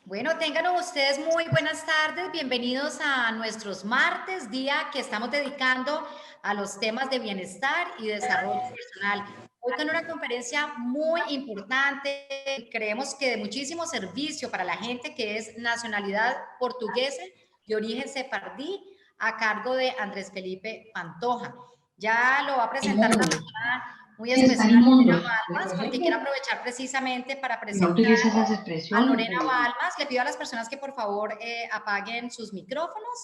Bueno, tengan ustedes muy buenas tardes, bienvenidos a nuestros martes, día que estamos dedicando a los temas de bienestar y desarrollo personal. Hoy con una conferencia muy importante, creemos que de muchísimo servicio para la gente que es nacionalidad portuguesa de origen sefardí, a cargo de Andrés Felipe Pantoja. Ya lo va a presentar una Inmundos. persona muy Sí, están especial, Lorena inmundos. Balmas, Después de porque que quiero aprovechar precisamente para no presentar utilice esas a expresiones, Lorena Balmas. Le pido a las personas que por favor apaguen sus micrófonos,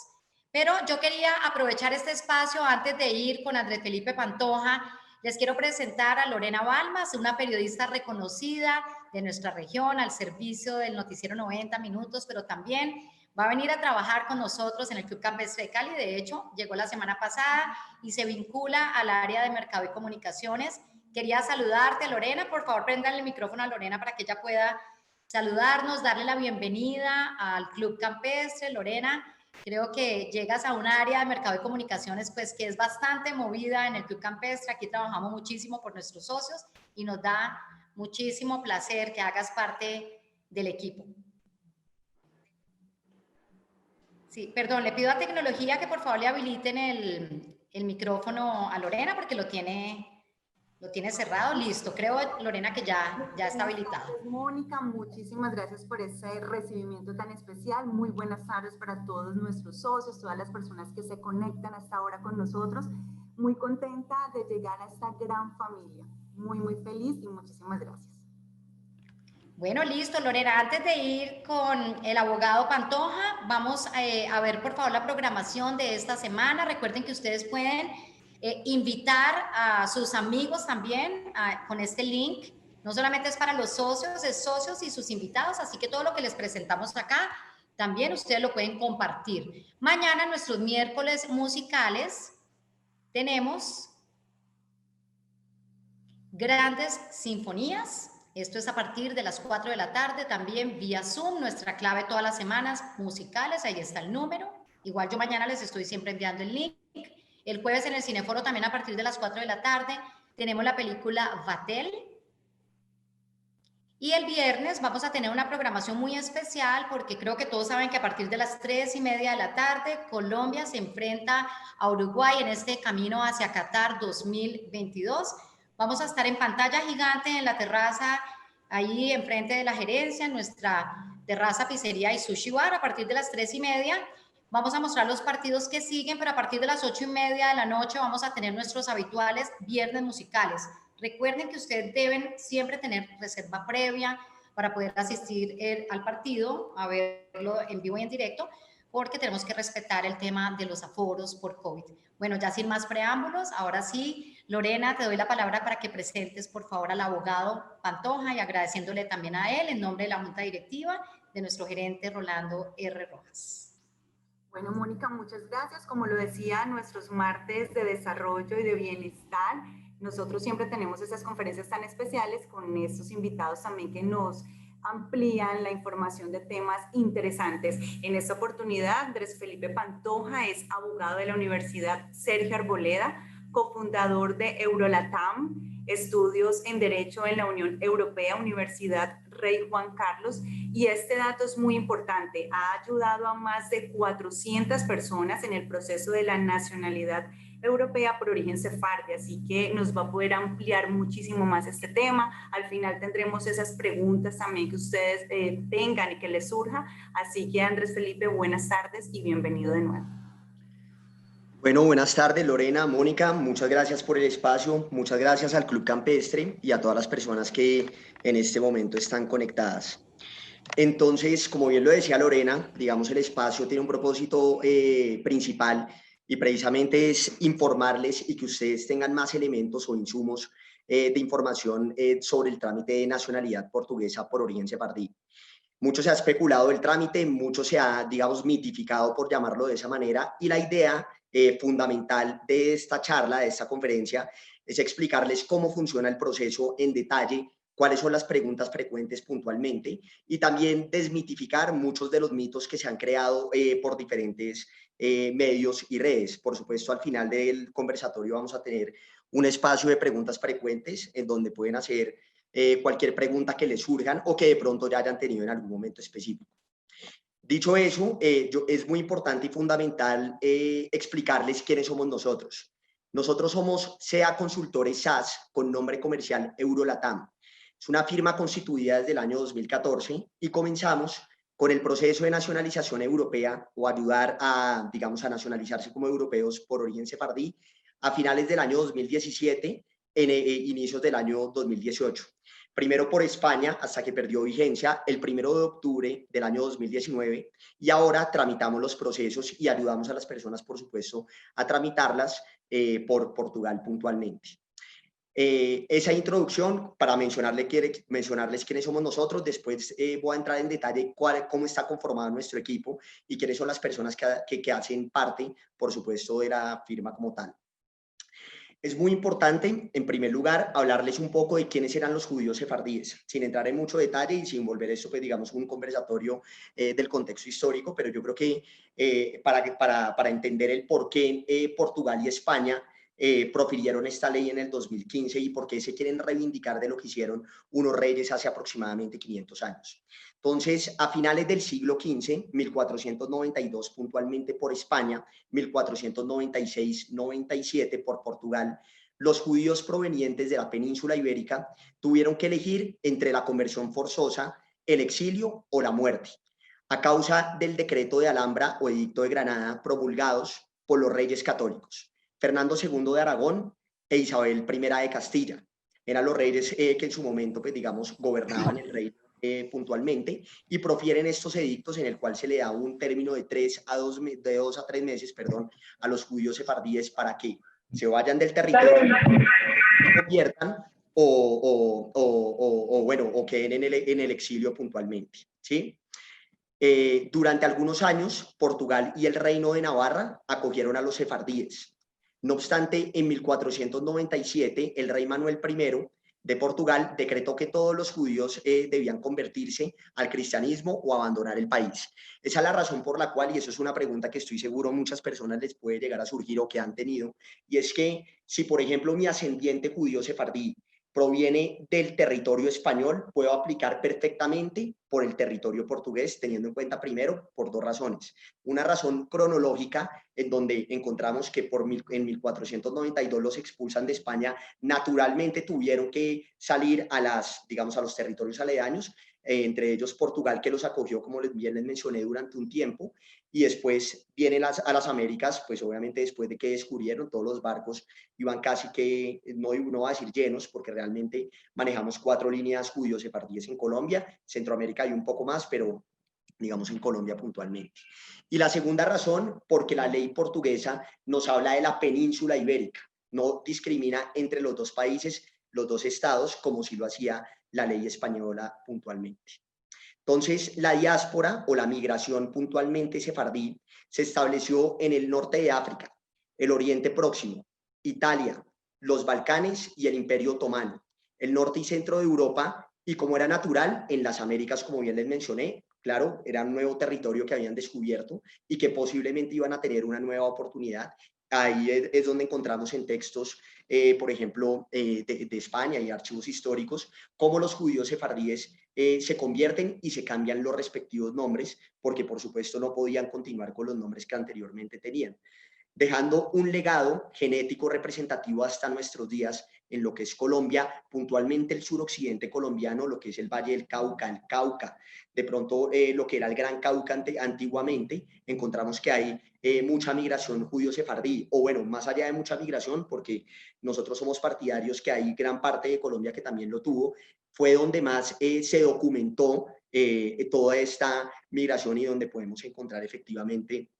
pero yo quería aprovechar este espacio antes de ir con Andrés Felipe Pantoja. Les quiero presentar a Lorena Balmas, una periodista reconocida de nuestra región, al servicio del noticiero 90 Minutos, pero también va a venir a trabajar con nosotros en el Club Campestre de Cali. De hecho, llegó la semana pasada y se vincula al área de mercado y comunicaciones. Quería saludarte, Lorena. Por favor, prendan el micrófono a Lorena para que ella pueda saludarnos, darle la bienvenida al Club Campestre. Lorena, creo que llegas a un área de mercado y comunicaciones pues que es bastante movida en el Club Campestre. Aquí trabajamos muchísimo por nuestros socios y nos da muchísimo placer que hagas parte del equipo. Sí, perdón, le pido a tecnología que por favor le habiliten el micrófono a Lorena porque lo tiene cerrado. Listo, creo, Lorena, que ya está Buenas habilitado. tardes, Mónica. Muchísimas gracias por ese recibimiento tan especial. Muy buenas tardes para todos nuestros socios, todas las personas que se conectan hasta ahora con nosotros. Muy contenta de llegar a esta gran familia. Muy feliz y muchísimas gracias. Bueno, listo, Lorena. Antes de ir con el abogado Pantoja, vamos a ver por favor la programación de esta semana. Recuerden que ustedes pueden invitar a sus amigos también con este link. No solamente es para los socios, es socios y sus invitados, así que todo lo que les presentamos acá también ustedes lo pueden compartir. Mañana, nuestros miércoles musicales, tenemos grandes sinfonías. Esto es a partir de las 4 de la tarde, también vía Zoom, nuestra clave todas las semanas musicales, ahí está el número. Igual yo mañana les estoy siempre enviando el link. El jueves en el Cineforo también a partir de las 4 de la tarde tenemos la película Vatel. Y el viernes vamos a tener una programación muy especial porque creo que todos saben que a partir de las 3:30 de la tarde Colombia se enfrenta a Uruguay en este camino hacia Qatar 2022. Vamos a estar en pantalla gigante en la terraza, ahí enfrente de la gerencia, en nuestra terraza, pizzería y sushi bar a partir de las 3:30. Vamos a mostrar los partidos que siguen, pero a partir de las 8:30 de la noche vamos a tener nuestros habituales viernes musicales. Recuerden que ustedes deben siempre tener reserva previa para poder asistir al partido, a verlo en vivo y en directo, porque tenemos que respetar el tema de los aforos por COVID. Bueno, ya sin más preámbulos, ahora sí, Lorena, te doy la palabra para que presentes, por favor, al abogado Pantoja y agradeciéndole también a él en nombre de la Junta Directiva de nuestro gerente Rolando R. Rojas. Bueno, Mónica, muchas gracias. Como lo decía, nuestros martes de desarrollo y de bienestar, nosotros siempre tenemos esas conferencias tan especiales con estos invitados también que nos amplían la información de temas interesantes. En esta oportunidad, Andrés Felipe Pantoja es abogado de la Universidad Sergio Arboleda, cofundador de Eurolatam, estudios en Derecho en la Unión Europea, Universidad Rey Juan Carlos, y este dato es muy importante. Ha ayudado a más de 400 personas en el proceso de la nacionalidad europea por origen sefardí, así que nos va a poder ampliar muchísimo más este tema. Al final tendremos esas preguntas también que ustedes tengan y que les surja. Así que Andrés Felipe, buenas tardes y bienvenido de nuevo. Bueno, buenas tardes, Lorena, Mónica, muchas gracias por el espacio, muchas gracias al Club Campestre y a todas las personas que en este momento están conectadas. Entonces, como bien lo decía Lorena, digamos, el espacio tiene un propósito principal y precisamente es informarles y que ustedes tengan más elementos o insumos de información sobre el trámite de nacionalidad portuguesa por origen sefardí. Mucho se ha especulado del trámite, mucho se ha, digamos, mitificado, por llamarlo de esa manera, y la idea fundamental de esta charla, de esta conferencia, es explicarles cómo funciona el proceso en detalle, cuáles son las preguntas frecuentes puntualmente, y también desmitificar muchos de los mitos que se han creado por diferentes medios y redes. Por supuesto, al final del conversatorio vamos a tener un espacio de preguntas frecuentes en donde pueden hacer cualquier pregunta que les surjan o que de pronto ya hayan tenido en algún momento específico. Dicho eso, es muy importante y fundamental explicarles quiénes somos nosotros. Nosotros somos SEA Consultores SAS con nombre comercial Eurolatam. Es una firma constituida desde el año 2014 y comenzamos con el proceso de nacionalización europea o ayudar a, digamos, a nacionalizarse como europeos por origen sefardí a finales del año 2017, inicios del año 2018. Primero por España hasta que perdió vigencia el 1 de octubre del año 2019 y ahora tramitamos los procesos y ayudamos a las personas, por supuesto, a tramitarlas por Portugal puntualmente. Esa introducción para mencionarles quiénes somos nosotros. Después voy a entrar en detalle cómo está conformado nuestro equipo y quiénes son las personas que hacen parte, por supuesto, de la firma como tal. Es muy importante, en primer lugar, hablarles un poco de quiénes eran los judíos sefardíes, sin entrar en mucho detalle y sin volver esto, pues, digamos, un conversatorio del contexto histórico, pero yo creo que para entender el por qué Portugal y España profirieron esta ley en el 2015 y por qué se quieren reivindicar de lo que hicieron unos reyes hace aproximadamente 500 años. Entonces, a finales del siglo XV, 1492 puntualmente por España, 1496-97 por Portugal, los judíos provenientes de la península ibérica tuvieron que elegir entre la conversión forzosa, el exilio o la muerte, a causa del decreto de Alhambra o edicto de Granada promulgados por los reyes católicos, Fernando II de Aragón e Isabel I de Castilla. Eran los reyes que en su momento, pues, digamos, gobernaban el reino puntualmente, y profieren estos edictos en el cual se le da un término de 2 a 3 meses, perdón, a los judíos sefardíes para que se vayan del territorio, se conviertan o queden en el exilio puntualmente, ¿sí? Durante algunos años, Portugal y el Reino de Navarra acogieron a los sefardíes. No obstante, en 1497, el rey Manuel I de Portugal decretó que todos los judíos debían convertirse al cristianismo o abandonar el país. Esa es la razón por la cual, y eso es una pregunta que estoy seguro muchas personas les puede llegar a surgir o que han tenido, y es que si, por ejemplo, mi ascendiente judío sefardí proviene del territorio español, puedo aplicar perfectamente por el territorio portugués, teniendo en cuenta primero por 2 razones. Una razón cronológica, en donde encontramos que en 1492 los expulsan de España, naturalmente tuvieron que salir digamos, a los territorios aledaños, entre ellos Portugal, que los acogió, como bien les mencioné, durante un tiempo, y después vienen a las Américas, pues obviamente después de que descubrieron todos los barcos, iban casi que, no va a decir llenos, porque realmente manejamos 4 líneas judíos sefardíes en Colombia, Centroamérica hay un poco más, pero digamos en Colombia puntualmente. Y la segunda razón, porque la ley portuguesa nos habla de la península ibérica, no discrimina entre los 2 países, los 2 estados, como si lo hacía la ley española puntualmente. Entonces, la diáspora o la migración puntualmente sefardí se estableció en el norte de África, el Oriente Próximo, Italia, los Balcanes y el Imperio Otomano, el norte y centro de Europa, y como era natural, en las Américas, como bien les mencioné, claro, era un nuevo territorio que habían descubierto y que posiblemente iban a tener una nueva oportunidad. Ahí es donde encontramos en textos, por ejemplo, de España y archivos históricos, cómo los judíos sefardíes se convierten y se cambian los respectivos nombres, porque por supuesto no podían continuar con los nombres que anteriormente tenían, dejando un legado genético representativo hasta nuestros días en lo que es Colombia, puntualmente el suroccidente colombiano, lo que es el Valle del Cauca, el Cauca, de pronto lo que era el Gran Cauca antiguamente, encontramos que hay mucha migración judío-sefardí, o bueno, más allá de mucha migración, porque nosotros somos partidarios que hay gran parte de Colombia que también lo tuvo, fue donde más se documentó toda esta migración y donde podemos encontrar efectivamente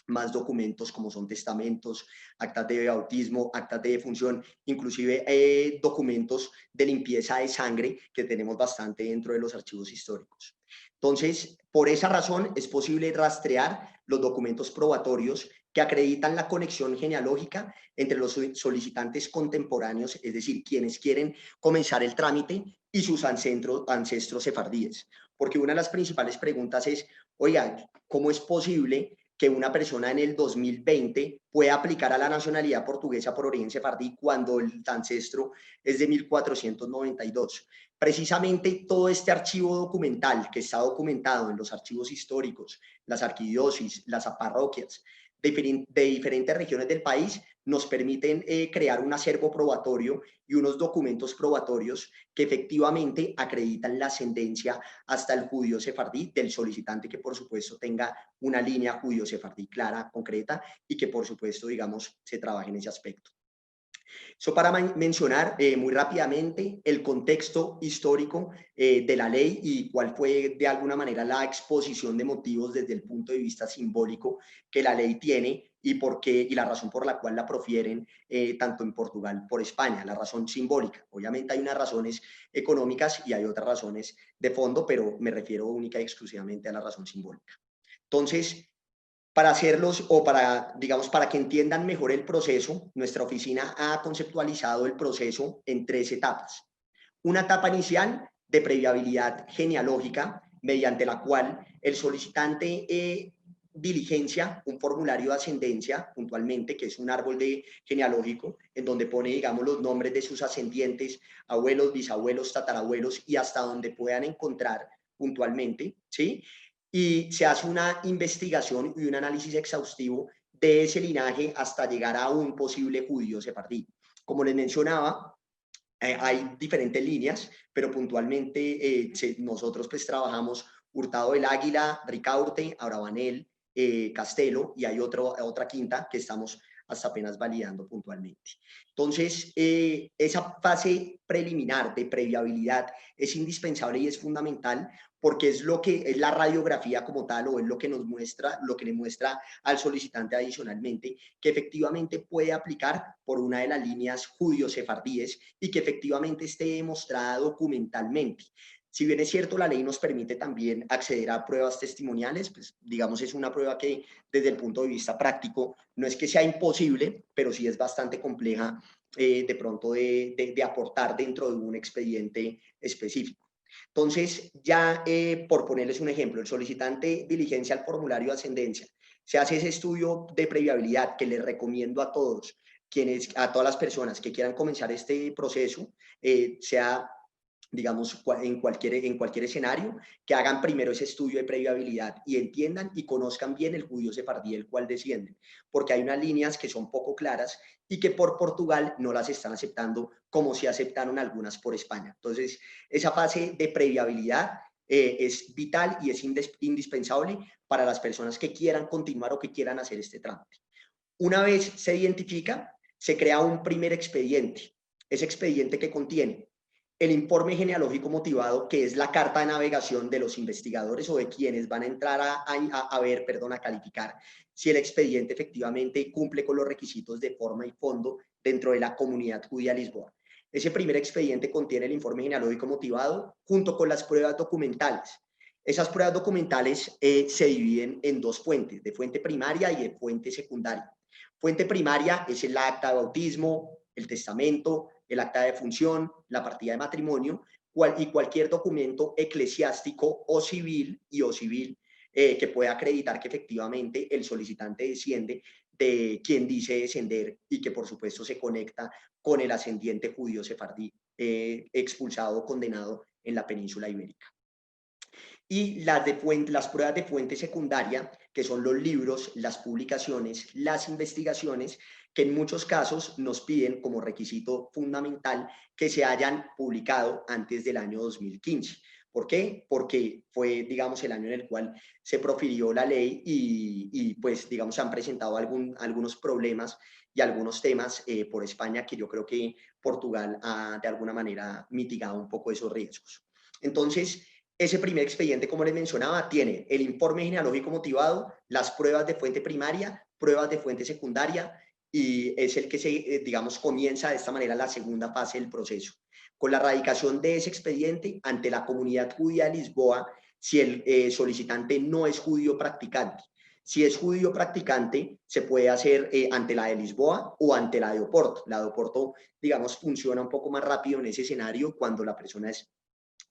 más documentos como son testamentos, actas de bautismo, actas de defunción, inclusive documentos de limpieza de sangre que tenemos bastante dentro de los archivos históricos. Entonces, por esa razón es posible rastrear los documentos probatorios que acreditan la conexión genealógica entre los solicitantes contemporáneos, es decir, quienes quieren comenzar el trámite, y sus ancestros sefardíes. Porque una de las principales preguntas es, oiga, ¿cómo es posible que una persona en el 2020 pueda aplicar a la nacionalidad portuguesa por origen sefardí cuando el ancestro es de 1492? Precisamente todo este archivo documental que está documentado en los archivos históricos, las arquidiócesis, las parroquias de diferentes regiones del país, nos permiten crear un acervo probatorio y unos documentos probatorios que efectivamente acreditan la ascendencia hasta el judío sefardí del solicitante, que por supuesto tenga una línea judío sefardí clara, concreta, y que por supuesto, digamos, se trabaje en ese aspecto. Eso para mencionar muy rápidamente el contexto histórico de la ley y cuál fue de alguna manera la exposición de motivos desde el punto de vista simbólico que la ley tiene y por qué y la razón por la cual la profieren tanto en Portugal por España, la razón simbólica. Obviamente hay unas razones económicas y hay otras razones de fondo, pero me refiero única y exclusivamente a la razón simbólica. Entonces, para hacerlos o para, digamos, para que entiendan mejor el proceso, nuestra oficina ha conceptualizado el proceso en 3 etapas. Una etapa inicial de previabilidad genealógica, mediante la cual el solicitante diligencia un formulario de ascendencia, puntualmente, que es un árbol genealógico, en donde pone, digamos, los nombres de sus ascendientes, abuelos, bisabuelos, tatarabuelos, y hasta donde puedan encontrar puntualmente, ¿sí? Y se hace una investigación y un análisis exhaustivo de ese linaje hasta llegar a un posible judío sefardí. Como les mencionaba, hay diferentes líneas, pero puntualmente nosotros pues trabajamos Hurtado del Águila, Ricaurte, Abravanel, Castelo, y hay otra quinta que estamos hasta apenas validando puntualmente. Entonces, esa fase preliminar de previabilidad es indispensable y es fundamental porque es lo que es la radiografía como tal, o es lo que nos muestra, lo que le muestra al solicitante adicionalmente, que efectivamente puede aplicar por una de las líneas judío-sefardíes y que efectivamente esté demostrada documentalmente. Si bien es cierto, la ley nos permite también acceder a pruebas testimoniales, pues digamos es una prueba que desde el punto de vista práctico no es que sea imposible, pero sí es bastante compleja de pronto de aportar dentro de un expediente específico. Entonces, ya por ponerles un ejemplo, el solicitante diligencia el formulario de ascendencia, se hace ese estudio de previabilidad que les recomiendo a todos, a todas las personas que quieran comenzar este proceso, sea digamos, en cualquier escenario, que hagan primero ese estudio de previabilidad y entiendan y conozcan bien el judío sefardí del cual descienden, porque hay unas líneas que son poco claras y que por Portugal no las están aceptando como si aceptaron algunas por España. Entonces, esa fase de previabilidad es vital y es indispensable para las personas que quieran continuar o que quieran hacer este trámite. Una vez se identifica, se crea un primer expediente. Ese expediente que contiene el informe genealógico motivado, que es la carta de navegación de los investigadores o de quienes van a entrar a calificar si el expediente efectivamente cumple con los requisitos de forma y fondo dentro de la Comunidad Judía de Lisboa. Ese primer expediente contiene el informe genealógico motivado junto con las pruebas documentales. Esas pruebas documentales se dividen en 2 fuentes, de fuente primaria y de fuente secundaria. Fuente primaria es el acta de bautismo, el testamento, el acta de función, la partida de matrimonio y cualquier documento eclesiástico o civil que pueda acreditar que efectivamente el solicitante desciende de quien dice descender y que por supuesto se conecta con el ascendiente judío sefardí expulsado o condenado en la península ibérica. Y las pruebas de fuente secundaria, que son los libros, las publicaciones, las investigaciones, que en muchos casos nos piden como requisito fundamental que se hayan publicado antes del año 2015. ¿Por qué? Porque fue, digamos, el año en el cual se profirió la ley y pues, digamos, se han presentado algunos problemas y algunos temas por España que yo creo que Portugal ha, de alguna manera, mitigado un poco esos riesgos. Entonces, ese primer expediente, como les mencionaba, tiene el informe genealógico motivado, las pruebas de fuente primaria, pruebas de fuente secundaria, y es el que digamos, comienza de esta manera la segunda fase del proceso. Con la radicación de ese expediente ante la Comunidad Judía de Lisboa, si el solicitante no es judío practicante. Si es judío practicante, se puede hacer ante la de Lisboa o ante la de Oporto. La de Oporto, digamos, funciona un poco más rápido en ese escenario cuando la persona es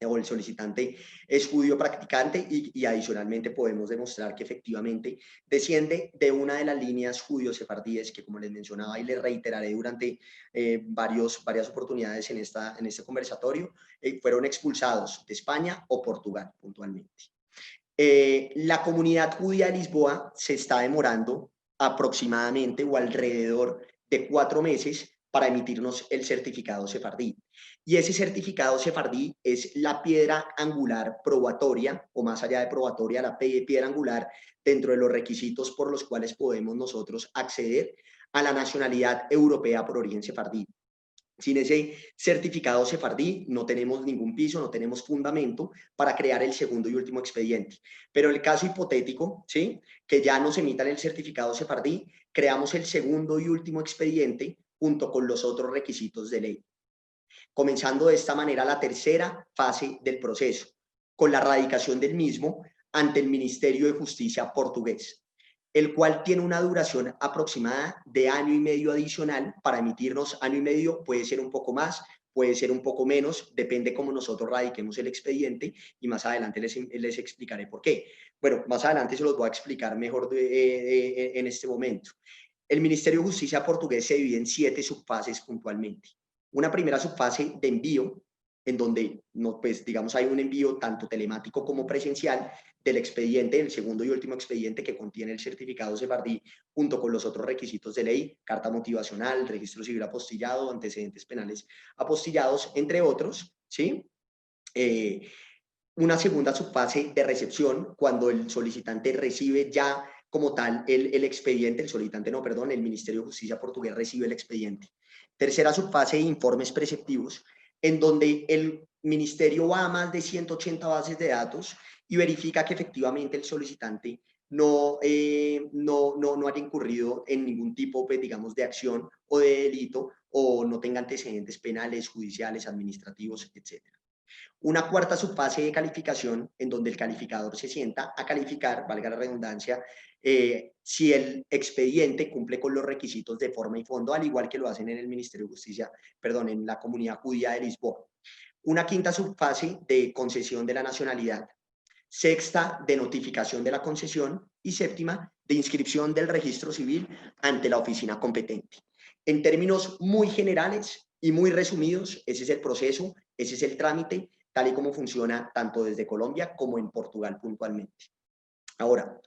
o el solicitante es judío practicante y adicionalmente podemos demostrar que efectivamente desciende de una de las líneas judío-sefardíes que, como les mencionaba y les reiteraré durante varias oportunidades en este conversatorio, fueron expulsados de España o Portugal puntualmente. La comunidad judía de Lisboa se está demorando aproximadamente o alrededor de 4 meses para emitirnos el certificado sefardí. Y ese certificado sefardí es la piedra angular probatoria, o más allá de probatoria, la piedra angular dentro de los requisitos por los cuales podemos nosotros acceder a la nacionalidad europea por origen sefardí. Sin ese certificado sefardí no tenemos ningún piso, no tenemos fundamento para crear el segundo y último expediente. Pero en el caso hipotético, ¿sí?, que ya nos emitan el certificado sefardí, creamos el segundo y último expediente junto con los otros requisitos de ley. Comenzando de esta manera la tercera fase del proceso, con la radicación del mismo ante el Ministerio de Justicia portugués, el cual tiene una duración aproximada de 1 año y medio adicional para emitirnos. 1 año y medio, puede ser un poco más, puede ser un poco menos, depende cómo nosotros radiquemos el expediente y más adelante les explicaré por qué. Bueno, más adelante se los voy a explicar mejor en este momento. El Ministerio de Justicia portugués se divide en 7 subfases puntualmente. Una primera subfase de envío, en donde pues, digamos, hay un envío tanto telemático como presencial del expediente, el segundo y último expediente que contiene el certificado sefardí junto con los otros requisitos de ley, carta motivacional, registro civil apostillado, antecedentes penales apostillados, entre otros, ¿sí? Una segunda subfase de recepción, cuando el solicitante recibe ya como tal el expediente, el solicitante no, perdón, el Ministerio de Justicia portugués recibe el expediente. Tercera subfase de informes preceptivos, en donde el ministerio va a más de 180 bases de datos y verifica que efectivamente el solicitante no haya incurrido en ningún tipo, pues, digamos, de acción o de delito o no tenga antecedentes penales, judiciales, administrativos, etc. Una cuarta subfase de calificación, en donde el calificador se sienta a calificar, valga la redundancia, si el expediente cumple con los requisitos de forma y fondo, al igual que lo hacen en el Ministerio de Justicia, perdón, en la Comunidad Judía de Lisboa. Una quinta subfase de concesión de la nacionalidad. Sexta, de notificación de la concesión. Y séptima, de inscripción del registro civil ante la oficina competente. En términos muy generales y muy resumidos, ese es el proceso, ese es el trámite, tal y como funciona tanto desde Colombia como en Portugal puntualmente. Ahora,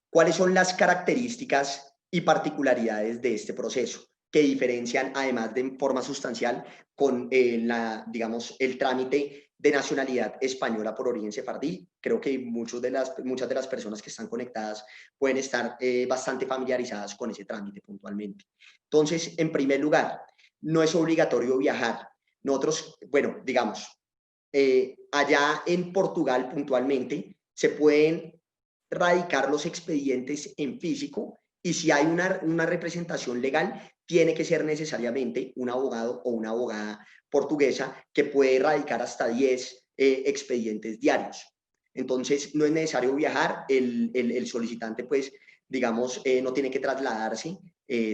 ¿cuáles son las características y particularidades de este proceso que diferencian, además de forma sustancial, con digamos, el trámite de nacionalidad española por origen sefardí? Creo que muchas de las personas que están conectadas pueden estar bastante familiarizadas con ese trámite puntualmente. Entonces, en primer lugar, no es obligatorio viajar. Nosotros, bueno, digamos, allá en Portugal puntualmente se pueden radicar los expedientes en físico y si hay una representación legal, tiene que ser necesariamente un abogado o una abogada portuguesa que puede radicar hasta 10 expedientes diarios. Entonces, no es necesario viajar, el solicitante, pues, digamos, no tiene que trasladarse,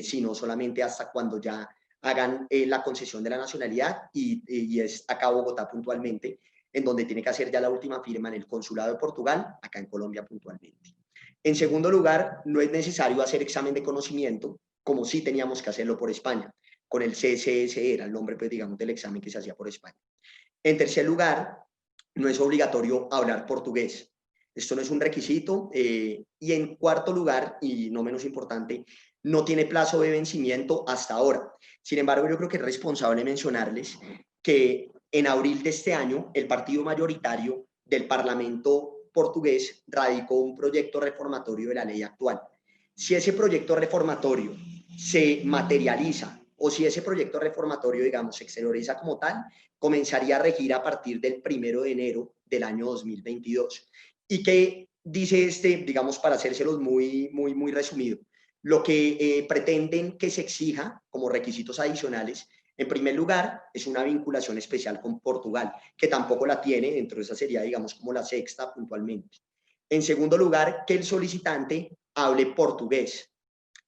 sino solamente hasta cuando ya hagan la concesión de la nacionalidad y es acá Bogotá puntualmente, en donde tiene que hacer ya la última firma en el Consulado de Portugal, acá en Colombia puntualmente. En segundo lugar, no es necesario hacer examen de conocimiento, como sí teníamos que hacerlo por España, con el CSS era el nombre, pues, digamos, del examen que se hacía por España. En tercer lugar, no es obligatorio hablar portugués. Esto no es un requisito. Y en cuarto lugar, y no menos importante, no tiene plazo de vencimiento hasta ahora. Sin embargo, yo creo que es responsable mencionarles que en abril de este año, el partido mayoritario del Parlamento portugués radicó un proyecto reformatorio de la ley actual. Si ese proyecto reformatorio se materializa o si ese proyecto reformatorio, digamos, se exterioriza como tal, comenzaría a regir a partir del 1 de enero del año 2022. ¿Y qué dice digamos, para hacérselos muy resumido? Lo que pretenden que se exija como requisitos adicionales, en primer lugar, es una vinculación especial con Portugal, que tampoco la tiene, dentro de esa sería, digamos, como la sexta puntualmente. En segundo lugar, que el solicitante hable portugués.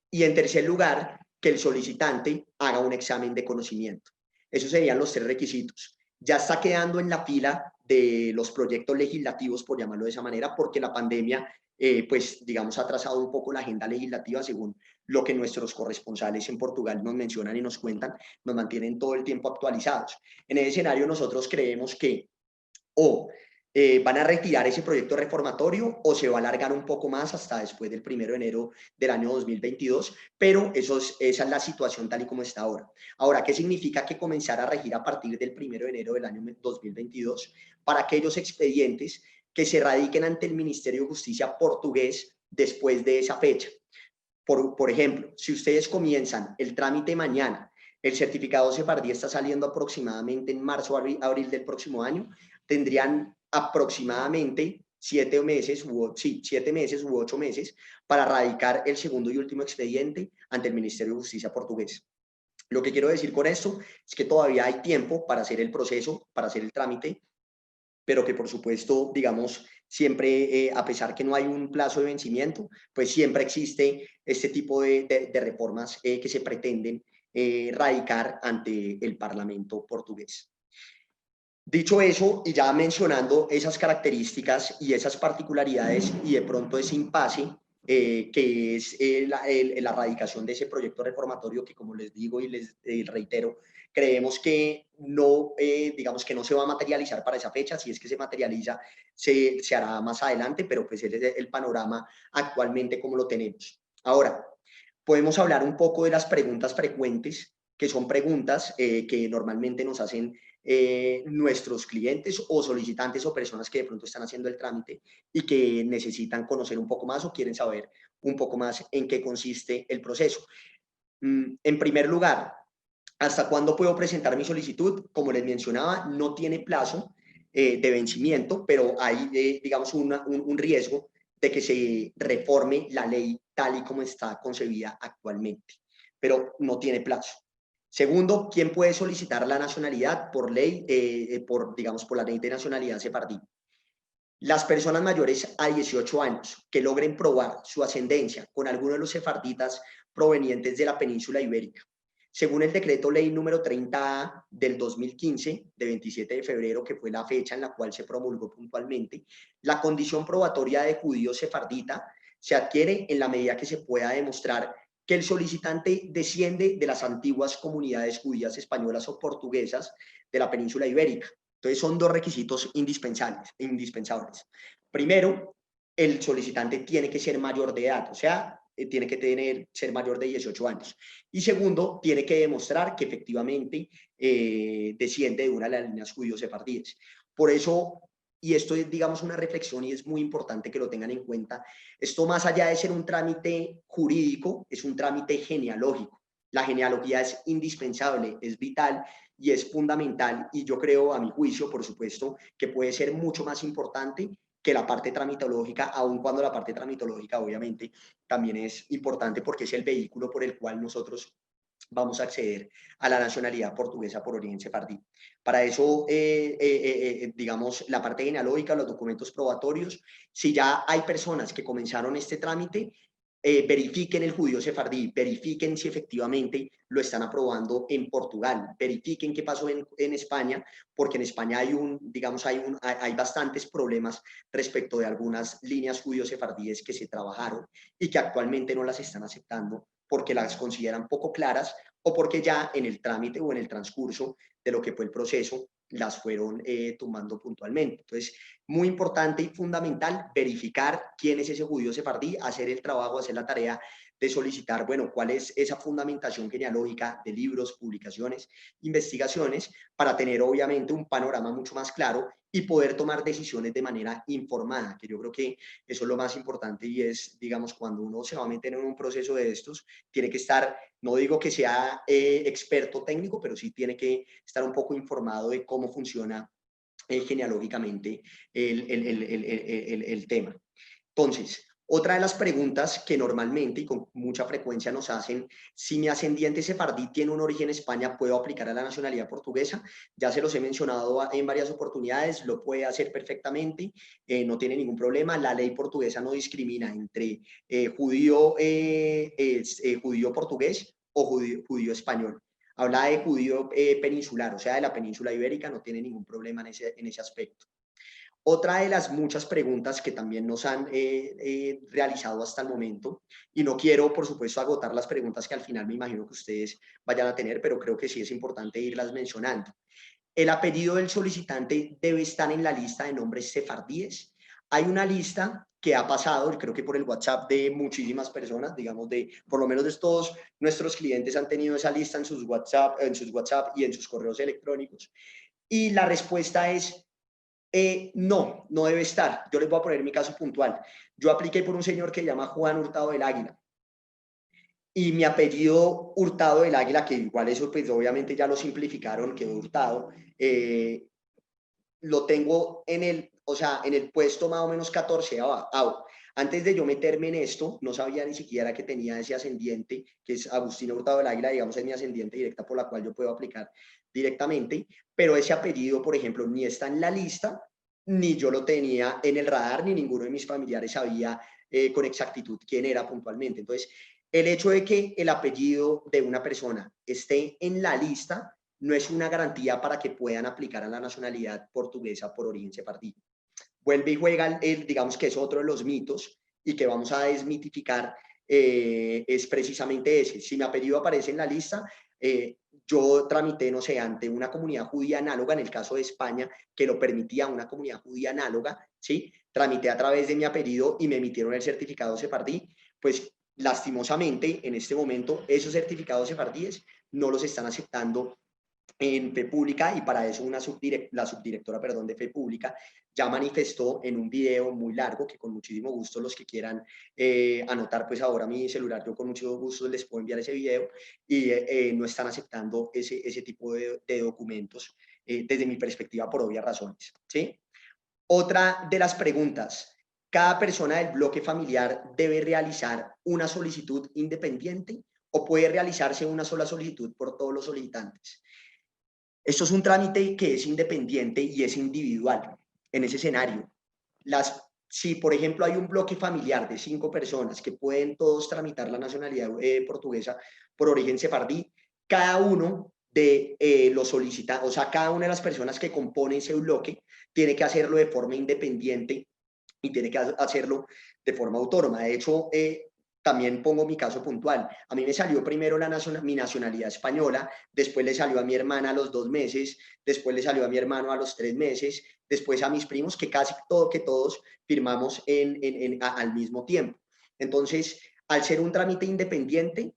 Y en tercer lugar, que el solicitante haga un examen de conocimiento. Esos serían los 3 requisitos. Ya está quedando en la fila de los proyectos legislativos, por llamarlo de esa manera, porque la pandemia, pues, digamos, ha trazado un poco la agenda legislativa según lo que nuestros corresponsales en Portugal nos mencionan y nos cuentan, nos mantienen todo el tiempo actualizados. En ese escenario nosotros creemos que van a retirar ese proyecto reformatorio o se va a alargar un poco más hasta después del 1 de enero del año 2022, pero esa es la situación tal y como está ahora. Ahora, ¿qué significa que comenzara a regir a partir del 1 de enero del año 2022 para aquellos expedientes que se radiquen ante el Ministerio de Justicia portugués después de esa fecha? Por ejemplo, si ustedes comienzan el trámite mañana, el certificado Sefardí está saliendo aproximadamente en marzo, abril del próximo año, tendrían aproximadamente 7 meses u 8 meses para radicar el segundo y último expediente ante el Ministerio de Justicia portugués. Lo que quiero decir con esto es que todavía hay tiempo para hacer el proceso, para hacer el trámite, pero que por supuesto, digamos, siempre, a pesar que no hay un plazo de vencimiento, pues siempre existe este tipo de reformas que se pretenden radicar ante el Parlamento portugués. Dicho eso, y ya mencionando esas características y esas particularidades y de pronto ese impasse, que es la radicación de ese proyecto reformatorio que, como les digo y les reitero, creemos que no, digamos que no se va a materializar para esa fecha. Si es que se materializa, se hará más adelante, pero pues ese es el panorama actualmente como lo tenemos. Ahora, podemos hablar un poco de las preguntas frecuentes, que son preguntas que normalmente nos hacen nuestros clientes o solicitantes o personas que de pronto están haciendo el trámite y que necesitan conocer un poco más o quieren saber un poco más en qué consiste el proceso. En primer lugar, ¿hasta cuándo puedo presentar mi solicitud? Como les mencionaba, no tiene plazo de vencimiento, pero hay, digamos, un riesgo de que se reforme la ley tal y como está concebida actualmente, pero no tiene plazo. Segundo, ¿quién puede solicitar la nacionalidad por ley, digamos, por la ley de nacionalidad sefardí? Las personas mayores a 18 años que logren probar su ascendencia con alguno de los sefarditas provenientes de la península ibérica. Según el decreto ley número 30A del 2015, de 27 de febrero, que fue la fecha en la cual se promulgó puntualmente, la condición probatoria de judío sefardita se adquiere en la medida que se pueda demostrar que el solicitante desciende de las antiguas comunidades judías españolas o portuguesas de la península ibérica. Entonces son dos requisitos indispensables. Primero, el solicitante tiene que ser mayor de edad, o sea, tiene que ser mayor de 18 años. Y segundo, tiene que demostrar que efectivamente desciende de una de las líneas judío-sefardíes. Por eso, y esto es, digamos, una reflexión y es muy importante que lo tengan en cuenta, esto más allá de ser un trámite jurídico, es un trámite genealógico. La genealogía es indispensable, es vital y es fundamental, y yo creo, a mi juicio, por supuesto, que puede ser mucho más importante que la parte tramitológica, aun cuando la parte tramitológica obviamente también es importante porque es el vehículo por el cual nosotros vamos a acceder a la nacionalidad portuguesa por origen sefardí. Para eso, digamos, la parte genealógica, los documentos probatorios, si ya hay personas que comenzaron este trámite, verifiquen el judío sefardí, verifiquen si efectivamente lo están aprobando en Portugal, verifiquen qué pasó en España, porque en España hay bastantes problemas respecto de algunas líneas judío sefardíes que se trabajaron y que actualmente no las están aceptando porque las consideran poco claras o porque ya en el trámite o en el transcurso de lo que fue el proceso las fueron tumbando puntualmente. Entonces, muy importante y fundamental verificar quién es ese judío sefardí, hacer el trabajo, hacer la tarea de solicitar, bueno, cuál es esa fundamentación genealógica de libros, publicaciones, investigaciones, para tener obviamente un panorama mucho más claro y poder tomar decisiones de manera informada, que yo creo que eso es lo más importante y es, digamos, cuando uno se va a meter en un proceso de estos, tiene que estar, no digo que sea experto técnico, pero sí tiene que estar un poco informado de cómo funciona genealógicamente el tema. Entonces, otra de las preguntas que normalmente y con mucha frecuencia nos hacen, si mi ascendiente sefardí tiene un origen en España, ¿puedo aplicar a la nacionalidad portuguesa? Ya se los he mencionado en varias oportunidades, lo puede hacer perfectamente, no tiene ningún problema. La ley portuguesa no discrimina entre judío portugués o judío español. habla de judío peninsular, o sea, de la península ibérica, no tiene ningún problema en ese aspecto. Otra de las muchas preguntas que también nos han realizado hasta el momento, y no quiero, por supuesto, agotar las preguntas que al final me imagino que ustedes vayan a tener, pero creo que sí es importante irlas mencionando. ¿El apellido del solicitante debe estar en la lista de nombres sefardíes? Hay una lista que ha pasado, creo que por el WhatsApp de muchísimas personas, digamos, por lo menos de todos nuestros clientes han tenido esa lista en sus WhatsApp y en sus correos electrónicos. Y la respuesta es no, no debe estar. Yo les voy a poner mi caso puntual. Yo apliqué por un señor que se llama Juan Hurtado del Águila. Y mi apellido Hurtado del Águila, que igual eso pues obviamente ya lo simplificaron, quedó Hurtado, lo tengo en el puesto más o menos 14º. Antes de yo meterme en esto, no sabía ni siquiera que tenía ese ascendiente, que es Agustín Hurtado del Águila, digamos, es mi ascendiente directa por la cual yo puedo aplicar directamente, pero ese apellido, por ejemplo, ni está en la lista, ni yo lo tenía en el radar, ni ninguno de mis familiares sabía con exactitud quién era puntualmente. Entonces, el hecho de que el apellido de una persona esté en la lista no es una garantía para que puedan aplicar a la nacionalidad portuguesa por origen sefardí. Vuelve y juega, digamos que es otro de los mitos y que vamos a desmitificar, es precisamente ese. Si mi apellido aparece en la lista, yo tramité, no sé, ante una comunidad judía análoga, en el caso de España, que lo permitía una comunidad judía análoga, ¿sí? Tramité a través de mi apellido y me emitieron el certificado sefardí, pues lastimosamente en este momento esos certificados sefardíes no los están aceptando en Fe Pública, y para eso la subdirectora de Fe Pública ya manifestó en un video muy largo que con muchísimo gusto los que quieran anotar pues ahora mi celular, yo con mucho gusto les puedo enviar ese video, y no están aceptando ese tipo de documentos desde mi perspectiva por obvias razones, ¿sí? Otra de las preguntas: ¿cada persona del bloque familiar debe realizar una solicitud independiente o puede realizarse una sola solicitud por todos los solicitantes? Esto es un trámite que es independiente y es individual en ese escenario. Si, por ejemplo, hay un bloque familiar de 5 personas que pueden todos tramitar la nacionalidad portuguesa por origen sefardí, cada uno de los solicitantes, o sea, cada una de las personas que componen ese bloque tiene que hacerlo de forma independiente y tiene que hacerlo de forma autónoma. De hecho, también pongo mi caso puntual. A mí me salió primero mi nacionalidad española, después le salió a mi hermana a los 2 meses, después le salió a mi hermano a los 3 meses, después a mis primos, que casi todos firmamos al mismo tiempo. Entonces, al ser un trámite independiente,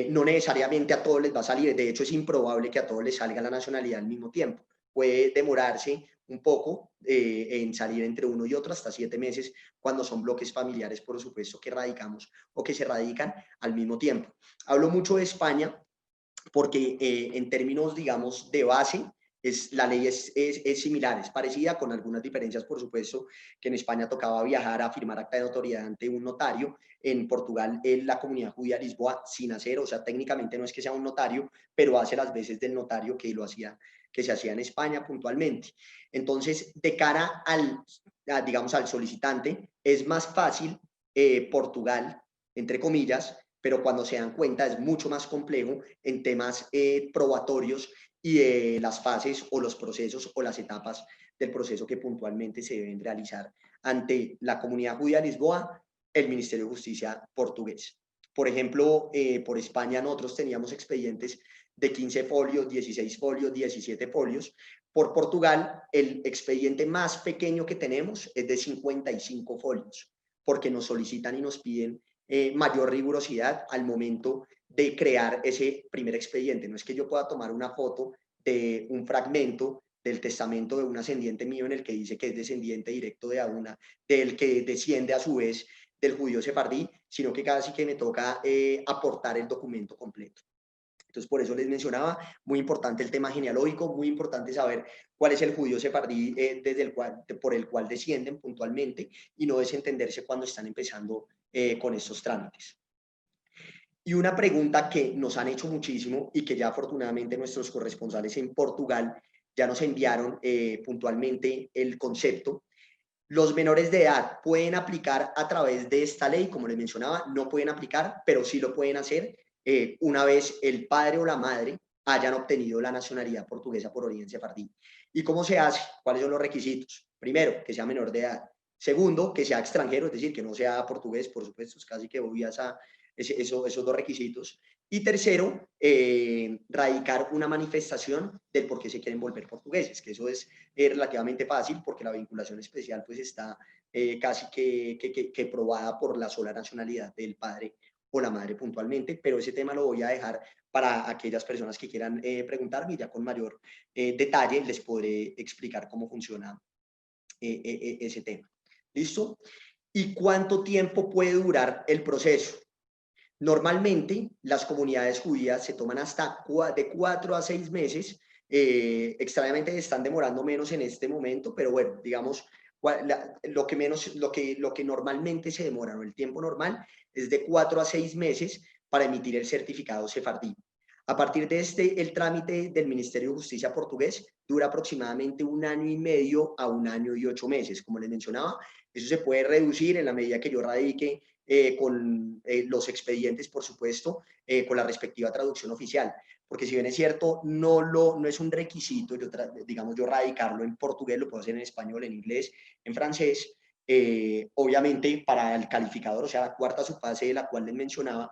no necesariamente a todos les va a salir. De hecho, es improbable que a todos les salga la nacionalidad al mismo tiempo. Puede demorarse un poco en salir entre uno y otro, hasta 7 meses, cuando son bloques familiares, por supuesto, que radicamos o que se radican al mismo tiempo. Hablo mucho de España porque en términos, digamos, de base, la ley es similar, es parecida, con algunas diferencias, por supuesto, que en España tocaba viajar a firmar acta de notoriedad ante un notario. En Portugal, la comunidad judía de Lisboa, sin hacer, o sea, técnicamente no es que sea un notario, pero hace las veces del notario que se hacía en España puntualmente. Entonces, de cara digamos, al solicitante, es más fácil Portugal, entre comillas, pero cuando se dan cuenta es mucho más complejo en temas probatorios y las fases o los procesos o las etapas del proceso que puntualmente se deben realizar ante la comunidad judía de Lisboa, el Ministerio de Justicia portugués. Por ejemplo, por España nosotros teníamos expedientes de 15 folios, 16 folios, 17 folios. Por Portugal, el expediente más pequeño que tenemos es de 55 folios, porque nos solicitan y nos piden mayor rigurosidad al momento de crear ese primer expediente. No es que yo pueda tomar una foto de un fragmento del testamento de un ascendiente mío en el que dice que es descendiente directo de Auna, del que desciende a su vez del judío sefardí, sino que casi que me toca aportar el documento completo. Entonces, por eso les mencionaba, muy importante el tema genealógico, muy importante saber cuál es el judío sefardí por el cual descienden puntualmente, y no desentenderse cuando están empezando con estos trámites. Y una pregunta que nos han hecho muchísimo y que ya afortunadamente nuestros corresponsales en Portugal ya nos enviaron puntualmente el concepto. Los menores de edad pueden aplicar a través de esta ley, como les mencionaba, no pueden aplicar, pero sí lo pueden hacer una vez el padre o la madre hayan obtenido la nacionalidad portuguesa por origen sefardí. ¿Y cómo se hace? ¿Cuáles son los requisitos? Primero, que sea menor de edad. Segundo, que sea extranjero, es decir, que no sea portugués, por supuesto, es casi que obvia esos dos requisitos. Y tercero, radicar una manifestación del por qué se quieren volver portugueses, que eso es relativamente fácil porque la vinculación especial pues está casi que probada por la sola nacionalidad del padre o la madre puntualmente, pero ese tema lo voy a dejar para aquellas personas que quieran preguntarme y ya con mayor detalle les podré explicar cómo funciona ese tema. ¿Listo? ¿Y cuánto tiempo puede durar el proceso? Normalmente las comunidades judías se toman hasta de 4 a 6 meses, extrañamente están demorando menos en este momento, pero bueno, digamos, lo que normalmente se demora, ¿no? El tiempo normal es de 4 a 6 meses para emitir el certificado sefardí. A partir de el trámite del Ministerio de Justicia portugués dura aproximadamente 1 año y medio a 1 año y 8 meses. Como les mencionaba, eso se puede reducir en la medida que yo radique con los expedientes, por supuesto, con la respectiva traducción oficial. Porque si bien es cierto, no es un requisito, digamos, yo radicarlo en portugués, lo puedo hacer en español, en inglés, en francés. Obviamente, para el calificador, o sea, la cuarta subfase de la cual les mencionaba,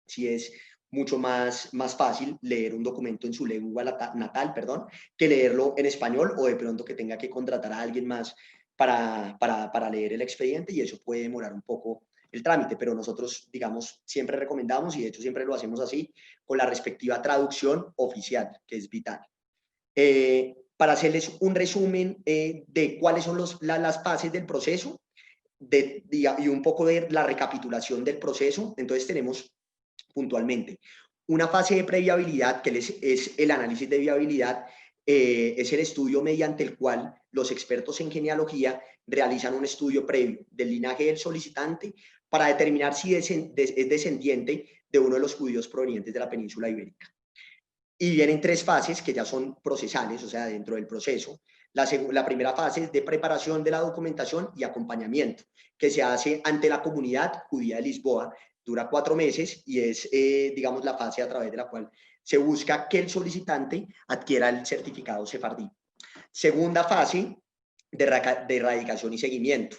si es mucho más fácil leer un documento en su lengua natal, perdón, que leerlo en español o de pronto que tenga que contratar a alguien más para leer el expediente y eso puede demorar un poco el trámite, pero nosotros, digamos, siempre recomendamos y de hecho siempre lo hacemos así, con la respectiva traducción oficial, que es vital. Para hacerles un resumen de cuáles son las fases del proceso y un poco de la recapitulación del proceso, entonces tenemos puntualmente una fase de previabilidad, que es el análisis de viabilidad, es el estudio mediante el cual los expertos en genealogía realizan un estudio previo del linaje del solicitante para determinar si es descendiente de uno de los judíos provenientes de la península ibérica. Y vienen 3 fases que ya son procesales, o sea, dentro del proceso. La primera fase es de preparación de la documentación y acompañamiento, que se hace ante la comunidad judía de Lisboa, dura 4 meses y es, digamos, la fase a través de la cual se busca que el solicitante adquiera el certificado sefardí. Segunda fase de erradicación y seguimiento,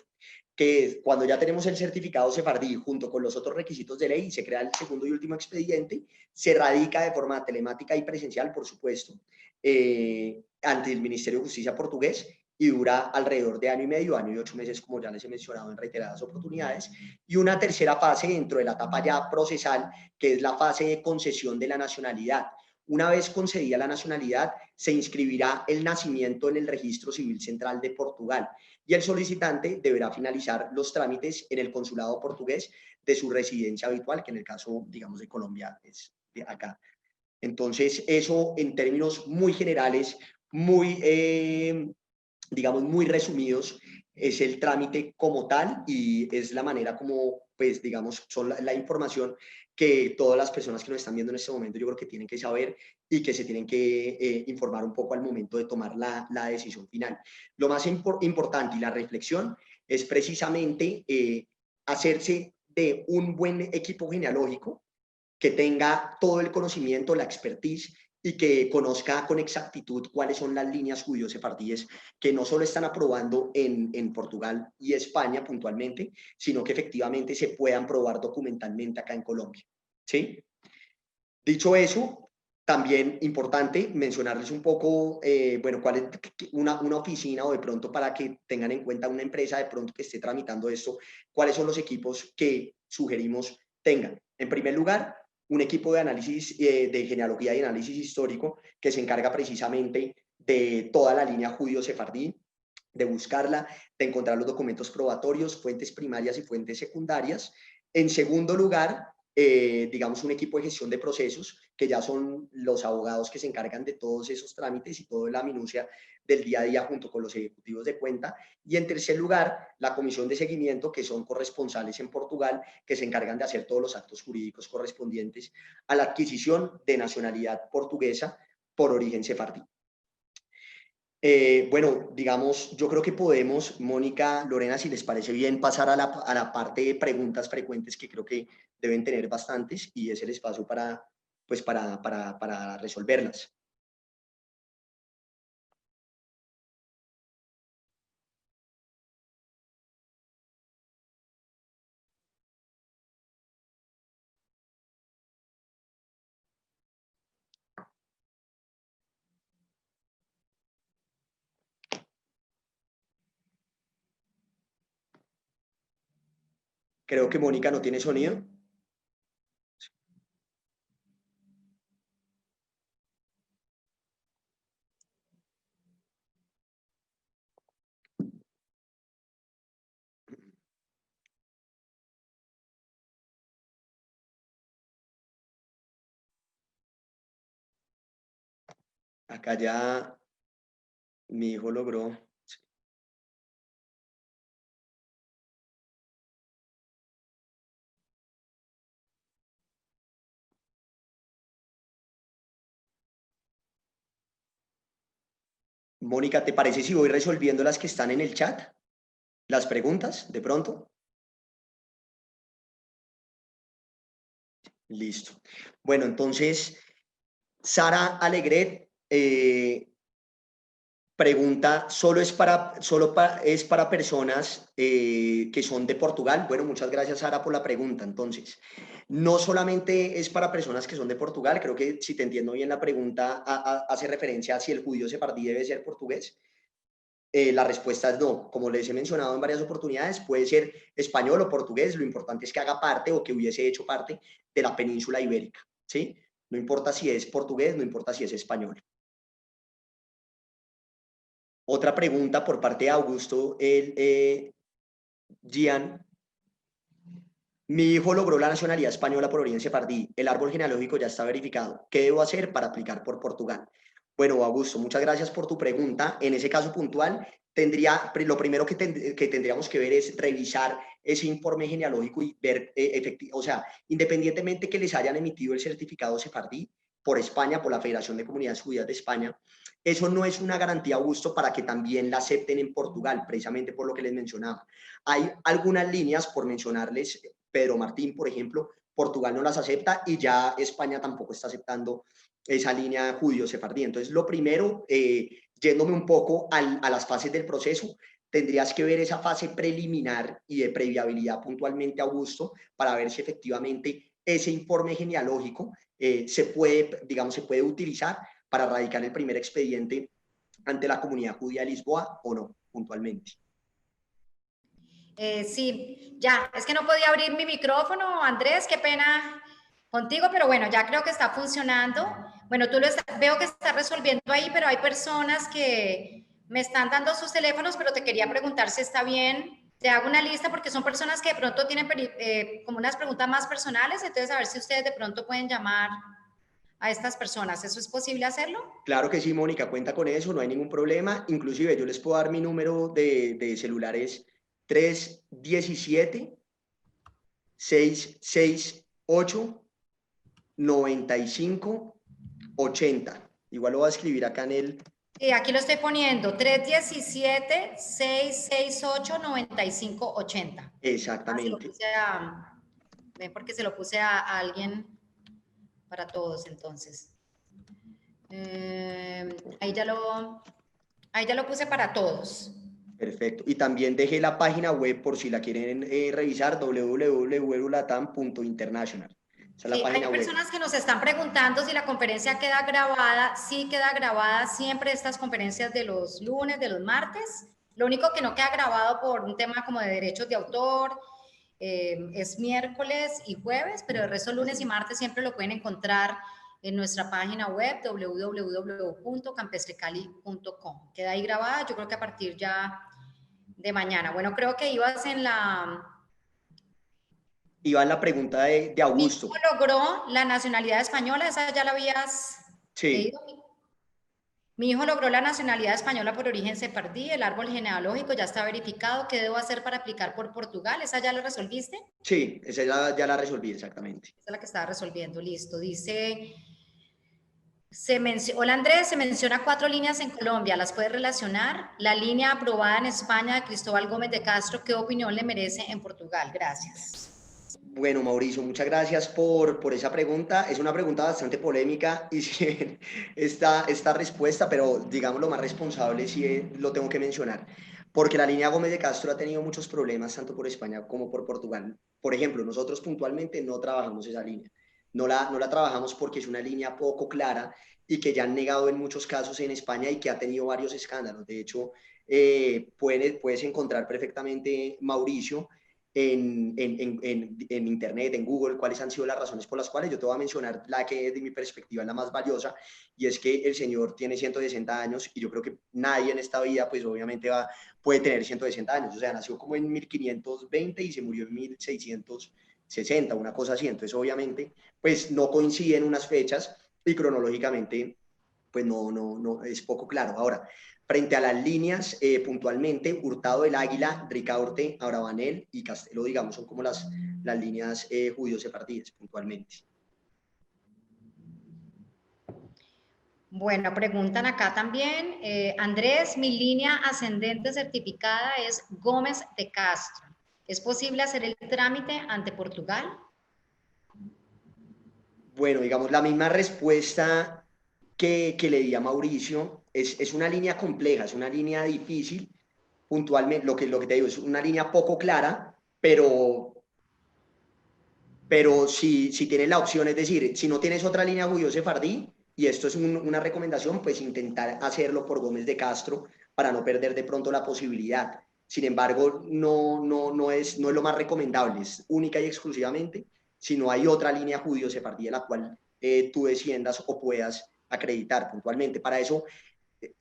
que cuando ya tenemos el certificado sefardí junto con los otros requisitos de ley, se crea el segundo y último expediente, se radica de forma telemática y presencial, por supuesto, ante el Ministerio de Justicia portugués y dura alrededor de año y medio, año y 8 meses, como ya les he mencionado en reiteradas oportunidades. Y una tercera fase dentro de la etapa ya procesal, que es la fase de concesión de la nacionalidad. Una vez concedida la nacionalidad, se inscribirá el nacimiento en el Registro Civil Central de Portugal y el solicitante deberá finalizar los trámites en el consulado portugués de su residencia habitual, que en el caso, digamos, de Colombia es de acá. Entonces, eso en términos muy generales, muy, digamos, muy resumidos, es el trámite como tal y es la manera como, pues, digamos, son la información que todas las personas que nos están viendo en este momento yo creo que tienen que saber y que se tienen que informar un poco al momento de tomar la decisión final. Lo más importante y la reflexión es precisamente hacerse de un buen equipo genealógico que tenga todo el conocimiento, la expertise y que conozca con exactitud cuáles son las líneas judío-sefardíes que no solo están aprobando en Portugal y España puntualmente, sino que efectivamente se puedan probar documentalmente acá en Colombia. ¿Sí? Dicho eso, también importante mencionarles un poco, bueno, cuál es una oficina o de pronto para que tengan en cuenta una empresa de pronto que esté tramitando esto, cuáles son los equipos que sugerimos tengan. En primer lugar, un equipo de análisis de genealogía y análisis histórico que se encarga precisamente de toda la línea judío-sefardí, de buscarla, de encontrar los documentos probatorios, fuentes primarias y fuentes secundarias. En segundo lugar, digamos, un equipo de gestión de procesos, que ya son los abogados que se encargan de todos esos trámites y toda la minucia del día a día junto con los ejecutivos de cuenta. Y en tercer lugar, la comisión de seguimiento, que son corresponsales en Portugal, que se encargan de hacer todos los actos jurídicos correspondientes a la adquisición de nacionalidad portuguesa por origen sefardí. Bueno, digamos, yo creo que podemos, Mónica, Lorena, si les parece bien, pasar a la parte de preguntas frecuentes que creo que deben tener bastantes y es el espacio para pues para resolverlas. Creo que Mónica no tiene sonido. Acá ya mi hijo logró. Mónica, ¿te parece si voy resolviendo las que están en el chat? Las preguntas, de pronto. Listo. Bueno, entonces, Sara Alegret pregunta, ¿es para personas que son de Portugal? Bueno, muchas gracias, Sara, por la pregunta. Entonces, no solamente es para personas que son de Portugal, creo que si te entiendo bien la pregunta hace referencia a si el judío sefardí debe ser portugués. La respuesta es no. Como les he mencionado en varias oportunidades, puede ser español o portugués, lo importante es que haga parte o que hubiese hecho parte de la península ibérica, ¿sí? No importa si es portugués, no importa si es español. Otra pregunta por parte de Augusto Gian. Mi hijo logró la nacionalidad española por origen sefardí. El árbol genealógico ya está verificado. ¿Qué debo hacer para aplicar por Portugal? Bueno, Augusto, muchas gracias por tu pregunta. En ese caso puntual, lo primero que tendríamos que ver es revisar ese informe genealógico y ver, o sea, independientemente que les hayan emitido el certificado sefardí por España, por la Federación de Comunidades Judías de España, eso no es una garantía, Augusto, para que también la acepten en Portugal, precisamente por lo que les mencionaba. Hay algunas líneas, por mencionarles, Pedro Martín, por ejemplo, Portugal no las acepta y ya España tampoco está aceptando esa línea judío-sefardí. Entonces, lo primero, yéndome un poco a las fases del proceso, tendrías que ver esa fase preliminar y de previabilidad puntualmente, Augusto, para ver si efectivamente ese informe genealógico se puede utilizar para radicar el primer expediente ante la comunidad judía de Lisboa o no, puntualmente. Sí, ya, es que no podía abrir mi micrófono, Andrés, qué pena contigo, pero bueno, ya creo que está funcionando. Bueno, veo que está resolviendo ahí, pero hay personas que me están dando sus teléfonos, pero te quería preguntar si está bien. Te hago una lista porque son personas que de pronto tienen como unas preguntas más personales, entonces a ver si ustedes de pronto pueden llamar a estas personas. ¿Eso es posible hacerlo? Claro que sí, Mónica, cuenta con eso, no hay ningún problema. Inclusive yo les puedo dar mi número de celulares 317-668-9580. Igual lo voy a escribir acá en el... Sí, aquí lo estoy poniendo, 317-668-9580. Exactamente. Ven porque se lo puse a alguien para todos, entonces. Ahí ya lo puse para todos. Perfecto. Y también dejé la página web por si la quieren revisar, www.latam.international. Esa es la página hay personas que nos están preguntando si la conferencia queda grabada. Sí queda grabada siempre estas conferencias de los lunes, de los martes. Lo único que no queda grabado por un tema como de derechos de autor es miércoles y jueves, pero el resto lunes y martes siempre lo pueden encontrar en nuestra página web www.campestrecali.com. Queda ahí grabada, yo creo que a partir ya de mañana. Bueno, creo que ibas en la... Iba en la pregunta de Augusto. ¿Cómo logró la nacionalidad española? Esa ya la habías leído. Mi hijo logró la nacionalidad española por origen sefardí, el árbol genealógico ya está verificado. ¿Qué debo hacer para aplicar por Portugal? ¿Esa ya la resolviste? Sí, esa ya la resolví, exactamente. Esa es la que estaba resolviendo, listo. Dice, hola Andrés, se menciona 4 líneas en Colombia, ¿las puedes relacionar? La línea aprobada en España de Cristóbal Gómez de Castro, ¿qué opinión le merece en Portugal? Gracias. Bueno, Mauricio, muchas gracias por esa pregunta. Es una pregunta bastante polémica y si bien esta respuesta, pero digamos lo más responsable sí lo tengo que mencionar, porque la línea Gómez de Castro ha tenido muchos problemas tanto por España como por Portugal. Por ejemplo, nosotros puntualmente no trabajamos esa línea. No la trabajamos porque es una línea poco clara y que ya han negado en muchos casos en España y que ha tenido varios escándalos. De hecho, puedes encontrar perfectamente, Mauricio, en Internet, en Google, cuáles han sido las razones por las cuales. Yo te voy a mencionar la que de mi perspectiva es la más valiosa, y es que el señor tiene 160 años y yo creo que nadie en esta vida, pues obviamente puede tener 160 años. O sea, nació como en 1520 y se murió en 1660, una cosa así. Entonces, obviamente, pues no coinciden unas fechas y cronológicamente, pues no, es poco claro. Ahora, frente a las líneas, puntualmente, Hurtado del Águila, Ricaurte, Abravanel y Castelo, digamos, son como las líneas judío-sefardíes, puntualmente. Bueno, preguntan acá también, Andrés, mi línea ascendente certificada es Gómez de Castro. ¿Es posible hacer el trámite ante Portugal? Bueno, digamos, la misma respuesta que le di a Mauricio, es una línea compleja, es una línea difícil, puntualmente, lo que te digo, es una línea poco clara, pero si tienes la opción, es decir, si no tienes otra línea judío-sefardí, y esto es una recomendación, pues intentar hacerlo por Gómez de Castro para no perder de pronto la posibilidad. Sin embargo, no es lo más recomendable, es única y exclusivamente si no hay otra línea judío-sefardí de la cual tú desciendas o puedas acreditar puntualmente. Para eso,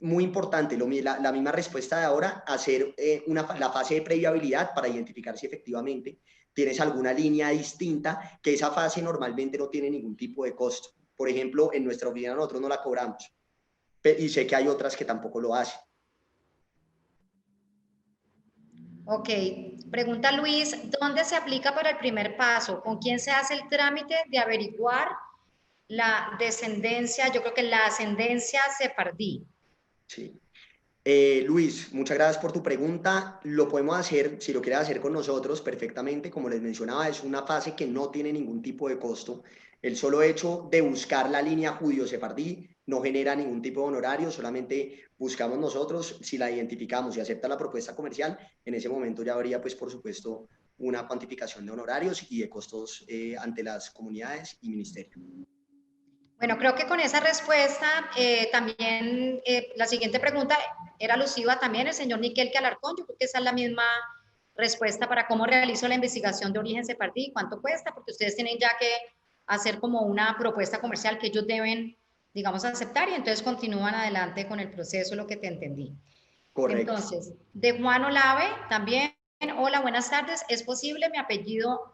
muy importante, la misma respuesta de ahora, hacer la fase de previabilidad para identificar si efectivamente tienes alguna línea distinta, que esa fase normalmente no tiene ningún tipo de costo. Por ejemplo, en nuestra oficina nosotros no la cobramos, y sé que hay otras que tampoco lo hacen. Ok, pregunta Luis, ¿dónde se aplica para el primer paso? ¿Con quién se hace el trámite de averiguar la descendencia? Yo creo que la ascendencia sefardí. Sí. Luis, muchas gracias por tu pregunta. Lo podemos hacer, si lo quieres hacer con nosotros, perfectamente. Como les mencionaba, es una fase que no tiene ningún tipo de costo. El solo hecho de buscar la línea judío-sefardí no genera ningún tipo de honorario, solamente buscamos nosotros. Si la identificamos y acepta la propuesta comercial, en ese momento ya habría, pues, por supuesto, una cuantificación de honorarios y de costos ante las comunidades y ministerio. Bueno, creo que con esa respuesta también la siguiente pregunta era alusiva también el señor Niquel que Alarcón. Yo creo que esa es la misma respuesta para cómo realizo la investigación de origen sefardí, cuánto cuesta, porque ustedes tienen ya que hacer como una propuesta comercial que ellos deben, digamos, aceptar y entonces continúan adelante con el proceso, lo que te entendí. Correcto. Entonces, de Juan Olave también. Hola, buenas tardes. ¿Es posible mi apellido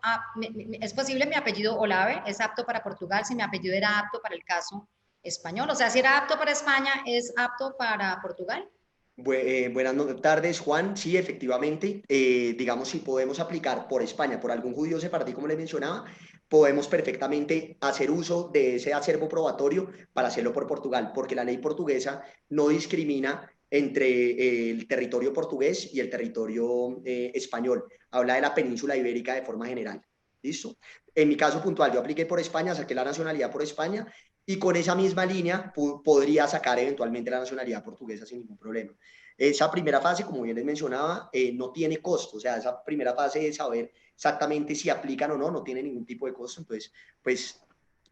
Olave? ¿Es apto para Portugal si mi apellido era apto para el caso español? O sea, si era apto para España, ¿es apto para Portugal? Buenas tardes, Juan. Sí, efectivamente, digamos, si podemos aplicar por España, por algún judío sefardí, como les mencionaba, podemos perfectamente hacer uso de ese acervo probatorio para hacerlo por Portugal, porque la ley portuguesa no discrimina entre el territorio portugués y el territorio español. Habla de la península ibérica de forma general. ¿Listo? En mi caso puntual, yo apliqué por España, saqué la nacionalidad por España, y con esa misma línea podría sacar eventualmente la nacionalidad portuguesa sin ningún problema. Esa primera fase, como bien les mencionaba, no tiene costo. O sea, esa primera fase de saber exactamente si aplican o no, no tiene ningún tipo de costo. Entonces, pues,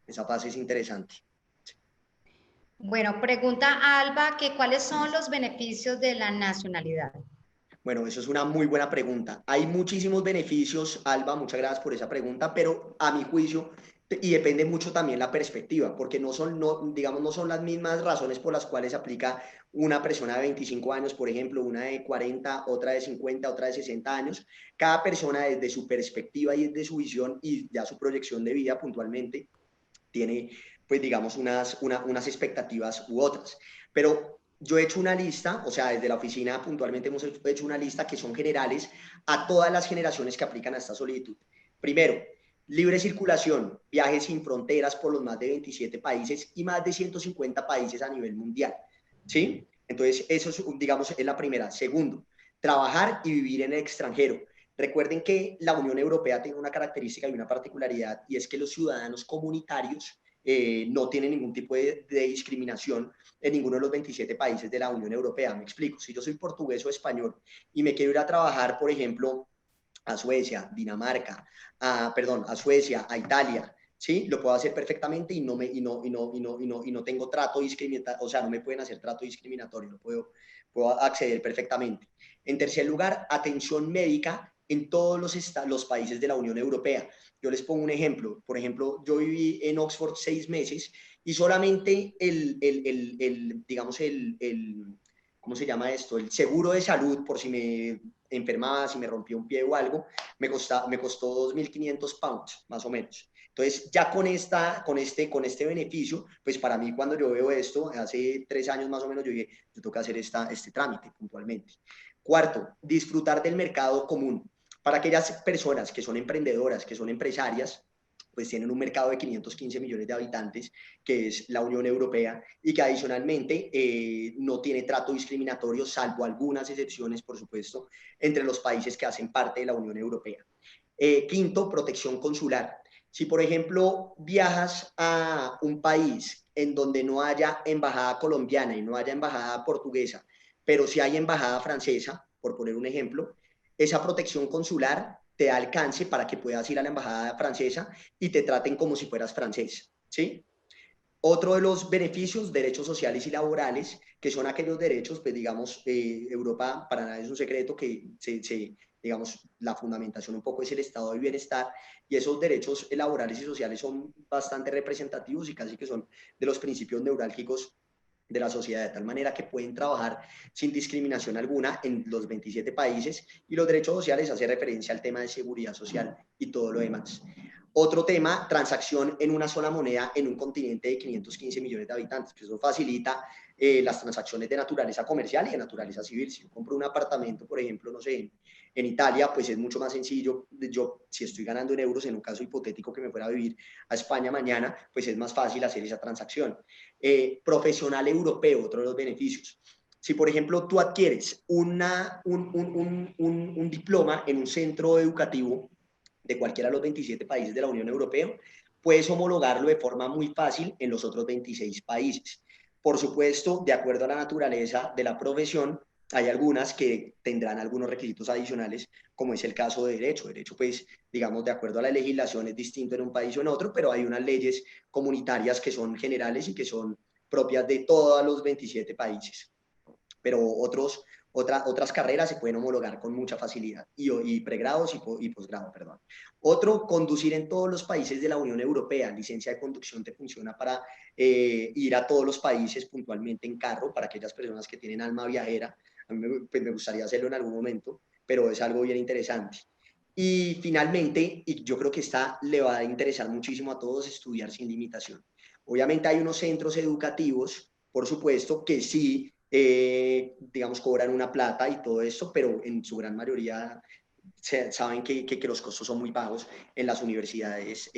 esa fase es interesante. Bueno, pregunta Alba que cuáles son los beneficios de la nacionalidad. Bueno, eso es una muy buena pregunta. Hay muchísimos beneficios, Alba, muchas gracias por esa pregunta, pero a mi juicio, y depende mucho también la perspectiva, porque digamos, no son las mismas razones por las cuales se aplica una persona de 25 años, por ejemplo, una de 40, otra de 50, otra de 60 años. Cada persona desde su perspectiva y desde su visión y ya su proyección de vida puntualmente tiene, pues digamos, unas expectativas u otras. Pero yo he hecho una lista, o sea, desde la oficina puntualmente hemos hecho una lista que son generales a todas las generaciones que aplican a esta solicitud. Primero, libre circulación, viajes sin fronteras por los más de 27 países y más de 150 países a nivel mundial. ¿Sí? Entonces, eso es, digamos, es la primera. Segundo, trabajar y vivir en el extranjero. Recuerden que la Unión Europea tiene una característica y una particularidad, y es que los ciudadanos comunitarios no tienen ningún tipo de discriminación en ninguno de los 27 países de la Unión Europea. Me explico, si yo soy portugués o español y me quiero ir a trabajar, por ejemplo, a Suecia, Dinamarca, a Suecia, a Italia, ¿sí? Lo puedo hacer perfectamente y no tengo trato discriminatorio, o sea, no me pueden hacer trato discriminatorio, puedo acceder perfectamente. En tercer lugar, atención médica en todos los países de la Unión Europea. Yo les pongo un ejemplo. Por ejemplo, yo viví en Oxford 6 meses y solamente digamos, ¿cómo se llama esto? El seguro de salud, por si me enfermaba, si me rompía un pie o algo, me costó 2.500 pounds, más o menos. Entonces, ya con este beneficio, pues para mí cuando yo veo esto, hace 3 años más o menos, yo dije, yo tengo que hacer este trámite puntualmente. Cuarto, disfrutar del mercado común. Para aquellas personas que son emprendedoras, que son empresarias, pues tienen un mercado de 515 millones de habitantes, que es la Unión Europea, y que adicionalmente no tiene trato discriminatorio, salvo algunas excepciones, por supuesto, entre los países que hacen parte de la Unión Europea. Quinto, protección consular. Si, por ejemplo, viajas a un país en donde no haya embajada colombiana y no haya embajada portuguesa, pero si hay embajada francesa, por poner un ejemplo, esa protección consular te da alcance para que puedas ir a la embajada francesa y te traten como si fueras francés, ¿sí? Otro de los beneficios, derechos sociales y laborales, que son aquellos derechos, pues digamos, Europa para nada es un secreto que digamos, la fundamentación un poco es el estado de bienestar, y esos derechos laborales y sociales son bastante representativos y casi que son de los principios neurálgicos de la sociedad, de tal manera que pueden trabajar sin discriminación alguna en los 27 países, y los derechos sociales hace referencia al tema de seguridad social y todo lo demás. Otro tema, transacción en una sola moneda en un continente de 515 millones de habitantes, que eso facilita las transacciones de naturaleza comercial y de naturaleza civil. Si yo compro un apartamento, por ejemplo, no sé, en Italia, pues es mucho más sencillo. Yo, si estoy ganando en euros, en un caso hipotético que me fuera a vivir a España mañana, pues es más fácil hacer esa transacción. Profesional europeo, otro de los beneficios. Si, por ejemplo, tú adquieres un diploma en un centro educativo de cualquiera de los 27 países de la Unión Europea, puedes homologarlo de forma muy fácil en los otros 26 países. Por supuesto, de acuerdo a la naturaleza de la profesión, hay algunas que tendrán algunos requisitos adicionales, como es el caso de derecho. Derecho, pues, digamos, de acuerdo a la legislación es distinto en un país o en otro, pero hay unas leyes comunitarias que son generales y que son propias de todos los 27 países. Pero otras carreras se pueden homologar con mucha facilidad, y pregrados y posgrado, perdón. Otro, conducir en todos los países de la Unión Europea. Licencia de conducción te funciona para ir a todos los países puntualmente en carro, para aquellas personas que tienen alma viajera. A mí me gustaría hacerlo en algún momento, pero es algo bien interesante. Y finalmente, y yo creo que esta le va a interesar muchísimo a todos, estudiar sin limitación. Obviamente hay unos centros educativos, por supuesto, que sí, digamos, cobran una plata y todo eso, pero en su gran mayoría saben que los costos son muy bajos en las universidades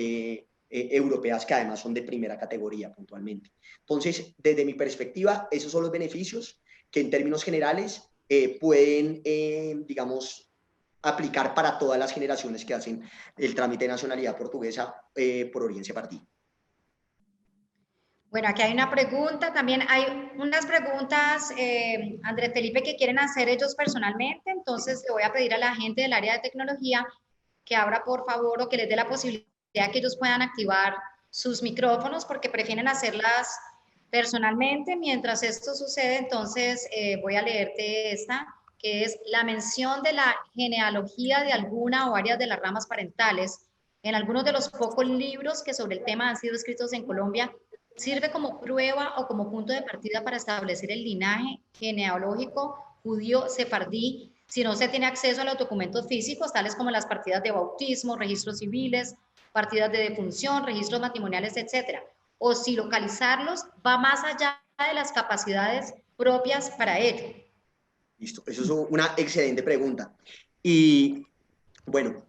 europeas, que además son de primera categoría puntualmente. Entonces, desde mi perspectiva, esos son los beneficios que en términos generales pueden, digamos, aplicar para todas las generaciones que hacen el trámite de nacionalidad portuguesa por Oriense Partí. Bueno, aquí hay una pregunta, también hay unas preguntas, Andrés Felipe, que quieren hacer ellos personalmente, entonces le voy a pedir a la gente del área de tecnología que abra por favor, o que les dé la posibilidad que ellos puedan activar sus micrófonos, porque prefieren hacerlas personalmente. Mientras esto sucede, entonces voy a leerte esta, que es la mención de la genealogía de alguna o varias de las ramas parentales en algunos de los pocos libros que sobre el tema han sido escritos en Colombia. ¿Sirve como prueba o como punto de partida para establecer el linaje genealógico judío sefardí si no se tiene acceso a los documentos físicos, tales como las partidas de bautismo, registros civiles, partidas de defunción, registros matrimoniales, etcétera? O si localizarlos va más allá de las capacidades propias para ello. Listo, eso es una excelente pregunta. Y bueno,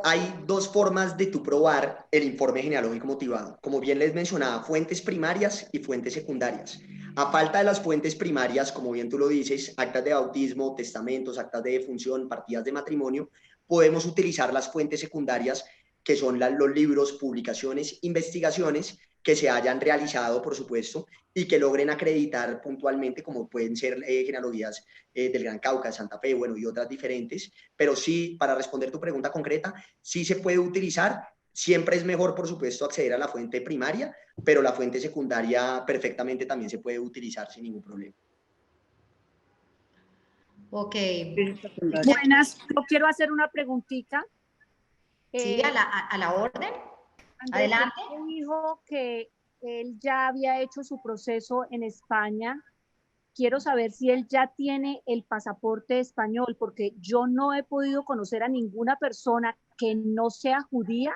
hay dos formas de tú probar el informe genealógico motivado. Como bien les mencionaba, fuentes primarias y fuentes secundarias. A falta de las fuentes primarias, como bien tú lo dices, actas de bautismo, testamentos, actas de defunción, partidas de matrimonio, podemos utilizar las fuentes secundarias, que son los libros, publicaciones, investigaciones que se hayan realizado, por supuesto, y que logren acreditar puntualmente, como pueden ser genealogías del Gran Cauca, de Santa Fe, bueno, y otras diferentes. Pero sí, para responder tu pregunta concreta, sí se puede utilizar. Siempre es mejor, por supuesto, acceder a la fuente primaria, pero la fuente secundaria perfectamente también se puede utilizar sin ningún problema. Ok. Buenas, yo quiero hacer una preguntita. Sí, a la orden. Andrés Adelante. dijo que él ya había hecho su proceso en España. Quiero saber si él ya tiene el pasaporte español, porque yo no he podido conocer a ninguna persona que no sea judía,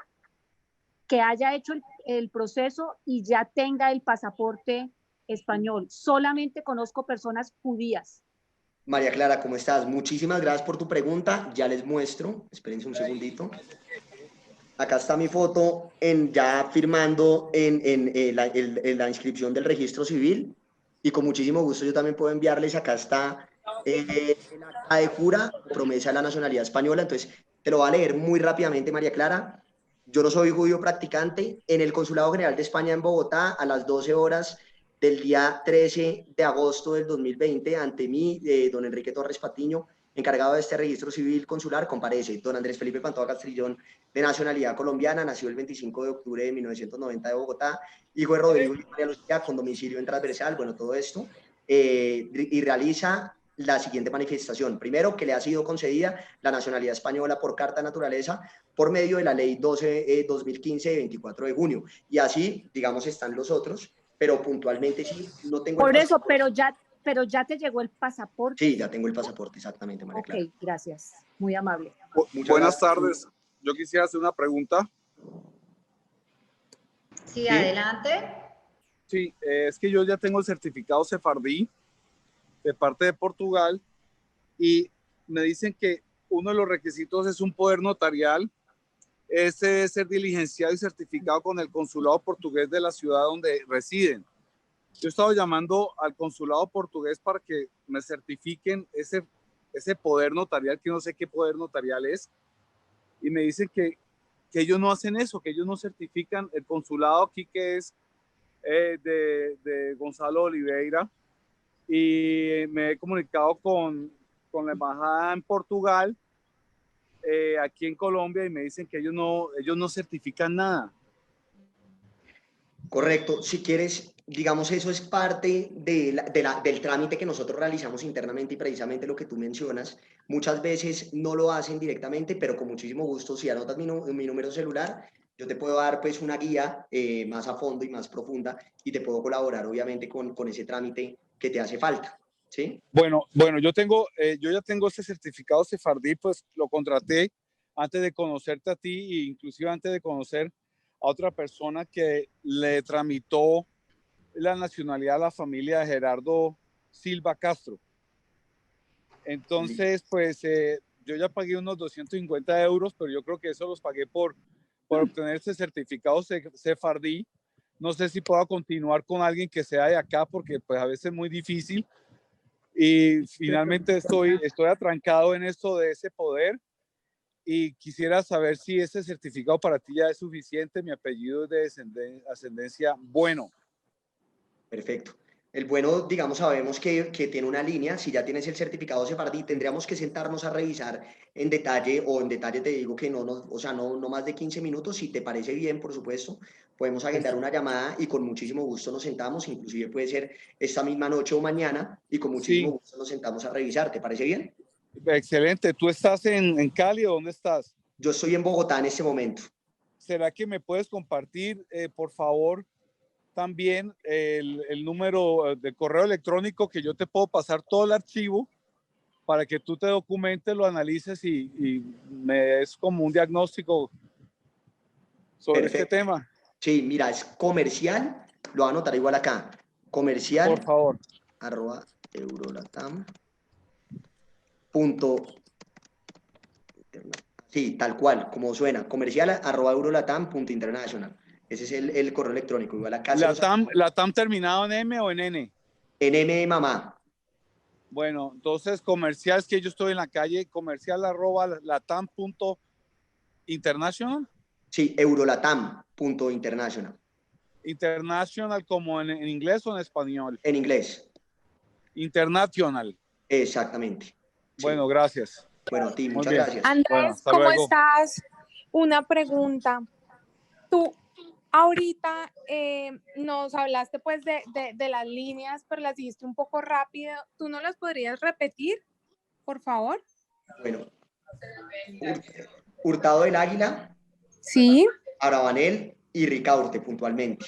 que haya hecho el proceso y ya tenga el pasaporte español. Solamente conozco personas judías. María Clara, ¿cómo estás? Muchísimas gracias por tu pregunta. Ya les muestro. Espérense un segundito. Acá está mi foto ya firmando en la inscripción del registro civil, y con muchísimo gusto yo también puedo enviarles. Acá está el acta de jura, promesa de la nacionalidad española. Entonces, te lo voy a leer muy rápidamente, María Clara. Yo no soy judío practicante. En el Consulado General de España en Bogotá, a las 12 horas del día 13 de agosto del 2020, ante mí, don Enrique Torres Patiño, encargado de este registro civil consular, comparece don Andrés Felipe Pantoja Castrillón, de nacionalidad colombiana, nació el 25 de octubre de 1990 de Bogotá, hijo de Rodrigo y María Lucía, con domicilio en Transversal, bueno, todo esto, y realiza la siguiente manifestación. Primero, que le ha sido concedida la nacionalidad española por carta de naturaleza por medio de la ley 2015 de 24 de junio. Y así, digamos, están los otros, pero puntualmente sí, no tengo por eso, pero ya te llegó el pasaporte. Sí, ya tengo el pasaporte, exactamente, María Clara. Ok, gracias. Muy amable. Buenas tardes. Yo quisiera hacer una pregunta. Sí, adelante. Sí, es que yo ya tengo el certificado sefardí de parte de Portugal y me dicen que uno de los requisitos es un poder notarial. Ese debe ser diligenciado y certificado con el consulado portugués de la ciudad donde residen. Yo he estado llamando al consulado portugués para que me certifiquen ese poder notarial, que no sé qué poder notarial es, y me dicen que ellos no hacen eso, que ellos no certifican. El consulado aquí, que es de Gonzalo Oliveira, y me he comunicado con la embajada en Portugal, aquí en Colombia, y me dicen que ellos no certifican nada. Correcto. Si quieres, digamos, eso es parte del trámite que nosotros realizamos internamente, y precisamente lo que tú mencionas, muchas veces no lo hacen directamente, pero con muchísimo gusto, si anotas mi número celular, yo te puedo dar pues una guía más a fondo y más profunda, y te puedo colaborar obviamente con ese trámite que te hace falta, ¿sí? Bueno, yo ya tengo ese certificado sefardí, pues lo contraté antes de conocerte a ti, e inclusive antes de conocer a otra persona que le tramitó la nacionalidad a la familia de Gerardo Silva Castro. Entonces, pues yo ya pagué unos 250 euros, pero yo creo que eso los pagué por obtener ese certificado sefardí. No sé si puedo continuar con alguien que sea de acá, porque pues a veces es muy difícil. Y finalmente estoy atrancado en esto de ese poder, y quisiera saber si ese certificado para ti ya es suficiente. Mi apellido es de ascendencia Bueno. Perfecto. El Bueno, digamos, sabemos que tiene una línea. Si ya tienes el certificado sefardí, tendríamos que sentarnos a revisar en detalle, o en detalle te digo que no más de 15 minutos. Si te parece bien, por supuesto, podemos agendar una llamada y con muchísimo gusto nos sentamos, inclusive puede ser esta misma noche o mañana, y con muchísimo gusto nos sentamos a revisar. ¿Te parece bien? Excelente. ¿Tú estás en Cali o dónde estás? Yo estoy en Bogotá en este momento. ¿Será que me puedes compartir, por favor, también el número de correo electrónico, que yo te puedo pasar todo el archivo para que tú te documentes, lo analices y me des como un diagnóstico sobre este tema? Sí, mira, es comercial, lo voy a anotar igual acá, comercial, por favor, @eurolatam. Sí, tal cual, como suena, comercial @eurolatam.international. Ese es el correo electrónico. Igual acá ¿La TAM terminado en M o en N? En M de mamá. Bueno, entonces comercial, es que yo estoy en la calle, comercial@latam.international. Sí, eurolatam.international. International como en inglés o en español. En inglés. International. Exactamente. Sí. Bueno, gracias. Bueno, a ti, Muy muchas bien. gracias. Andrés, Bueno, hasta ¿cómo luego. estás? Una pregunta. Tú ahorita nos hablaste pues de las líneas, pero las dijiste un poco rápido. ¿Tú no las podrías repetir, por favor? Bueno, Hurtado del Águila, Sí. Arabanel y Ricaurte puntualmente.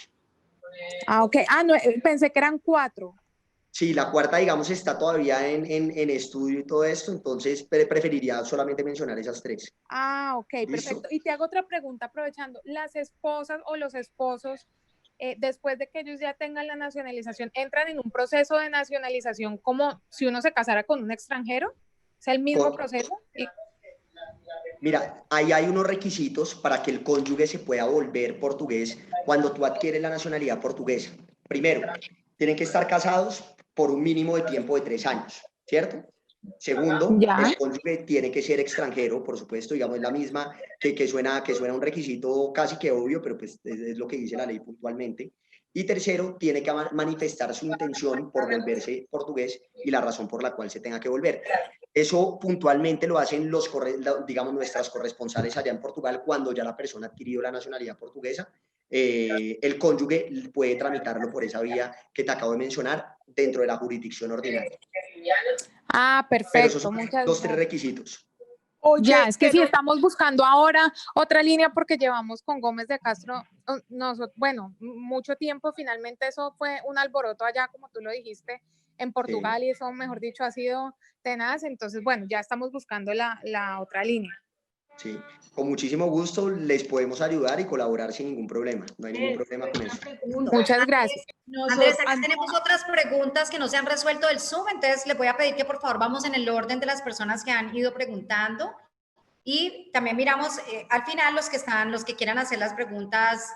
Ah, ok. Ah, no, pensé que eran 4. Sí, la cuarta, digamos, está todavía en estudio y todo esto, entonces preferiría solamente mencionar esas 3. Ah, ok, ¿Listo? perfecto. Y te hago otra pregunta aprovechando. ¿Las esposas o los esposos, después de que ellos ya tengan la nacionalización, entran en un proceso de nacionalización como si uno se casara con un extranjero? ¿Es el mismo proceso? Mira, ahí hay unos requisitos para que el cónyuge se pueda volver portugués cuando tú adquieres la nacionalidad portuguesa. Primero, tienen que estar casados por un mínimo de tiempo de 3 años, ¿cierto? Segundo, Ya. el cónyuge tiene que ser extranjero, por supuesto, digamos, es la misma que suena un requisito casi que obvio, pero pues es lo que dice la ley puntualmente. Y tercero, tiene que manifestar su intención por volverse portugués y la razón por la cual se tenga que volver. Eso puntualmente lo hacen digamos, nuestras corresponsales allá en Portugal cuando ya la persona ha adquirido la nacionalidad portuguesa. El cónyuge puede tramitarlo por esa vía que te acabo de mencionar dentro de la jurisdicción ordinaria. Ah, perfecto. Pero esos son muchas los 3 gracias. requisitos. Oye, ya, es que sí estamos buscando ahora otra línea porque llevamos con Gómez de Castro, bueno, mucho tiempo. Finalmente eso fue un alboroto allá, como tú lo dijiste, en Portugal, sí. Y eso, mejor dicho, ha sido tenaz. Entonces, bueno, ya estamos buscando la otra línea. Sí, con muchísimo gusto les podemos ayudar y colaborar sin ningún problema. No hay ningún problema con eso. Muchas gracias. Andrés, aquí tenemos otras preguntas que no se han resuelto del Zoom, entonces les voy a pedir que por favor vamos en el orden de las personas que han ido preguntando y también miramos al final los que quieran hacer las preguntas,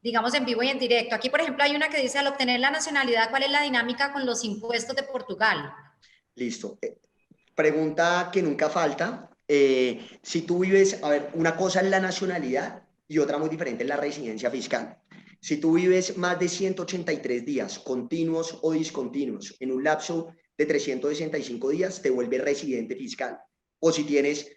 digamos, en vivo y en directo. Aquí, por ejemplo, hay una que dice, al obtener la nacionalidad, ¿cuál es la dinámica con los impuestos de Portugal? Listo. Pregunta que nunca falta. Si tú vives, a ver, una cosa es la nacionalidad y otra muy diferente es la residencia fiscal. Si tú vives más de 183 días continuos o discontinuos en un lapso de 365 días, te vuelves residente fiscal. O si tienes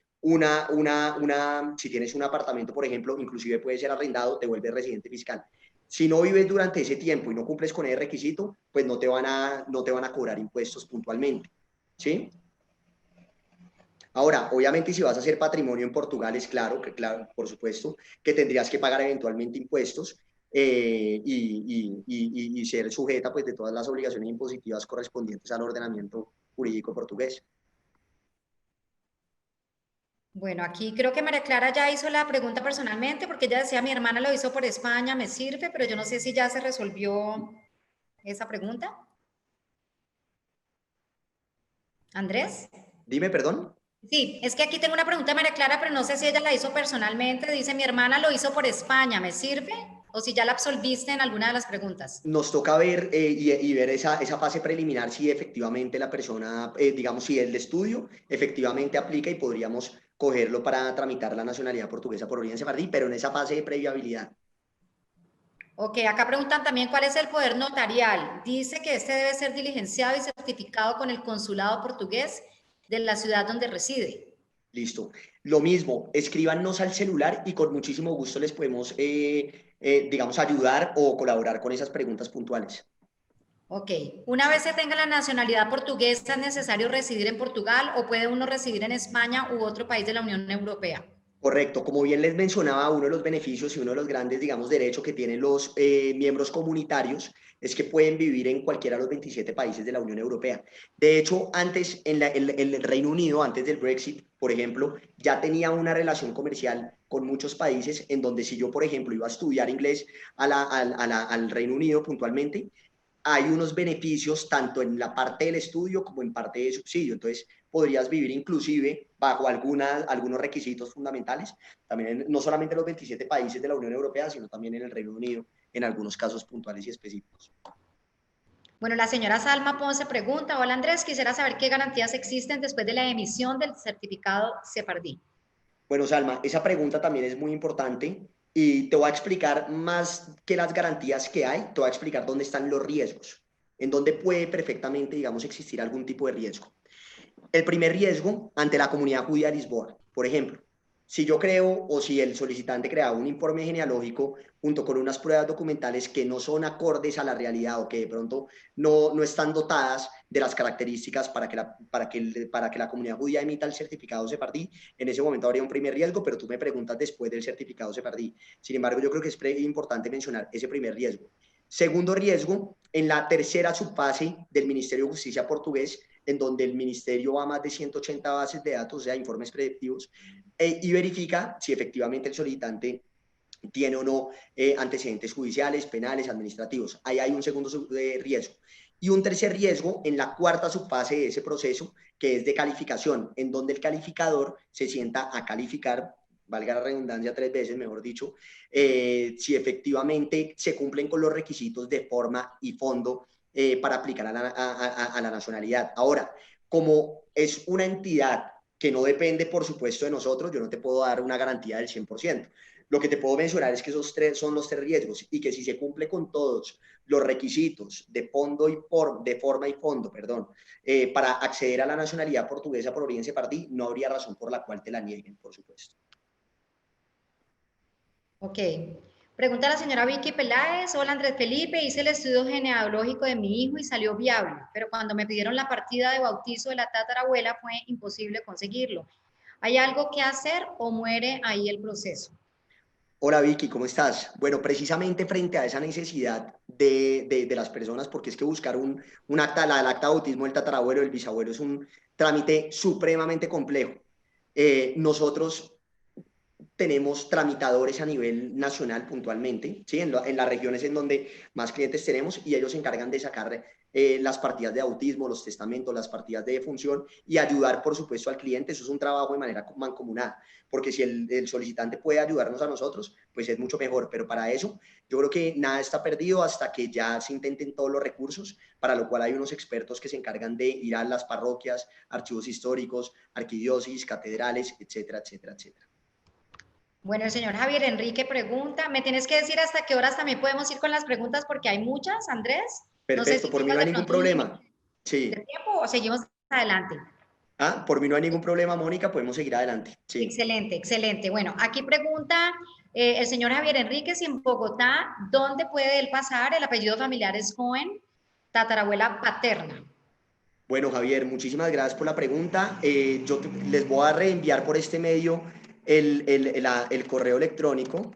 si tienes un apartamento, por ejemplo, inclusive puede ser arrendado, te vuelves residente fiscal. Si no vives durante ese tiempo y no cumples con ese requisito, pues no te van a cobrar impuestos puntualmente. ¿Sí? Ahora, obviamente, si vas a hacer patrimonio en Portugal, es claro, por supuesto, que tendrías que pagar eventualmente impuestos y ser sujeta pues, de todas las obligaciones impositivas correspondientes al ordenamiento jurídico portugués. Bueno, aquí creo que María Clara ya hizo la pregunta personalmente porque ella decía, mi hermana lo hizo por España, me sirve, pero yo no sé si ya se resolvió esa pregunta. Andrés. Dime, perdón. Sí, es que aquí tengo una pregunta de María Clara, pero no sé si ella la hizo personalmente. Dice, mi hermana lo hizo por España, ¿me sirve? O si ya la absolviste en alguna de las preguntas. Nos toca ver y ver esa fase preliminar si efectivamente la persona, digamos, si el estudio efectivamente aplica y podríamos cogerlo para tramitar la nacionalidad portuguesa por origen sefardí, pero en esa fase de previabilidad. Ok, acá preguntan también cuál es el poder notarial. Dice que este debe ser diligenciado y certificado con el consulado portugués de la ciudad donde reside. Listo. Lo mismo, escríbanos al celular y con muchísimo gusto les podemos, digamos, ayudar o colaborar con esas preguntas puntuales. Ok. Una vez se tenga la nacionalidad portuguesa, ¿es necesario residir en Portugal o puede uno residir en España u otro país de la Unión Europea? Correcto, como bien les mencionaba, uno de los beneficios y uno de los grandes, digamos, derechos que tienen los miembros comunitarios es que pueden vivir en cualquiera de los 27 países de la Unión Europea. De hecho, antes, en el Reino Unido, antes del Brexit, por ejemplo, ya tenía una relación comercial con muchos países en donde si yo, por ejemplo, iba a estudiar inglés al Reino Unido puntualmente, hay unos beneficios tanto en la parte del estudio como en parte de subsidio. Entonces, podrías vivir inclusive bajo algunos requisitos fundamentales, también no solamente en los 27 países de la Unión Europea, sino también en el Reino Unido, en algunos casos puntuales y específicos. Bueno, la señora Salma Ponce pregunta, hola Andrés, quisiera saber qué garantías existen después de la emisión del certificado Sefardí. Bueno, Salma, esa pregunta también es muy importante y te voy a explicar más que las garantías que hay, te voy a explicar dónde están los riesgos, en dónde puede perfectamente, digamos, existir algún tipo de riesgo. El primer riesgo ante la comunidad judía de Lisboa, por ejemplo, si yo creo o si el solicitante crea un informe genealógico junto con unas pruebas documentales que no son acordes a la realidad o que de pronto no están dotadas de las características para que la comunidad judía emita el certificado sefardí, en ese momento habría un primer riesgo, pero tú me preguntas después del certificado sefardí. Sin embargo, yo creo que es importante mencionar ese primer riesgo. Segundo riesgo, en la tercera subfase del Ministerio de Justicia portugués, en donde el ministerio va a más de 180 bases de datos, o sea, informes predictivos, y verifica si efectivamente el solicitante tiene o no antecedentes judiciales, penales, administrativos. Ahí hay un segundo riesgo. Y un tercer riesgo en la cuarta subfase de ese proceso, que es de calificación, en donde el calificador se sienta a calificar, valga la redundancia 3 veces, mejor dicho, si efectivamente se cumplen con los requisitos de forma y fondo para aplicar a la nacionalidad. Ahora, como es una entidad que no depende, por supuesto, de nosotros, yo no te puedo dar una garantía del 100%. Lo que te puedo mencionar es que esos tres son los 3 riesgos y que si se cumple con todos los requisitos de fondo y de forma y fondo, perdón, para acceder a la nacionalidad portuguesa por origen sefardí, no habría razón por la cual te la nieguen, por supuesto. Ok. Pregunta la señora Vicky Peláez, hola Andrés Felipe, hice el estudio genealógico de mi hijo y salió viable, pero cuando me pidieron la partida de bautizo de la tatarabuela fue imposible conseguirlo. ¿Hay algo que hacer o muere ahí el proceso? Hola Vicky, ¿cómo estás? Bueno, precisamente frente a esa necesidad de las personas, porque es que buscar un acta, el acta de bautismo del tatarabuelo, del bisabuelo, es un trámite supremamente complejo. Nosotros tenemos tramitadores a nivel nacional puntualmente, ¿sí? En las regiones en donde más clientes tenemos y ellos se encargan de sacar las partidas de autismo, los testamentos, las partidas de defunción y ayudar, por supuesto, al cliente. Eso es un trabajo de manera mancomunada, porque si el solicitante puede ayudarnos a nosotros, pues es mucho mejor. Pero para eso, yo creo que nada está perdido hasta que ya se intenten todos los recursos, para lo cual hay unos expertos que se encargan de ir a las parroquias, archivos históricos, arquidiócesis, catedrales, etcétera, etcétera, etcétera. Bueno, el señor Javier Enrique pregunta, ¿me tienes que decir hasta qué horas también podemos ir con las preguntas? Porque hay muchas, Andrés. No sé Perfecto, si por mí no tengas hay de ningún pronto un límite problema. de Sí. tiempo o seguimos adelante. Ah, por mí no hay ningún problema, Mónica, podemos seguir adelante. Sí. Excelente, excelente. Bueno, aquí pregunta el señor Javier Enrique si en Bogotá, ¿dónde puede él pasar? El apellido familiar es Cohen, tatarabuela paterna. Bueno, Javier, muchísimas gracias por la pregunta. Les voy a reenviar por este medio el correo electrónico.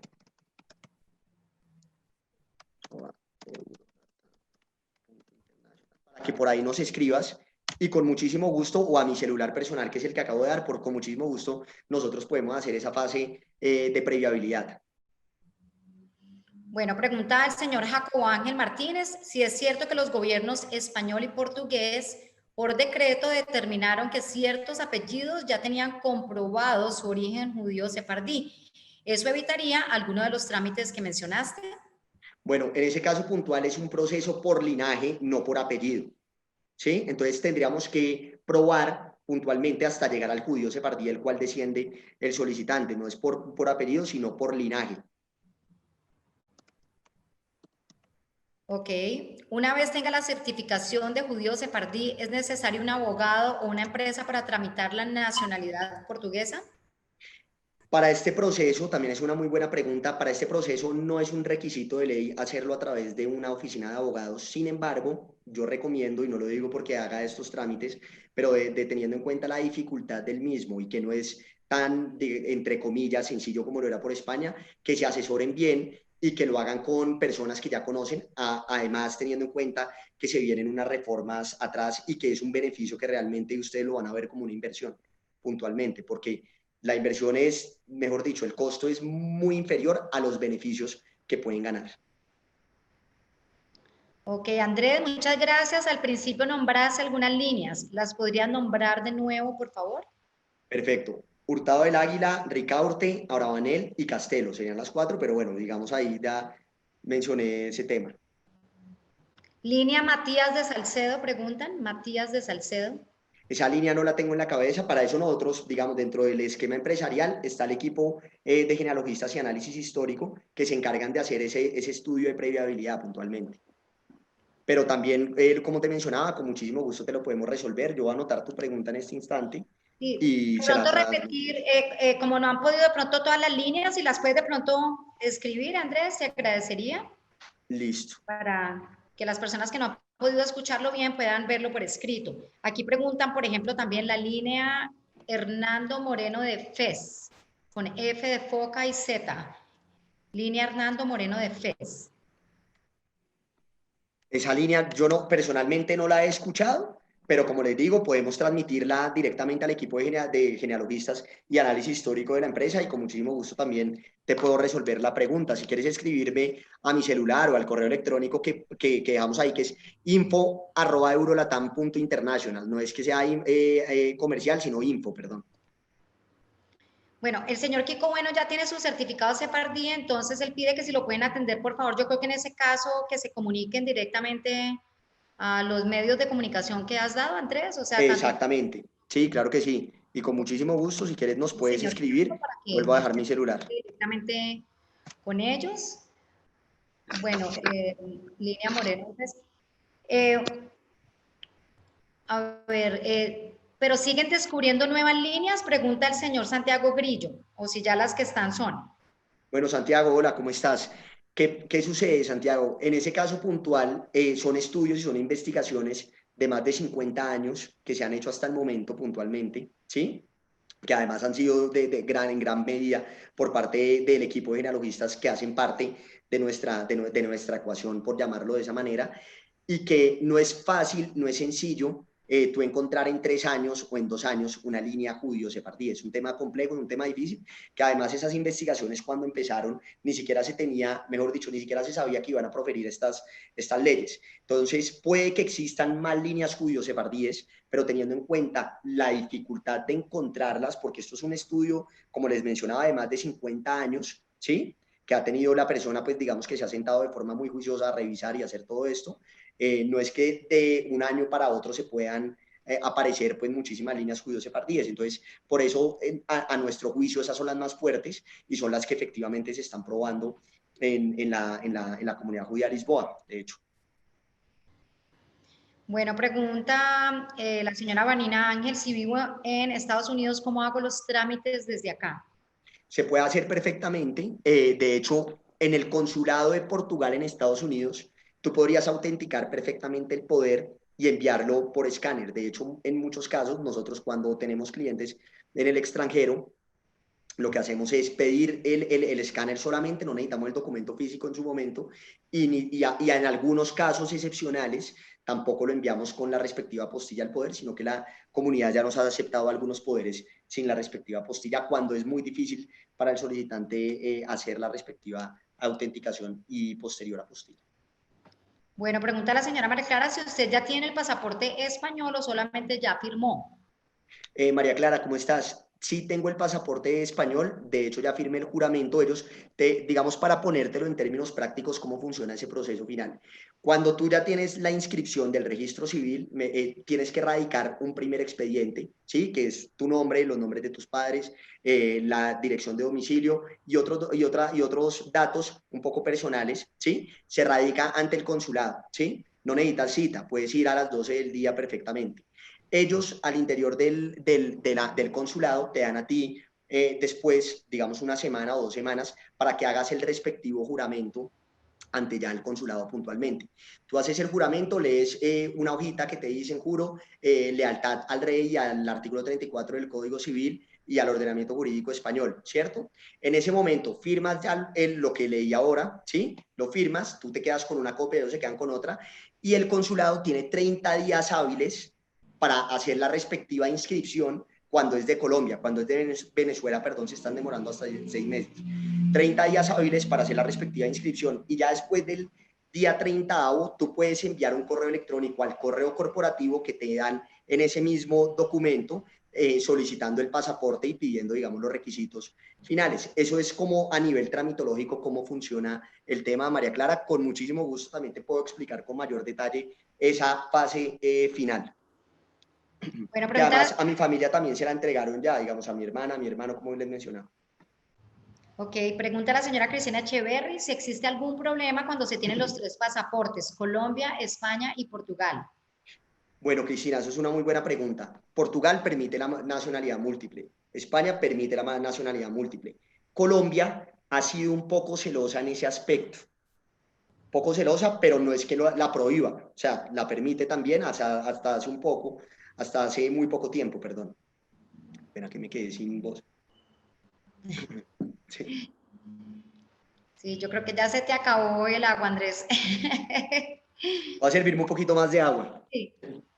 Para que por ahí nos escribas y con muchísimo gusto, o a mi celular personal, que es el que acabo de dar, con muchísimo gusto, nosotros podemos hacer esa fase de previabilidad. Bueno, pregunta el señor Jacobo Ángel Martínez si es cierto que los gobiernos español y portugués por decreto determinaron que ciertos apellidos ya tenían comprobado su origen judío sefardí. ¿Eso evitaría alguno de los trámites que mencionaste? Bueno, en ese caso puntual es un proceso por linaje, no por apellido. ¿Sí? Entonces tendríamos que probar puntualmente hasta llegar al judío sefardí del cual desciende el solicitante. No es por apellido, sino por linaje. Ok. Una vez tenga la certificación de judío sefardí, ¿es necesario un abogado o una empresa para tramitar la nacionalidad portuguesa? Para este proceso, también es una muy buena pregunta, para este proceso no es un requisito de ley hacerlo a través de una oficina de abogados. Sin embargo, yo recomiendo, y no lo digo porque haga estos trámites, pero teniendo en cuenta la dificultad del mismo y que no es tan, entre comillas, sencillo como lo era por España, que se asesoren bien y que lo hagan con personas que ya conocen, además teniendo en cuenta que se vienen unas reformas atrás y que es un beneficio que realmente ustedes lo van a ver como una inversión puntualmente, porque la inversión es, mejor dicho, el costo es muy inferior a los beneficios que pueden ganar. Ok, Andrés, muchas gracias. Al principio nombraste algunas líneas. ¿Las podrías nombrar de nuevo, por favor? Perfecto. Hurtado del Águila, Ricaurte, Abravanel y Castelo. Serían las 4, pero bueno, digamos ahí ya mencioné ese tema. Línea Matías de Salcedo, preguntan. Matías de Salcedo. Esa línea no la tengo en la cabeza, para eso nosotros, digamos, dentro del esquema empresarial está el equipo de genealogistas y análisis histórico que se encargan de hacer ese estudio de previabilidad puntualmente. Pero también, como te mencionaba, con muchísimo gusto te lo podemos resolver. Yo voy a anotar tu pregunta en este instante. Sí, Y de pronto repetir, como no han podido de pronto todas las líneas, si las puedes de pronto escribir, Andrés, te agradecería. Listo. Para que las personas que no han podido escucharlo bien puedan verlo por escrito. Aquí preguntan, por ejemplo, también la línea Hernando Moreno de FES, con F de foca y Z. Línea Hernando Moreno de FES. Esa línea yo no, personalmente no la he escuchado, pero como les digo, podemos transmitirla directamente al equipo de genealogistas y análisis histórico de la empresa y con muchísimo gusto también te puedo resolver la pregunta. Si quieres escribirme a mi celular o al correo electrónico que dejamos ahí, que es info@eurolatam.international. No es que sea comercial, sino info, perdón. Bueno, el señor Kiko Bueno ya tiene su certificado Sefardí, entonces él pide que si lo pueden atender, por favor. Yo creo que en ese caso que se comuniquen directamente a los medios de comunicación que has dado, Andrés. O sea, exactamente. También... Sí, claro que sí. Y con muchísimo gusto, si quieres nos puedes escribir. Vuelvo a dejar mi celular. Directamente con ellos. Bueno, Línea Moreno. A ver, pero siguen descubriendo nuevas líneas, pregunta el señor Santiago Grillo, o si ya las que están son. Bueno, Santiago, hola, ¿cómo estás? ¿Qué sucede, Santiago? En ese caso puntual, son estudios y son investigaciones de más de 50 años que se han hecho hasta el momento puntualmente, ¿sí? Que además han sido en gran medida por parte del equipo de genealogistas que hacen parte de nuestra ecuación, por llamarlo de esa manera, y que no es fácil, no es sencillo tú encontrar en 3 años o en 2 años una línea judío-sefardí. Es un tema complejo, es un tema difícil, que además esas investigaciones cuando empezaron ni siquiera se tenía, mejor dicho, ni siquiera se sabía que iban a proferir estas leyes. Entonces puede que existan más líneas judío-sefardíes, pero teniendo en cuenta la dificultad de encontrarlas, porque esto es un estudio, como les mencionaba, de más de 50 años, ¿sí? Que ha tenido la persona, pues digamos que se ha sentado de forma muy juiciosa a revisar y hacer todo esto. No es que de un año para otro se puedan aparecer pues muchísimas líneas judío-sefardíes. Entonces, por eso, a nuestro juicio, esas son las más fuertes y son las que efectivamente se están probando en la comunidad judía de Lisboa, de hecho. Bueno, pregunta la señora Vanina Ángel, si vivo en Estados Unidos, ¿cómo hago los trámites desde acá? Se puede hacer perfectamente. De hecho, en el consulado de Portugal en Estados Unidos, tú podrías autenticar perfectamente el poder y enviarlo por escáner. De hecho, en muchos casos, nosotros cuando tenemos clientes en el extranjero, lo que hacemos es pedir el escáner solamente, no necesitamos el documento físico en su momento, y en algunos casos excepcionales tampoco lo enviamos con la respectiva postilla al poder, sino que la comunidad ya nos ha aceptado algunos poderes sin la respectiva postilla, cuando es muy difícil para el solicitante hacer la respectiva autenticación y posterior apostilla. Bueno, pregunta la señora María Clara si usted ya tiene el pasaporte español o solamente ya firmó. María Clara, ¿cómo estás? Sí tengo el pasaporte español, de hecho ya firmé el juramento. Ellos, digamos, para ponértelo en términos prácticos, cómo funciona ese proceso final. Cuando tú ya tienes la inscripción del registro civil, tienes que radicar un primer expediente, ¿sí? Que es tu nombre, los nombres de tus padres, la dirección de domicilio y otros datos un poco personales, ¿sí? Se radica ante el consulado, ¿sí? No necesitas cita, puedes ir a las 12 del día perfectamente. Ellos al interior del consulado te dan a ti después, digamos, una semana o 2 semanas para que hagas el respectivo juramento ante ya el consulado puntualmente. Tú haces el juramento, lees una hojita que te dicen juro lealtad al rey y al artículo 34 del Código Civil y al ordenamiento jurídico español, ¿cierto? En ese momento firmas ya lo que leí ahora, ¿sí? Lo firmas, tú te quedas con una copia, ellos se quedan con otra, y el consulado tiene 30 días hábiles para hacer la respectiva inscripción cuando es de Colombia. Cuando es de Venezuela, perdón, se están demorando hasta 6 meses. 30 días hábiles para hacer la respectiva inscripción, y ya después del día 30º tú puedes enviar un correo electrónico al correo corporativo que te dan en ese mismo documento, solicitando el pasaporte y pidiendo, digamos, los requisitos finales. Eso es como a nivel tramitológico cómo funciona el tema, María Clara. Con muchísimo gusto también te puedo explicar con mayor detalle esa fase final. Bueno, Que además a mi familia también se la entregaron ya, digamos, a mi hermana, a mi hermano, como les mencionaba. Ok, pregunta la señora Cristina Echeverry si existe algún problema cuando se tienen los 3 pasaportes, Colombia, España y Portugal. Bueno, Cristina, eso es una muy buena pregunta. Portugal permite la nacionalidad múltiple. España permite la nacionalidad múltiple. Colombia ha sido un poco celosa en ese aspecto. Poco celosa, pero no es que la prohíba. O sea, la permite también hasta hace muy poco tiempo, perdón. Espera que me quedé sin voz. Sí. Sí, yo creo que ya se te acabó el agua, Andrés. Va a servirme un poquito más de agua. Sí,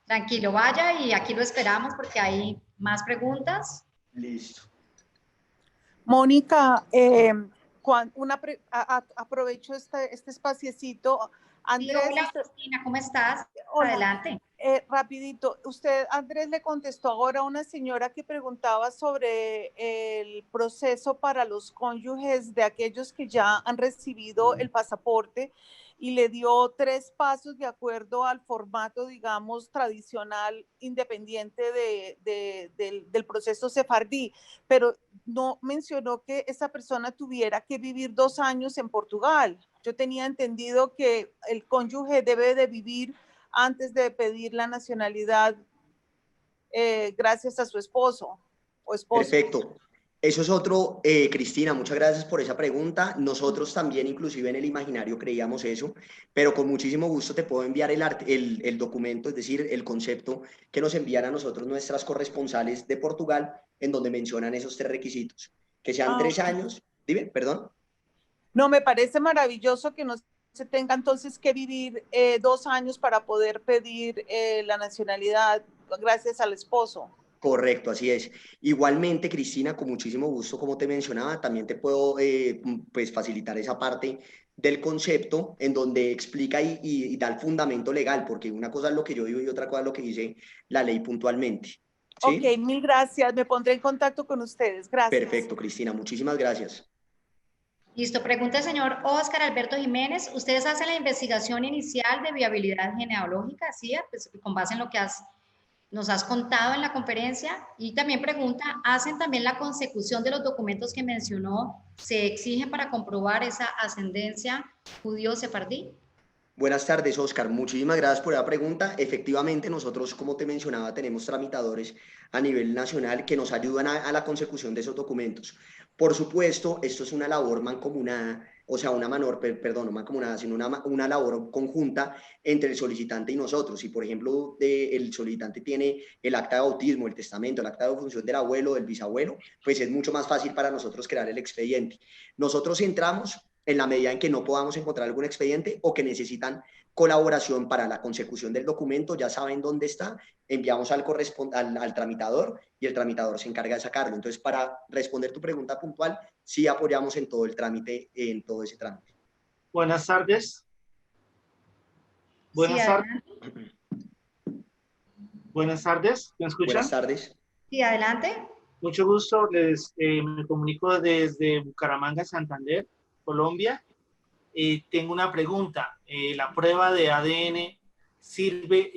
tranquilo, vaya y aquí lo esperamos porque hay más preguntas. Listo. Mónica, aprovecho este espaciecito. Sí, Andrés, hola, Cristina, ¿cómo estás? hola. Adelante. Rapidito, Andrés, le contestó ahora a una señora que preguntaba sobre el proceso para los cónyuges de aquellos que ya han recibido el pasaporte y le dio 3 pasos de acuerdo al formato, digamos, tradicional, independiente del proceso sefardí, pero no mencionó que esa persona tuviera que vivir 2 años en Portugal. Yo tenía entendido que el cónyuge debe de vivir antes de pedir la nacionalidad gracias a su esposo o esposo. Perfecto. Eso es otro, Cristina, muchas gracias por esa pregunta. Nosotros también, inclusive en el imaginario, creíamos eso, pero con muchísimo gusto te puedo enviar el documento, es decir, el concepto que nos envían a nosotros nuestras corresponsales de Portugal, en donde mencionan esos 3 requisitos. Que sean 3 años, dime, perdón. No, me parece maravilloso que no se tenga entonces que vivir 2 años para poder pedir la nacionalidad gracias al esposo. Correcto, así es. Igualmente, Cristina, con muchísimo gusto, como te mencionaba, también te puedo pues, facilitar esa parte del concepto en donde explica y da el fundamento legal, porque una cosa es lo que yo digo y otra cosa es lo que dice la ley puntualmente. ¿Sí? Ok, mil gracias. Me pondré en contacto con ustedes. Gracias. Perfecto, Cristina. Muchísimas gracias. Listo, pregunta el señor Óscar Alberto Jiménez. ¿Ustedes hacen la investigación inicial de viabilidad genealógica? Sí, pues, con base en lo que nos has contado en la conferencia. Y también pregunta, ¿hacen también la consecución de los documentos que mencionó? ¿Se exigen para comprobar esa ascendencia judío-sefardí? Buenas tardes, Oscar. Muchísimas gracias por la pregunta. Efectivamente, nosotros, como te mencionaba, tenemos tramitadores a nivel nacional que nos ayudan a la consecución de esos documentos. Por supuesto, esto es una labor mancomunada, o sea, no mancomunada, sino una labor conjunta entre el solicitante y nosotros. Si, por ejemplo, el solicitante tiene el acta de bautismo, el testamento, el acta de defunción del abuelo, del bisabuelo, pues es mucho más fácil para nosotros crear el expediente. Nosotros entramos en la medida en que no podamos encontrar algún expediente o que necesitan colaboración para la consecución del documento, ya saben dónde está, enviamos al tramitador y el tramitador se encarga de sacarlo. Entonces, para responder tu pregunta puntual, sí apoyamos en todo el trámite, en todo ese trámite. Buenas tardes. Buenas tardes. Buenas tardes, ¿me escuchan? Buenas tardes. Sí, adelante. Mucho gusto, me comunico desde Bucaramanga, Santander, Colombia. Tengo una pregunta. ¿La prueba de ADN sirve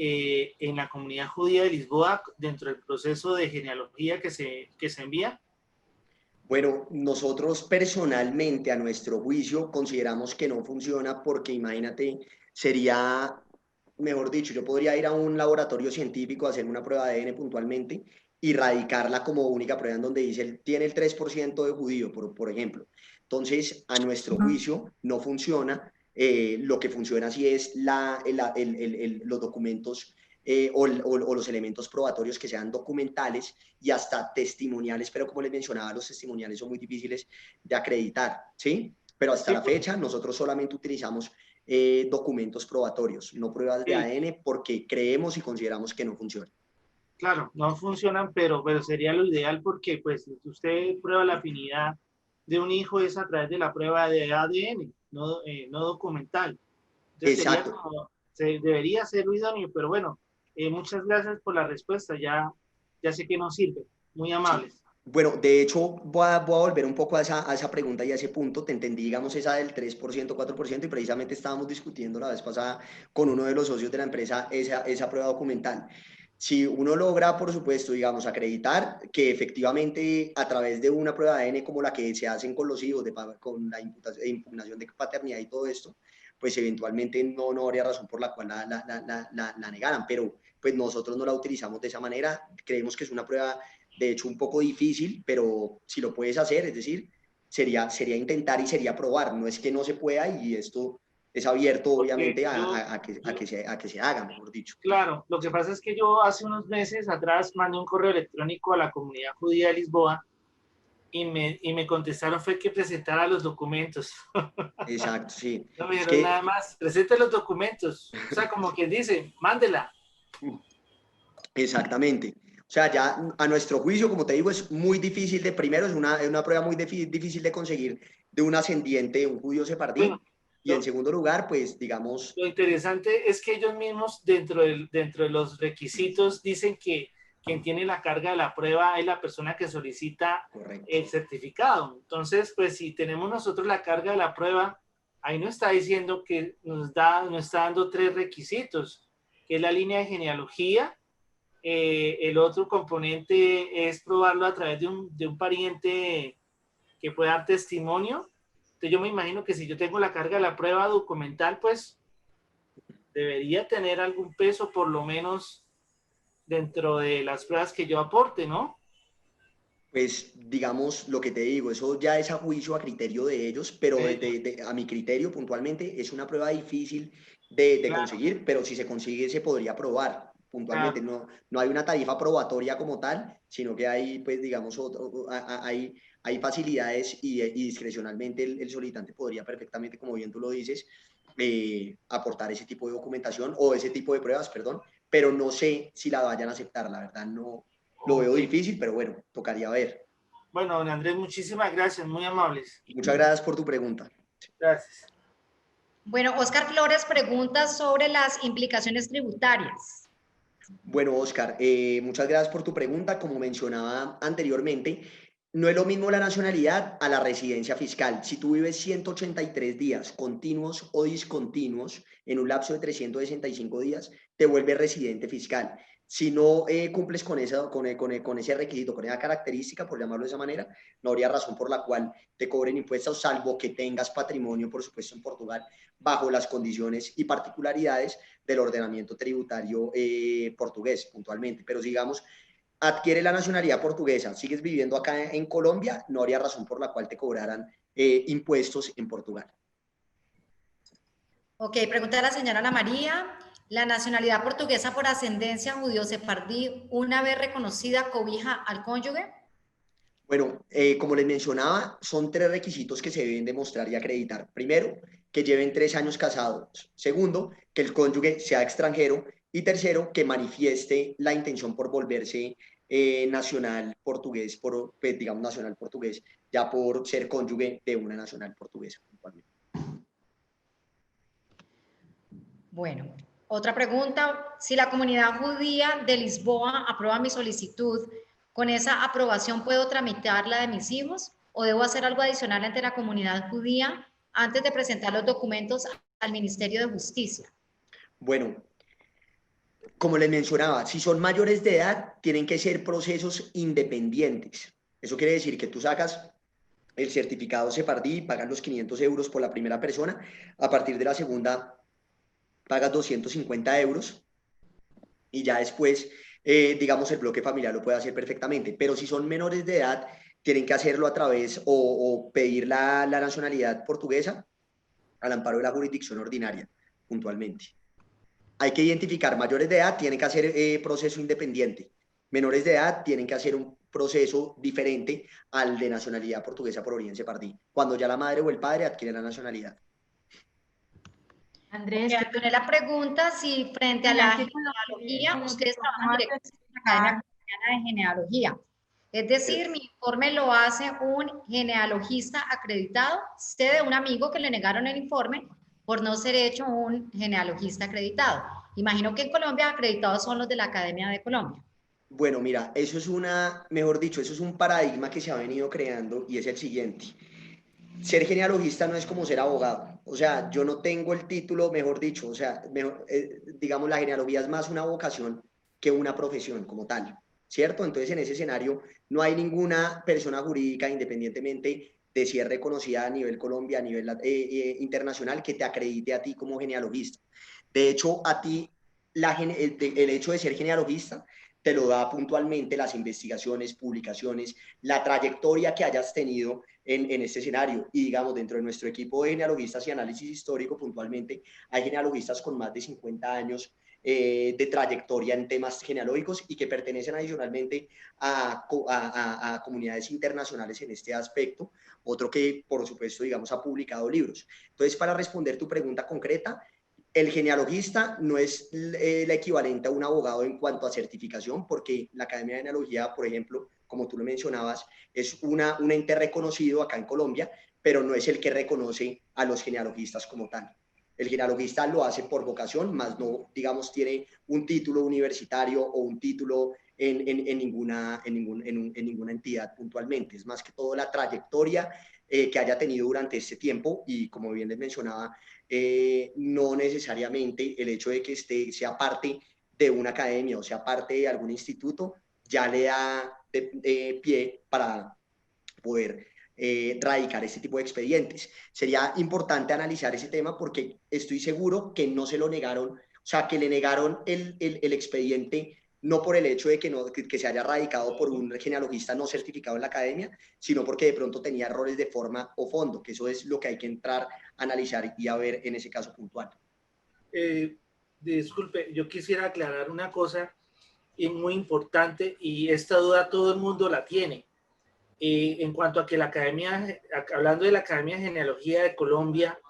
en la comunidad judía de Lisboa dentro del proceso de genealogía que se envía? Bueno, nosotros personalmente, a nuestro juicio, consideramos que no funciona porque, imagínate, sería, mejor dicho, yo podría ir a un laboratorio científico a hacer una prueba de ADN puntualmente y radicarla como única prueba en donde dice, tiene el 3% de judío, por ejemplo. Entonces, a nuestro juicio, no funciona. Lo que funciona sí es los documentos o los elementos probatorios que sean documentales y hasta testimoniales, pero como les mencionaba, los testimoniales son muy difíciles de acreditar, ¿sí? Pero hasta la fecha nosotros solamente utilizamos documentos probatorios, no pruebas de ADN, porque creemos y consideramos que no funcionan. Claro, no funcionan, pero sería lo ideal porque pues usted prueba la afinidad de un hijo es a través de la prueba de ADN, no documental. Entonces Exacto. debería ser lo idóneo, pero bueno, muchas gracias por la respuesta. Ya ya sé que no sirve. Muy amables. Sí. Bueno, de hecho, voy a volver un poco a esa pregunta y a ese punto. Te entendí, digamos, esa del 3%, 4%, y precisamente estábamos discutiendo la vez pasada con uno de los socios de la empresa esa prueba documental. Si uno logra, por supuesto, digamos, acreditar que efectivamente a través de una prueba de ADN como la que se hacen con los hijos, con la impugnación de paternidad y todo esto, pues eventualmente no habría razón por la cual la negaran, pero pues nosotros no la utilizamos de esa manera. Creemos que es una prueba, de hecho, un poco difícil, pero si lo puedes hacer, es decir, sería intentar y sería probar, no es que no se pueda, y esto es abierto obviamente a que se haga, mejor dicho. Claro, lo que pasa es que yo hace unos meses atrás mandé un correo electrónico a la comunidad judía de Lisboa y me contestaron fue que presentara los documentos. Exacto, sí. No me dijeron nada más, presente los documentos. O sea, como quien dice, mándela. Exactamente. O sea, ya a nuestro juicio, como te digo, es muy difícil primero, es una prueba muy difícil de conseguir de un ascendiente, un judío sefardí. Bueno, y en segundo lugar, pues, digamos... Lo interesante es que ellos mismos, dentro de los requisitos, dicen que quien tiene la carga de la prueba es la persona que solicita el certificado. Entonces, pues, si tenemos nosotros la carga de la prueba, ahí nos está diciendo que nos está dando 3 requisitos, que es la línea de genealogía. El otro componente es probarlo a través de un pariente que pueda dar testimonio. Entonces yo me imagino que si yo tengo la carga de la prueba documental, pues debería tener algún peso por lo menos dentro de las pruebas que yo aporte, ¿no? Pues digamos lo que te digo, eso ya es a juicio, a criterio de ellos, pero a mi criterio puntualmente es una prueba difícil de conseguir, pero si se consigue se podría probar puntualmente. No hay una tarifa probatoria como tal, sino que hay, pues digamos, hay facilidades y discrecionalmente el solicitante podría perfectamente, como bien tú lo dices, aportar ese tipo de documentación o ese tipo de pruebas, perdón, pero no sé si la vayan a aceptar, la verdad no. Lo veo difícil, pero bueno, tocaría ver. Bueno, don Andrés, muchísimas gracias, muy amables. Muchas gracias por tu pregunta. Gracias. Bueno, Oscar Flores pregunta sobre las implicaciones tributarias. Bueno, Oscar, muchas gracias por tu pregunta. Como mencionaba anteriormente, no es lo mismo la nacionalidad a la residencia fiscal. Si tú vives 183 días continuos o discontinuos en un lapso de 365 días, te vuelves residente fiscal. Si no cumples con ese requisito, con esa característica, por llamarlo de esa manera, no habría razón por la cual te cobren impuestos, salvo que tengas patrimonio, por supuesto, en Portugal, bajo las condiciones y particularidades del ordenamiento tributario portugués, puntualmente. Pero digamos, adquiere la nacionalidad portuguesa, sigues viviendo acá en Colombia, no habría razón por la cual te cobraran impuestos en Portugal. Ok, pregunta de la señora Ana María. ¿La nacionalidad portuguesa por ascendencia judío-sefardí, una vez reconocida, cobija al cónyuge? Bueno, como les mencionaba, son 3 requisitos que se deben demostrar y acreditar. Primero, que lleven 3 años casados. Segundo, que el cónyuge sea extranjero. Y tercero, que manifieste la intención por volverse nacional portugués, pues, digamos nacional portugués, ya por ser cónyuge de una nacional portuguesa. Bueno, otra pregunta. Si la comunidad judía de Lisboa aprueba mi solicitud, ¿con esa aprobación puedo tramitar la de mis hijos? ¿O debo hacer algo adicional ante la comunidad judía antes de presentar los documentos al Ministerio de Justicia? Bueno, como les mencionaba, si son mayores de edad, tienen que ser procesos independientes. Eso quiere decir que tú sacas el certificado sefardí, pagas los 500 euros por la primera persona, a partir de la segunda pagas 250 euros y ya después, digamos, el bloque familiar lo puede hacer perfectamente. Pero si son menores de edad, tienen que hacerlo a través o pedir la nacionalidad portuguesa al amparo de la jurisdicción ordinaria, puntualmente. Hay que identificar, mayores de edad tienen que hacer proceso independiente. Menores de edad tienen que hacer un proceso diferente al de nacionalidad portuguesa por origen sefardí, cuando ya la madre o el padre adquiere la nacionalidad. Andrés, Antonella la pregunta si frente a la genealogía, ustedes trabajan directamente en la Academia Colombiana de Genealogía. Es decir, mi informe lo hace un genealogista acreditado. Sé de un amigo que le negaron el informe por no ser hecho un genealogista acreditado. Imagino que en Colombia acreditados son los de la Academia de Colombia. Bueno, mira, eso es mejor dicho, eso es un paradigma que se ha venido creando y es el siguiente. Ser genealogista no es como ser abogado. O sea, yo no tengo el título, mejor dicho, o sea, digamos, la genealogía es más una vocación que una profesión como tal, ¿cierto? Entonces, en ese escenario, no hay ninguna persona jurídica, independientemente de si es reconocida a nivel Colombia, a nivel internacional, que te acredite a ti como genealogista. De hecho, a ti, el hecho de ser genealogista te lo da puntualmente las investigaciones, publicaciones, la trayectoria que hayas tenido en este escenario. Y digamos, dentro de nuestro equipo de genealogistas y análisis histórico, puntualmente, hay genealogistas con más de 50 años de trayectoria en temas genealógicos y que pertenecen adicionalmente a comunidades internacionales en este aspecto. Otro que, por supuesto, digamos, ha publicado libros. Entonces, para responder tu pregunta concreta, el genealogista no es el equivalente a un abogado en cuanto a certificación, porque la Academia de Genealogía, por ejemplo, como tú lo mencionabas, es un ente reconocido acá en Colombia, pero no es el que reconoce a los genealogistas como tal. El genealogista lo hace por vocación, más no, digamos, tiene un título universitario o un título en ninguna entidad puntualmente. Es más que todo la trayectoria que haya tenido durante este tiempo y, como bien les mencionaba, no necesariamente el hecho de que sea parte de una academia o sea parte de algún instituto ya le da pie para poder radicar este tipo de expedientes. Sería importante analizar ese tema porque estoy seguro que no se lo negaron, o sea, que le negaron el expediente no por el hecho de que se haya radicado por un genealogista no certificado en la academia, sino porque de pronto tenía errores de forma o fondo, que eso es lo que hay que entrar a analizar y a ver en ese caso puntual. Disculpe, yo quisiera aclarar una cosa muy importante y esta duda todo el mundo la tiene. En cuanto a que la academia, hablando de la Academia de Genealogía de Colombia,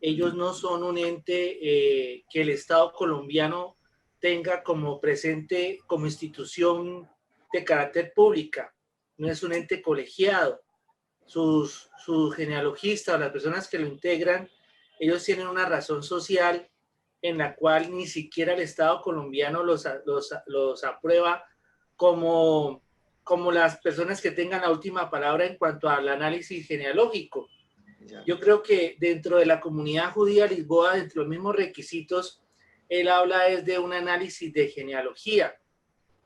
ellos no son un ente que el Estado colombiano tenga como presente como institución de carácter pública, no es un ente colegiado. Sus genealogistas o las personas que lo integran, ellos tienen una razón social en la cual ni siquiera el Estado colombiano los aprueba como las personas que tengan la última palabra en cuanto al análisis genealógico. Yo creo que dentro de la comunidad judía de Lisboa, dentro de los mismos requisitos, él habla es de un análisis de genealogía.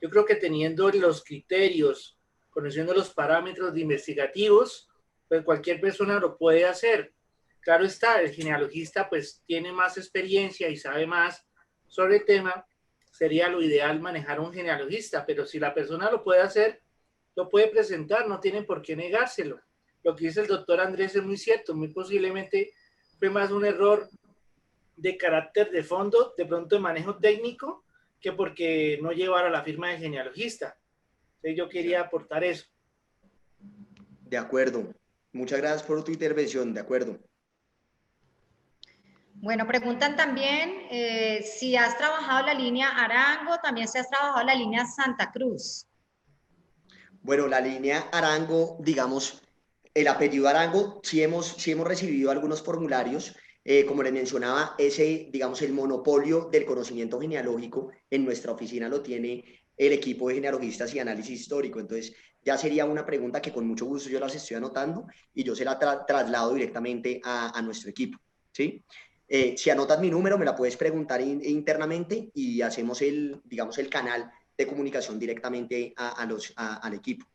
Yo creo que teniendo los criterios, conociendo los parámetros de investigativos, pues cualquier persona lo puede hacer. Claro está, el genealogista pues tiene más experiencia y sabe más sobre el tema, sería lo ideal manejar un genealogista, pero si la persona lo puede hacer, lo puede presentar, no tienen por qué negárselo. Lo que dice el doctor Andrés es muy cierto, muy posiblemente fue más un error de carácter de fondo, de pronto de manejo técnico, que porque no llevara la firma de genealogista. Entonces yo quería aportar eso. De acuerdo. Muchas gracias por tu intervención, de acuerdo. Bueno, preguntan también si has trabajado la línea Arango, también si has trabajado la línea Santa Cruz. Bueno, la línea Arango, digamos, el apellido Arango, sí hemos recibido algunos formularios. Como les mencionaba, digamos, el monopolio del conocimiento genealógico en nuestra oficina lo tiene el equipo de genealogistas y análisis histórico. Entonces, ya sería una pregunta que con mucho gusto yo las estoy anotando y yo se la traslado directamente a nuestro equipo, ¿sí? Si anotas mi número, me la puedes preguntar internamente y hacemos digamos, el canal de comunicación directamente al equipo.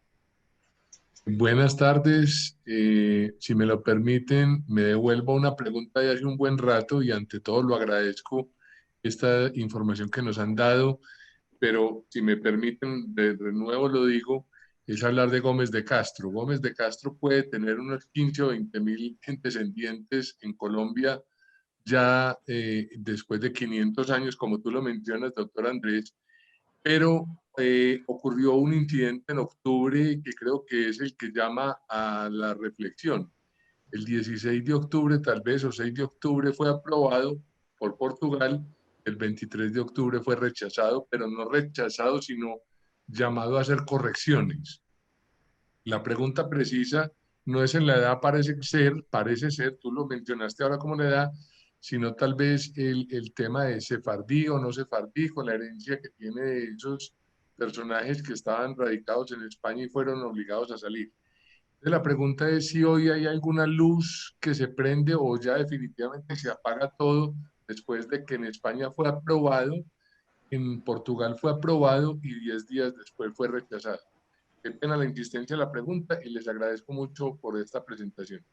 Buenas tardes. Si me lo permiten, me devuelvo una pregunta de hace un buen rato y ante todo lo agradezco esta información que nos han dado, pero si me permiten, de nuevo lo digo, es hablar de Gómez de Castro. Gómez de Castro puede tener unos 15 o 20 mil descendientes en Colombia ya después de 500 años, como tú lo mencionas, doctor Andrés, pero ocurrió un incidente en octubre que creo que es el que llama a la reflexión. El 16 de octubre, tal vez, o 6 de octubre, fue aprobado por Portugal. El 23 de octubre fue rechazado, pero no rechazado, sino llamado a hacer correcciones. La pregunta precisa no es en la edad, parece ser, tú lo mencionaste ahora como la edad, sino tal vez el tema de sefardí o no sefardí, con la herencia que tiene de esos personajes que estaban radicados en España y fueron obligados a salir. Entonces, la pregunta es si hoy hay alguna luz que se prende o ya definitivamente se apaga todo después de que en España fue aprobado, en Portugal fue aprobado y 10 días después fue rechazado. Qué pena la insistencia de la pregunta y les agradezco mucho por esta presentación.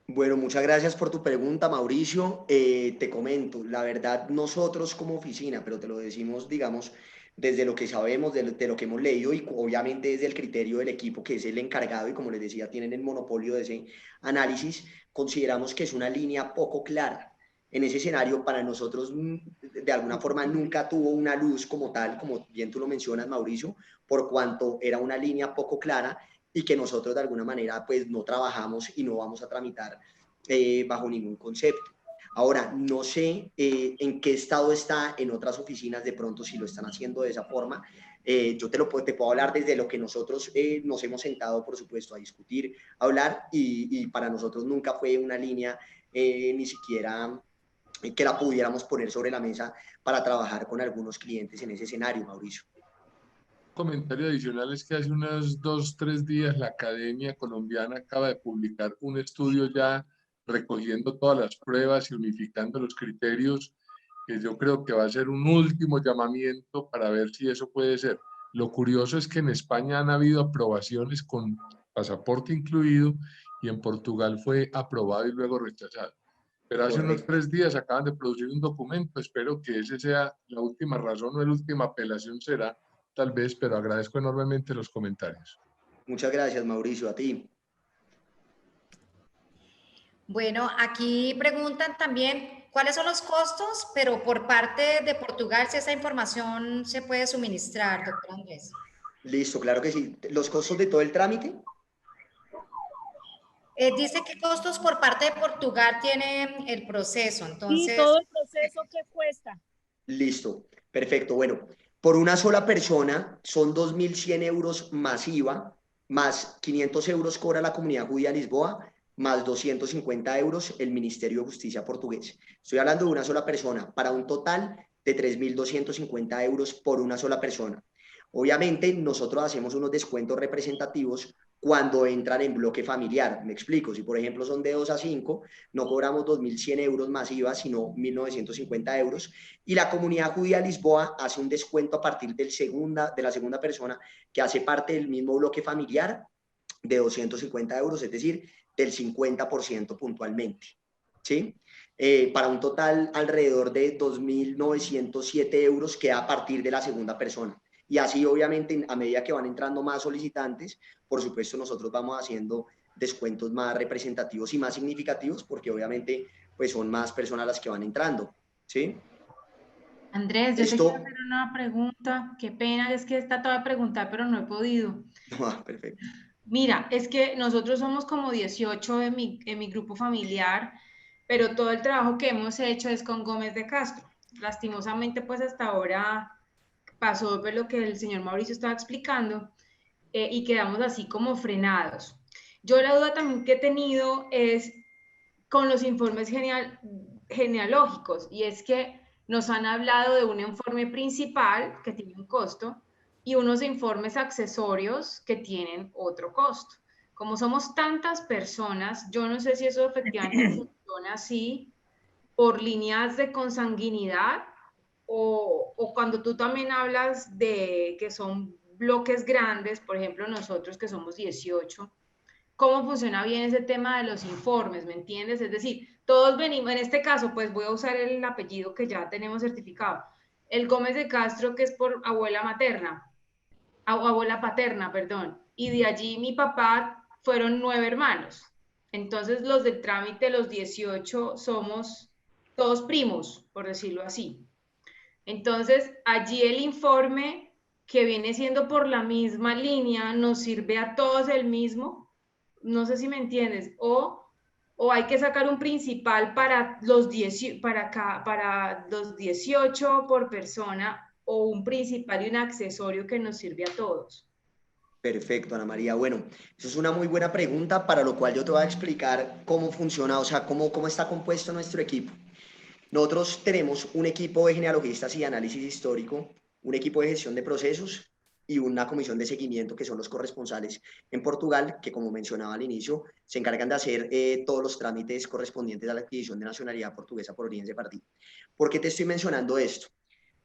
Bueno, muchas gracias por tu pregunta, Mauricio. Te comento, la verdad, nosotros como oficina, pero te lo decimos, digamos, desde lo que sabemos, de lo que hemos leído y obviamente desde el criterio del equipo que es el encargado y como les decía, tienen el monopolio de ese análisis, consideramos que es una línea poco clara. En ese escenario, para nosotros, de alguna forma, nunca tuvo una luz como tal, como bien tú lo mencionas, Mauricio, por cuanto era una línea poco clara y que nosotros de alguna manera pues no trabajamos y no vamos a tramitar bajo ningún concepto. Ahora, no sé en qué estado está en otras oficinas, de pronto si lo están haciendo de esa forma. Yo te puedo hablar desde lo que nosotros nos hemos sentado, por supuesto, a discutir, a hablar y para nosotros nunca fue una línea ni siquiera que la pudiéramos poner sobre la mesa para trabajar con algunos clientes en ese escenario, Mauricio. Comentario adicional es que hace unos 2-3 días la Academia Colombiana acaba de publicar un estudio ya recogiendo todas las pruebas y unificando los criterios, que yo creo que va a ser un último llamamiento para ver si eso puede ser. Lo curioso es que en España han habido aprobaciones con pasaporte incluido y en Portugal fue aprobado y luego rechazado. Pero hace unos 3 días acaban de producir un documento, espero que ese sea la última razón o la última apelación será, tal vez, pero agradezco enormemente los comentarios. Muchas gracias, Mauricio, a ti. Bueno, aquí preguntan también cuáles son los costos, pero por parte de Portugal, si esa información se puede suministrar, doctor Andrés. Listo, claro que sí. ¿Los costos de todo el trámite? Dice qué costos por parte de Portugal tiene el proceso, entonces... Sí, todo el proceso que cuesta. Listo, perfecto. Bueno, por una sola persona son 2.100 euros más IVA, más 500 euros cobra la Comunidad Judía de Lisboa, más 250 euros el Ministerio de Justicia portugués. Estoy hablando de una sola persona, para un total de 3.250 euros por una sola persona. Obviamente, nosotros hacemos unos descuentos representativos cuando entran en bloque familiar. Me explico, si por ejemplo son de 2 a 5, no cobramos 2.100 euros más IVA, sino 1.950 euros. Y la Comunidad Judía de Lisboa hace un descuento a partir de la segunda persona que hace parte del mismo bloque familiar de 250 euros, es decir, del 50% puntualmente. ¿Sí? Para un total alrededor de 2.907 euros que a partir de la segunda persona. Y así, obviamente, a medida que van entrando más solicitantes, por supuesto, nosotros vamos haciendo descuentos más representativos y más significativos, porque obviamente, pues son más personas las que van entrando, ¿sí? Andrés, yo te quiero hacer una pregunta. Qué pena, es que está toda preguntar, pero no he podido. Ah, perfecto. Mira, es que nosotros somos como 18 en mi grupo familiar, pero todo el trabajo que hemos hecho es con Gómez de Castro. Lastimosamente, pues hasta ahora pasó por lo que el señor Mauricio estaba explicando y quedamos así como frenados. Yo la duda también que he tenido es con los informes genealógicos, y es que nos han hablado de un informe principal que tiene un costo y unos informes accesorios que tienen otro costo. Como somos tantas personas, yo no sé si eso efectivamente funciona así por líneas de consanguinidad o cuando tú también hablas de que son bloques grandes, por ejemplo nosotros que somos 18, ¿cómo funciona bien ese tema de los informes? ¿Me entiendes? Es decir, todos venimos, en este caso, pues voy a usar el apellido que ya tenemos certificado, el Gómez de Castro, que es por abuela materna, abuela paterna, perdón, y de allí mi papá fueron 9 hermanos. Entonces los del trámite, los 18, somos todos primos, por decirlo así. Entonces, allí el informe que viene siendo por la misma línea nos sirve a todos el mismo, no sé si me entiendes, o hay que sacar un principal para los 18 por persona, o un principal y un accesorio que nos sirve a todos. Perfecto, Ana María. Bueno, eso es una muy buena pregunta, para lo cual yo te voy a explicar cómo funciona, o sea, cómo está compuesto nuestro equipo. Nosotros tenemos un equipo de genealogistas y análisis histórico, un equipo de gestión de procesos, y una comisión de seguimiento que son los corresponsales en Portugal, que como mencionaba al inicio, se encargan de hacer todos los trámites correspondientes a la adquisición de nacionalidad portuguesa por origen sefardí. ¿Por qué te estoy mencionando esto?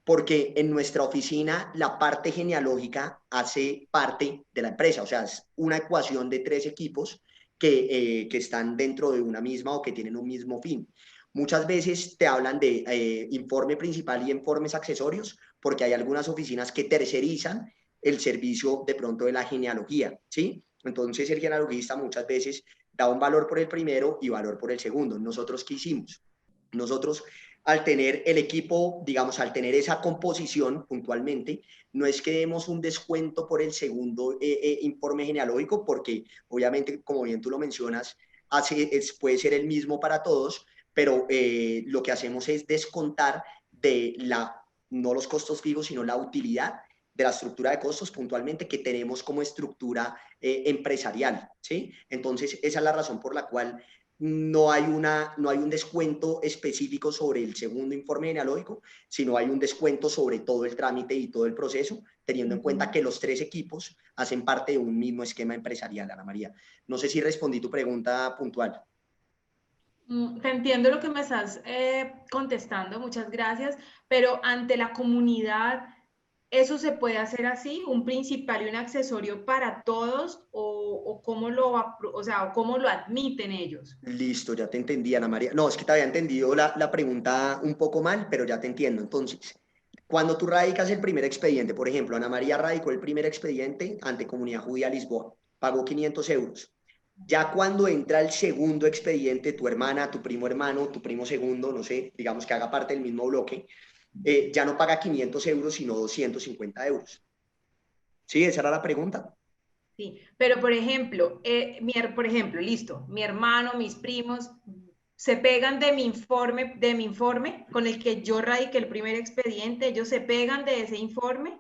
Porque en nuestra oficina la parte genealógica hace parte de la empresa, o sea, es una ecuación de 3 equipos que están dentro de una misma o que tienen un mismo fin. Muchas veces te hablan de informe principal y informes accesorios, porque hay algunas oficinas que tercerizan el servicio de pronto de la genealogía, ¿sí? Entonces el genealogista muchas veces da un valor por el primero y valor por el segundo. ¿Nosotros qué hicimos? Nosotros, al tener el equipo, digamos, al tener esa composición puntualmente, no es que demos un descuento por el segundo informe genealógico, porque obviamente, como bien tú lo mencionas, puede ser el mismo para todos, pero lo que hacemos es descontar de no los costos fijos, sino la utilidad de la estructura de costos puntualmente que tenemos como estructura empresarial, ¿sí? Entonces, esa es la razón por la cual no hay un descuento específico sobre el segundo informe genealógico, sino hay un descuento sobre todo el trámite y todo el proceso, teniendo en cuenta que los 3 equipos hacen parte de un mismo esquema empresarial, Ana María. No sé si respondí tu pregunta puntual. Te entiendo lo que me estás contestando, muchas gracias, pero ante la comunidad, ¿eso se puede hacer así? ¿Un principal y un accesorio para todos? ¿O cómo cómo lo admiten ellos? Listo, ya te entendí, Ana María. No, es que te había entendido la pregunta un poco mal, pero ya te entiendo. Entonces, cuando tú radicas el primer expediente, por ejemplo, Ana María radicó el primer expediente ante Comunidad Judía Lisboa, pagó 500 euros. Ya cuando entra el segundo expediente, tu hermana, tu primo hermano, tu primo segundo, no sé, digamos que haga parte del mismo bloque, ya no paga 500 euros, sino 250 euros. ¿Sí? Esa era la pregunta. Sí, pero por ejemplo, listo, mi hermano, mis primos se pegan de mi informe con el que yo radiqué el primer expediente, ellos se pegan de ese informe,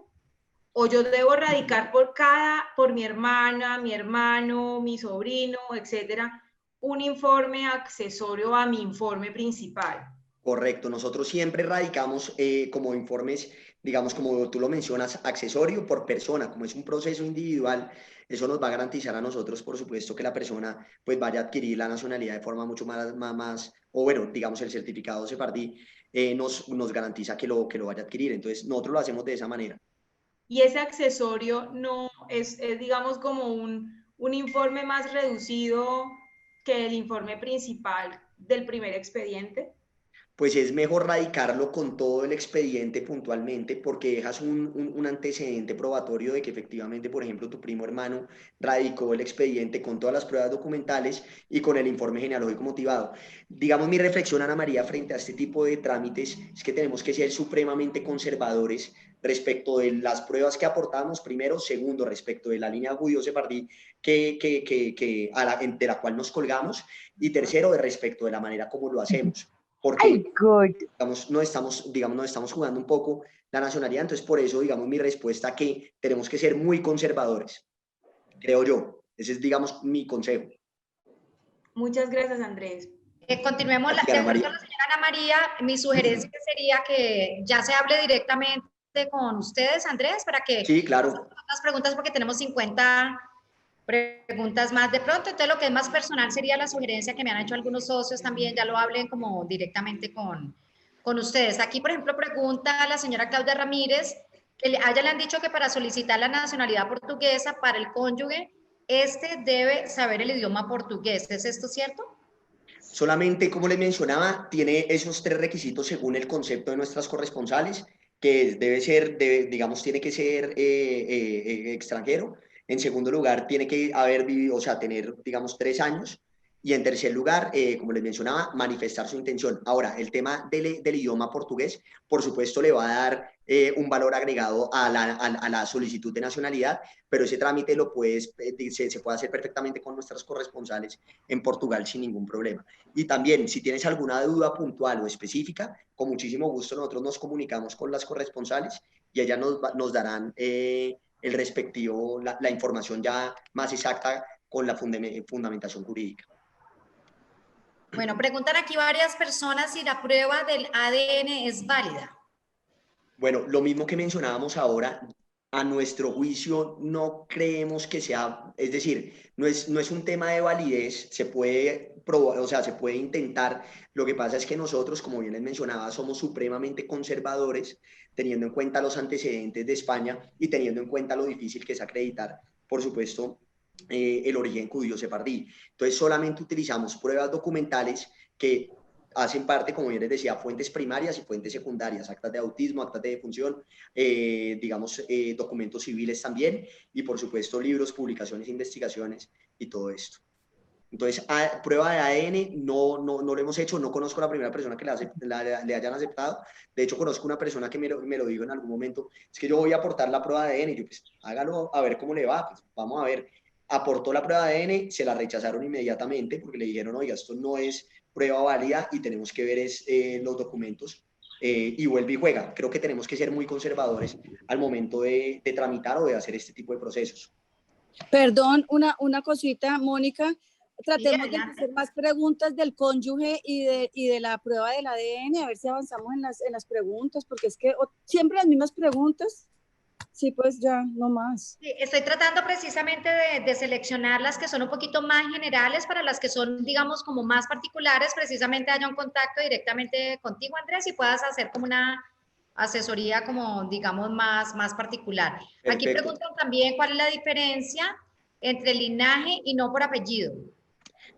o yo debo radicar por mi hermana, mi hermano, mi sobrino, etcétera, un informe accesorio a mi informe principal. Correcto, nosotros siempre radicamos como informes, digamos, como tú lo mencionas, accesorio por persona, como es un proceso individual, eso nos va a garantizar a nosotros, por supuesto, que la persona pues vaya a adquirir la nacionalidad de forma mucho más o bueno, digamos, el certificado sefardí nos garantiza que lo vaya a adquirir, entonces nosotros lo hacemos de esa manera. Y ese accesorio no es digamos, como un informe más reducido que el informe principal del primer expediente. Pues es mejor radicarlo con todo el expediente puntualmente porque dejas un antecedente probatorio de que efectivamente, por ejemplo, tu primo hermano radicó el expediente con todas las pruebas documentales y con el informe genealógico motivado. Digamos, mi reflexión, Ana María, frente a este tipo de trámites es que tenemos que ser supremamente conservadores respecto de las pruebas que aportamos, primero, segundo, respecto de la línea judío-sefardí de la cual nos colgamos, y tercero, respecto de la manera como lo hacemos. Porque no estamos jugando un poco la nacionalidad, entonces por eso, digamos, mi respuesta que tenemos que ser muy conservadores, creo yo. Ese es, digamos, mi consejo. Muchas gracias, Andrés. Continuemos, de acuerdo a la señora Ana María, mi sugerencia sería que ya se hable directamente con ustedes, Andrés, para que sí, claro. las preguntas, porque tenemos 50 preguntas más de pronto, entonces lo que es más personal sería la sugerencia que me han hecho algunos socios también, ya lo hablen como directamente con ustedes. Aquí, por ejemplo, pregunta a la señora Claudia Ramírez, que le han dicho que para solicitar la nacionalidad portuguesa para el cónyuge, debe saber el idioma portugués. ¿Es esto cierto? Solamente, como les mencionaba, tiene esos 3 requisitos según el concepto de nuestras corresponsales, que digamos, tiene que ser extranjero. En segundo lugar, tiene que haber vivido, o sea, tener, digamos, 3 años. Y en tercer lugar, como les mencionaba, manifestar su intención. Ahora, el tema del idioma portugués, por supuesto, le va a dar un valor agregado a la solicitud de nacionalidad, pero ese trámite se puede hacer perfectamente con nuestras corresponsales en Portugal sin ningún problema. Y también, si tienes alguna duda puntual o específica, con muchísimo gusto nosotros nos comunicamos con las corresponsales y ellas nos darán la información ya más exacta con la fundamentación jurídica. Bueno, preguntan aquí varias personas si la prueba del ADN es válida. Bueno, lo mismo que mencionábamos ahora, a nuestro juicio no creemos que sea, es decir, no es un tema de validez, se puede probar, o sea, se puede intentar. Lo que pasa es que nosotros, como bien les mencionaba, somos supremamente conservadores, teniendo en cuenta los antecedentes de España y teniendo en cuenta lo difícil que es acreditar, por supuesto, el origen judío sefardí. Entonces, solamente utilizamos pruebas documentales que hacen parte, como bien les decía, fuentes primarias y fuentes secundarias, actas de autismo, actas de defunción, digamos, documentos civiles también, y por supuesto libros, publicaciones, investigaciones y todo esto. Entonces, prueba de ADN no lo hemos hecho, no conozco a la primera persona que le hayan aceptado. De hecho, conozco una persona que me lo dijo en algún momento, es que yo voy a aportar la prueba de ADN, y yo pues hágalo a ver cómo le va, pues vamos a ver. Aportó la prueba de ADN, se la rechazaron inmediatamente porque le dijeron, oiga, esto no es prueba válida y tenemos que ver los documentos, y vuelve y juega. Creo que tenemos que ser muy conservadores al momento de tramitar o de hacer este tipo de procesos. Perdón, una cosita, Mónica. Tratemos de hacer más preguntas del cónyuge y de la prueba del ADN, a ver si avanzamos en las preguntas, porque es que siempre las mismas preguntas. Sí, pues ya, no más. Sí, estoy tratando precisamente de seleccionar las que son un poquito más generales para las que son, digamos, como más particulares, precisamente haya un contacto directamente contigo, Andrés, y puedas hacer como una asesoría como, digamos, más particular. Perfecto. Aquí preguntan también cuál es la diferencia entre linaje y no por apellido.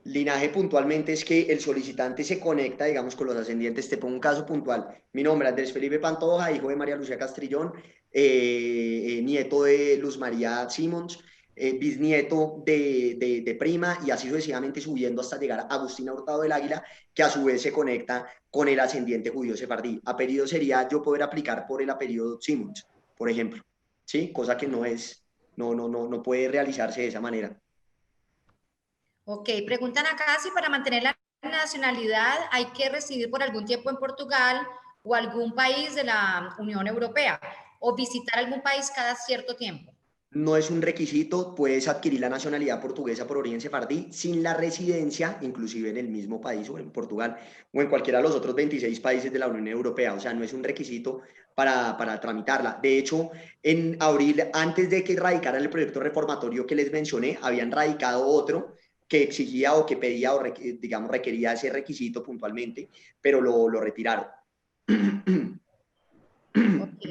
Linaje puntualmente es que el solicitante se conecta, digamos, con los ascendientes. Te pongo un caso puntual. Mi nombre es Andrés Felipe Pantoja, hijo de María Lucía Castrillón, nieto de Luz María Simons, bisnieto de prima, y así sucesivamente subiendo hasta llegar a Agustina Hurtado del Águila, que a su vez se conecta con el ascendiente judío sefardí. Apellido sería yo poder aplicar por el apellido Simons, por ejemplo, ¿sí? Cosa que no puede realizarse de esa manera. Ok, preguntan acá si para mantener la nacionalidad hay que residir por algún tiempo en Portugal o algún país de la Unión Europea, o visitar algún país cada cierto tiempo. No es un requisito, puedes adquirir la nacionalidad portuguesa por origen sefardí sin la residencia, inclusive en el mismo país o en Portugal o en cualquiera de los otros 26 países de la Unión Europea. O sea, no es un requisito para tramitarla. De hecho, en abril, antes de que radicaran el proyecto reformatorio que les mencioné, habían radicado otro que exigía o que pedía o digamos requería ese requisito puntualmente, pero lo retiraron. Ok.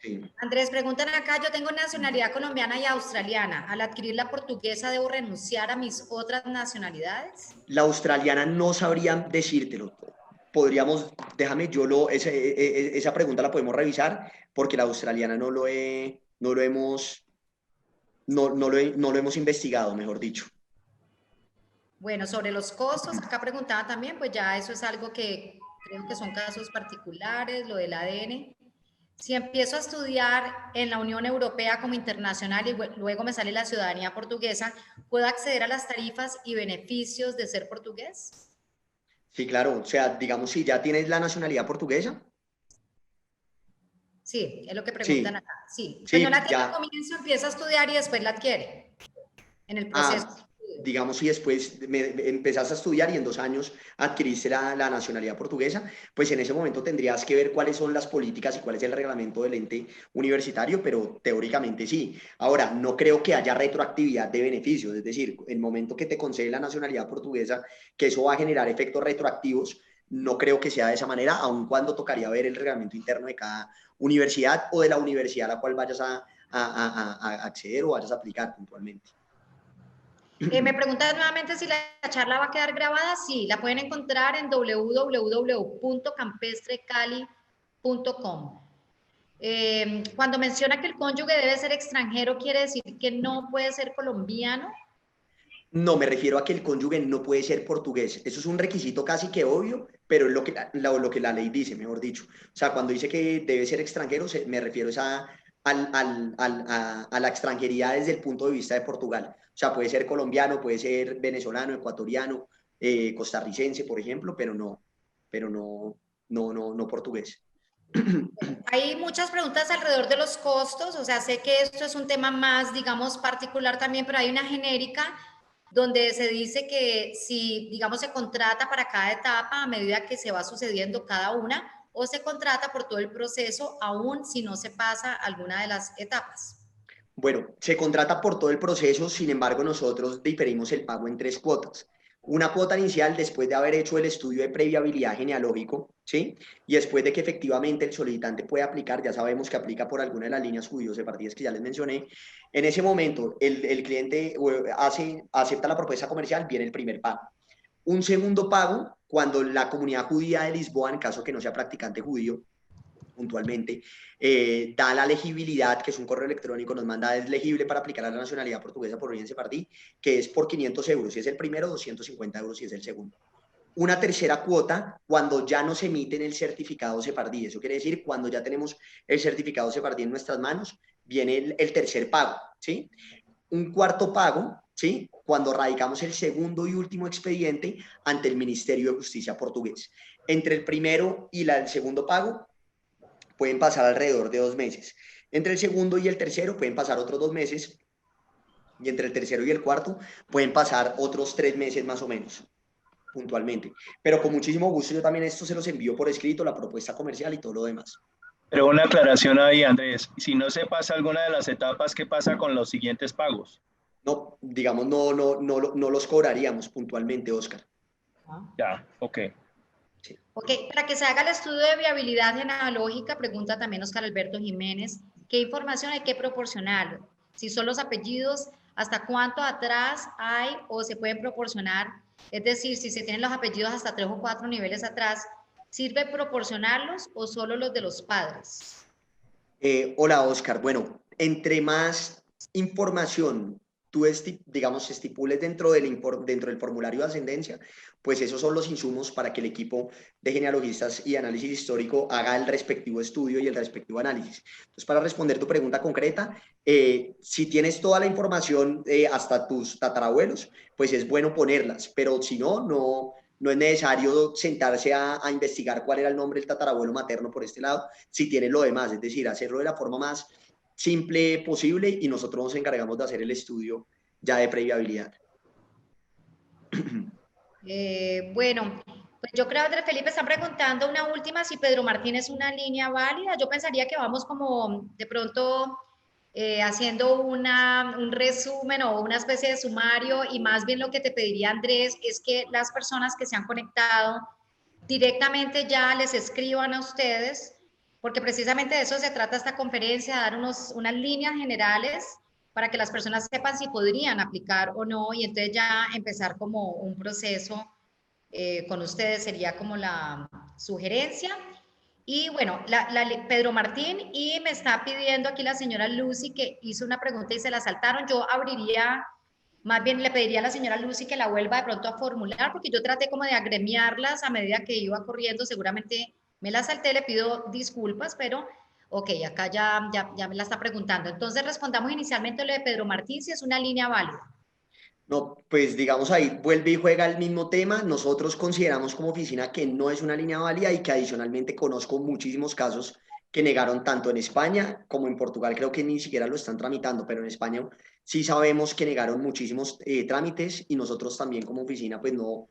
Sí. Andrés, preguntan acá, yo tengo nacionalidad colombiana y australiana. ¿Al adquirir la portuguesa debo renunciar a mis otras nacionalidades? La australiana no sabría decírtelo. Podríamos, déjame, esa pregunta la podemos revisar, porque la australiana no lo hemos investigado, mejor dicho. Bueno, sobre los costos, acá preguntaba también, pues ya eso es algo que creo que son casos particulares, lo del ADN. Si empiezo a estudiar en la Unión Europea como internacional y luego me sale la ciudadanía portuguesa, ¿puedo acceder a las tarifas y beneficios de ser portugués? Sí, claro. O sea, digamos, si ya tienes la nacionalidad portuguesa. Sí, es lo que preguntan acá. Sí, sí, pues no la tiene al comienzo, empieza a estudiar y después la adquiere en el proceso. Digamos, si después empezaste a estudiar y en 2 años adquiriste la nacionalidad portuguesa, pues en ese momento tendrías que ver cuáles son las políticas y cuál es el reglamento del ente universitario, pero teóricamente sí. Ahora, no creo que haya retroactividad de beneficios, es decir, el momento que te concede la nacionalidad portuguesa, que eso va a generar efectos retroactivos, no creo que sea de esa manera, aun cuando tocaría ver el reglamento interno de cada universidad o de la universidad a la cual vayas a acceder o vayas a aplicar puntualmente. Me preguntan nuevamente si la charla va a quedar grabada. Sí, la pueden encontrar en www.campestrecali.com. Cuando menciona que el cónyuge debe ser extranjero, ¿quiere decir que no puede ser colombiano? No, me refiero a que el cónyuge no puede ser portugués. Eso es un requisito casi que obvio, pero es lo que la ley dice, mejor dicho. O sea, cuando dice que debe ser extranjero, me refiero a la extranjería desde el punto de vista de Portugal. O sea, puede ser colombiano, puede ser venezolano, ecuatoriano, costarricense, por ejemplo, pero no portugués. Hay muchas preguntas alrededor de los costos, o sea, sé que esto es un tema más, digamos, particular también, pero hay una genérica donde se dice que si, digamos, se contrata para cada etapa a medida que se va sucediendo cada una, o se contrata por todo el proceso, aún si no se pasa alguna de las etapas? Bueno, se contrata por todo el proceso, sin embargo, nosotros diferimos el pago en 3 cuotas. Una cuota inicial después de haber hecho el estudio de previabilidad genealógico, ¿sí? Y después de que efectivamente el solicitante puede aplicar, ya sabemos que aplica por alguna de las líneas judíos de partidas que ya les mencioné, en ese momento el cliente acepta la propuesta comercial, viene el primer pago. Un segundo pago, cuando la comunidad judía de Lisboa, en caso que no sea practicante judío, puntualmente, da la legibilidad, que es un correo electrónico, nos manda es legible para aplicar a la nacionalidad portuguesa por origen sefardí, que es por 500 euros si es el primero, 250 euros si es el segundo. Una tercera cuota cuando ya nos emiten el certificado sefardí, eso quiere decir cuando ya tenemos el certificado sefardí en nuestras manos, viene el tercer pago, ¿sí? Un cuarto pago, ¿sí? Cuando radicamos el segundo y último expediente ante el Ministerio de Justicia portugués. Entre el primero y el segundo pago pueden pasar alrededor de 2 meses. Entre el segundo y el tercero pueden pasar otros 2 meses y entre el tercero y el cuarto pueden pasar otros 3 meses más o menos, puntualmente. Pero con muchísimo gusto yo también esto se los envío por escrito, la propuesta comercial y todo lo demás. Pero una aclaración ahí, Andrés. Si no se pasa alguna de las etapas, ¿qué pasa con los siguientes pagos? No, digamos, no los cobraríamos puntualmente, Oscar. Ya, ok. Sí. Ok, para que se haga el estudio de viabilidad genealógica, pregunta también Oscar Alberto Jiménez, ¿qué información hay que proporcionar? Si son los apellidos, ¿hasta cuánto atrás hay o se pueden proporcionar? Es decir, si se tienen los apellidos hasta 3 o 4 niveles atrás, ¿sirve proporcionarlos o solo los de los padres? Hola, Oscar. Bueno, entre más información tú, digamos, estipules dentro del formulario de ascendencia, pues esos son los insumos para que el equipo de genealogistas y análisis histórico haga el respectivo estudio y el respectivo análisis. Entonces, para responder tu pregunta concreta, si tienes toda la información hasta tus tatarabuelos, pues es bueno ponerlas, pero si no es necesario sentarse a investigar cuál era el nombre del tatarabuelo materno por este lado, si tiene lo demás, es decir, hacerlo de la forma más simple posible y nosotros nos encargamos de hacer el estudio ya de previabilidad. Bueno, pues yo creo, Andrés Felipe, están preguntando una última, si Pedro Martín es una línea válida. Yo pensaría que vamos como de pronto haciendo un resumen o una especie de sumario, y más bien lo que te pediría, Andrés, es que las personas que se han conectado directamente ya les escriban a ustedes, porque precisamente de eso se trata esta conferencia, dar unas líneas generales para que las personas sepan si podrían aplicar o no, y entonces ya empezar como un proceso con ustedes sería como la sugerencia. Y bueno, Pedro Martín, y me está pidiendo aquí la señora Lucy, que hizo una pregunta y se la saltaron. Yo abriría, más bien le pediría a la señora Lucy que la vuelva de pronto a formular, porque yo traté como de agremiarlas a medida que iba corriendo, seguramente me la salté, le pido disculpas, pero ok, acá ya me la está preguntando. Entonces respondamos inicialmente lo de Pedro Martín, si es una línea válida. No, pues digamos ahí vuelve y juega el mismo tema. Nosotros consideramos como oficina que no es una línea válida y que adicionalmente conozco muchísimos casos que negaron tanto en España como en Portugal. Creo que ni siquiera lo están tramitando, pero en España sí sabemos que negaron muchísimos trámites y nosotros también como oficina pues no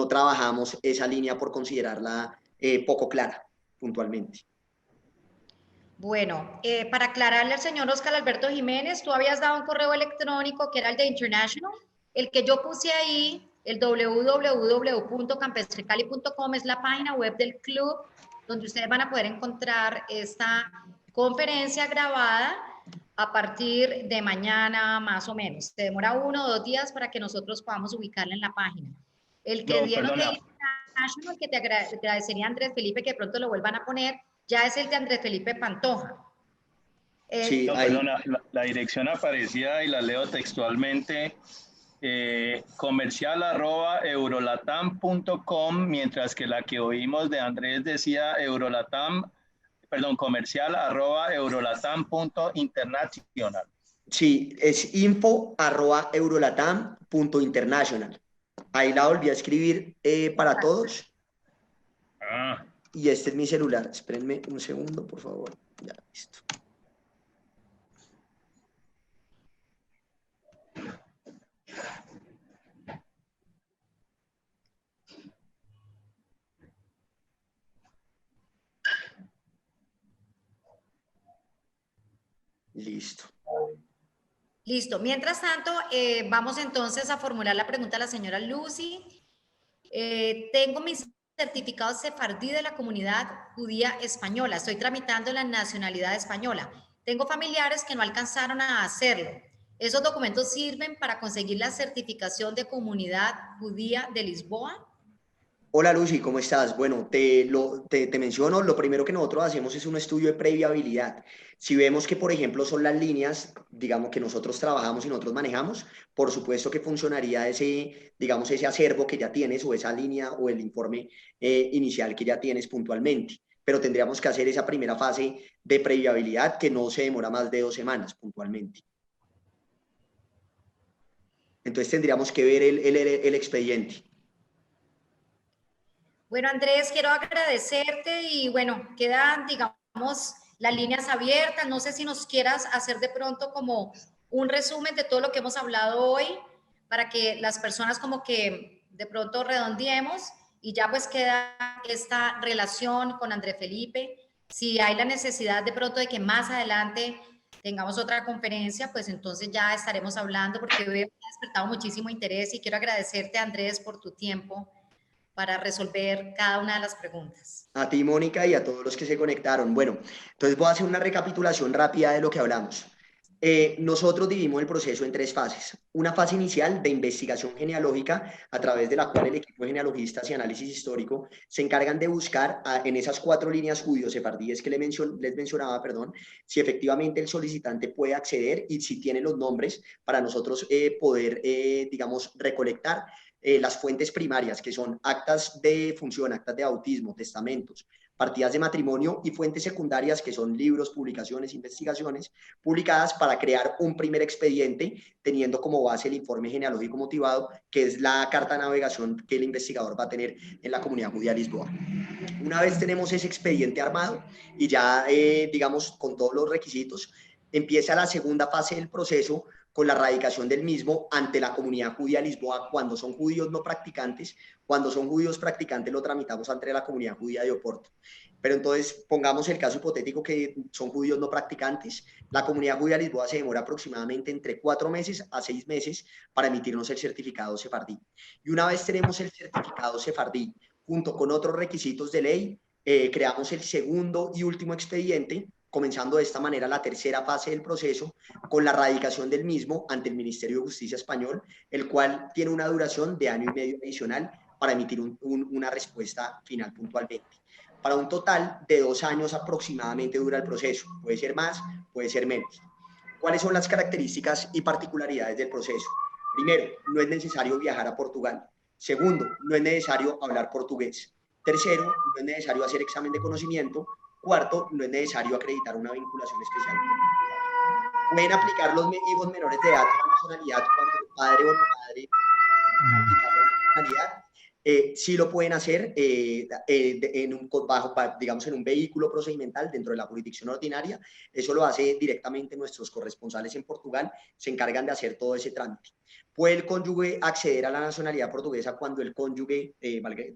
trabajamos esa línea por considerarla poco clara puntualmente. Bueno, para aclararle al señor Oscar Alberto Jiménez, tú habías dado un correo electrónico que era el de International. El que yo puse ahí, el www.campestrecali.com, es la página web del club donde ustedes van a poder encontrar esta conferencia grabada a partir de mañana más o menos. Se demora 1 o 2 días para que nosotros podamos ubicarla en la página. El que dieron de International, que te agradecería, Andrés Felipe, que de pronto lo vuelvan a poner, ya es el de Andrés Felipe Pantoja. Sí, no, perdona, la dirección aparecía y la leo textualmente, comercial@eurolatam.com, mientras que la que oímos de Andrés decía comercial@eurolatam.international. Sí, es info@eurolatam.international. Ahí la volví a escribir para todos. Y este es mi celular. Espérenme un segundo, por favor. Ya, listo. Listo. Listo. Mientras tanto, vamos entonces a formular la pregunta a la señora Lucy. Tengo mis certificados sefardí de la comunidad judía española. Estoy tramitando la nacionalidad española. Tengo familiares que no alcanzaron a hacerlo. ¿Esos documentos sirven para conseguir la certificación de comunidad judía de Lisboa? Hola Lucy, ¿cómo estás? Bueno, te menciono, lo primero que nosotros hacemos es un estudio de previabilidad. Si vemos que, por ejemplo, son las líneas, digamos, que nosotros trabajamos y nosotros manejamos, por supuesto que funcionaría ese, digamos, ese acervo que ya tienes o esa línea o el informe inicial que ya tienes puntualmente. Pero tendríamos que hacer esa primera fase de previabilidad que no se demora más de 2 semanas puntualmente. Entonces tendríamos que ver el expediente. Bueno, Andrés, quiero agradecerte y bueno, quedan, digamos, las líneas abiertas. No sé si nos quieras hacer de pronto como un resumen de todo lo que hemos hablado hoy para que las personas como que de pronto redondeemos y ya pues queda esta relación con Andrés Felipe. Si hay la necesidad de pronto de que más adelante tengamos otra conferencia, pues entonces ya estaremos hablando porque veo que ha despertado muchísimo interés y quiero agradecerte, Andrés, por tu tiempo para resolver cada una de las preguntas. A ti, Mónica, y a todos los que se conectaron. Bueno, entonces voy a hacer una recapitulación rápida de lo que hablamos. Nosotros dividimos el proceso en 3 fases. Una fase inicial de investigación genealógica, a través de la cual el equipo de genealogistas y análisis histórico se encargan de buscar en esas 4 líneas judío-sefardíes que les mencionaba, si efectivamente el solicitante puede acceder y si tiene los nombres para nosotros poder, digamos, recolectar las fuentes primarias, que son actas de función, actas de bautismo, testamentos, partidas de matrimonio, y fuentes secundarias, que son libros, publicaciones, investigaciones publicadas, para crear un primer expediente teniendo como base el informe genealógico motivado, que es la carta de navegación que el investigador va a tener en la comunidad judía de Lisboa. Una vez tenemos ese expediente armado y ya, digamos, con todos los requisitos, empieza la segunda fase del proceso, con la radicación del mismo ante la comunidad judía de Lisboa cuando son judíos no practicantes. Cuando son judíos practicantes lo tramitamos ante la comunidad judía de Oporto. Pero entonces pongamos el caso hipotético que son judíos no practicantes. La comunidad judía de Lisboa se demora aproximadamente entre 4 meses a 6 meses para emitirnos el certificado sefardí. Y una vez tenemos el certificado sefardí, junto con otros requisitos de ley, creamos el segundo y último expediente, comenzando de esta manera la tercera fase del proceso, con la radicación del mismo ante el Ministerio de Justicia español, el cual tiene una duración de 1 año y medio adicional para emitir una respuesta final puntualmente. Para un total de 2 años aproximadamente dura el proceso. Puede ser más, puede ser menos. ¿Cuáles son las características y particularidades del proceso? Primero, no es necesario viajar a Portugal. Segundo, no es necesario hablar portugués. Tercero, no es necesario hacer examen de conocimiento. Cuarto, no es necesario acreditar una vinculación especial. Pueden aplicar los hijos menores de edad a la nacionalidad cuando el padre o la madre aplican la nacionalidad. Sí lo pueden hacer digamos, en un vehículo procedimental dentro de la jurisdicción ordinaria. Eso lo hace directamente nuestros corresponsales en Portugal, se encargan de hacer todo ese trámite. ¿Puede el cónyuge acceder a la nacionalidad portuguesa cuando el cónyuge,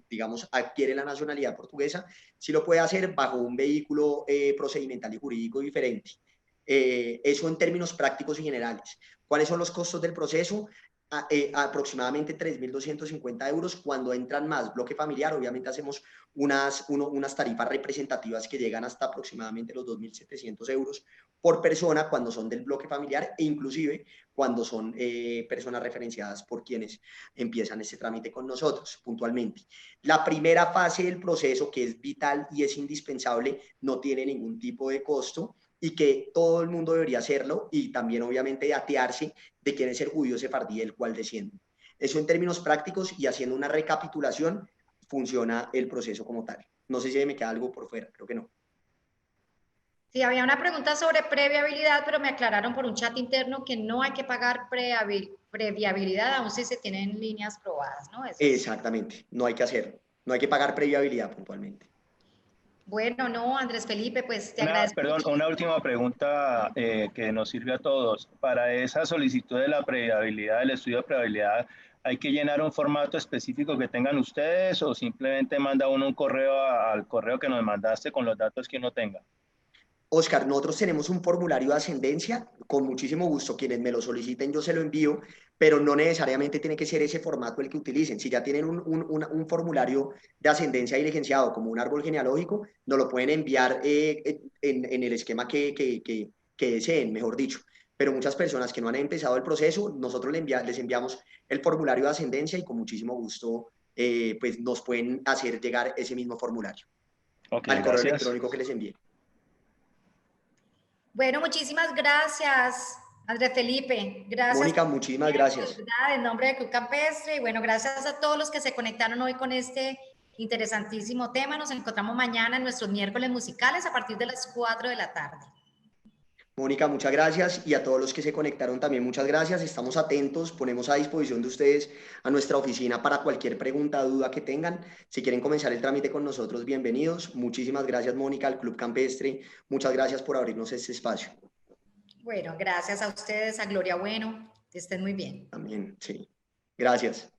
digamos, adquiere la nacionalidad portuguesa? Sí lo puede hacer bajo un vehículo procedimental y jurídico diferente. Eso en términos prácticos y generales. ¿Cuáles son los costos del proceso? Aproximadamente 3.250 euros. Cuando entran más bloque familiar, obviamente hacemos unas tarifas representativas que llegan hasta aproximadamente los 2.700 euros por persona cuando son del bloque familiar, e inclusive cuando son personas referenciadas por quienes empiezan este trámite con nosotros puntualmente. La primera fase del proceso, que es vital y es indispensable, no tiene ningún tipo de costo, y que todo el mundo debería hacerlo, y también obviamente atearse de quién es el judío sefardí del cual desciende. Eso en términos prácticos, y haciendo una recapitulación, funciona el proceso como tal. No sé si me queda algo por fuera, creo que no. Sí, había una pregunta sobre previabilidad, pero me aclararon por un chat interno que no hay que pagar previabilidad aun si se tienen líneas probadas, ¿no? Exactamente, no hay que hacerlo. No hay que pagar previabilidad puntualmente. Bueno, no, Andrés Felipe, pues te agradezco. Perdón, una última pregunta que nos sirve a todos. Para esa solicitud de la previabilidad, del estudio de previabilidad, ¿hay que llenar un formato específico que tengan ustedes o simplemente manda uno un correo al correo que nos mandaste con los datos que uno tenga? Oscar, nosotros tenemos un formulario de ascendencia, con muchísimo gusto, quienes me lo soliciten yo se lo envío, pero no necesariamente tiene que ser ese formato el que utilicen. Si ya tienen un formulario de ascendencia diligenciado como un árbol genealógico, nos lo pueden enviar en el esquema que deseen, mejor dicho. Pero muchas personas que no han empezado el proceso, nosotros les enviamos el formulario de ascendencia y con muchísimo gusto pues nos pueden hacer llegar ese mismo formulario al correo electrónico que les envíe. Bueno, muchísimas gracias, Andrés Felipe. Gracias. Mónica, muchísimas gracias. En nombre del Club Campestre. Y bueno, gracias a todos los que se conectaron hoy con este interesantísimo tema. Nos encontramos mañana en nuestros miércoles musicales a partir de las 4 de la tarde. Mónica, muchas gracias, y a todos los que se conectaron también muchas gracias. Estamos atentos, ponemos a disposición de ustedes a nuestra oficina para cualquier pregunta o duda que tengan. Si quieren comenzar el trámite con nosotros, bienvenidos. Muchísimas gracias, Mónica, al Club Campestre. Muchas gracias por abrirnos este espacio. Bueno, gracias a ustedes, a Gloria Bueno, que estén muy bien. También, sí. Gracias.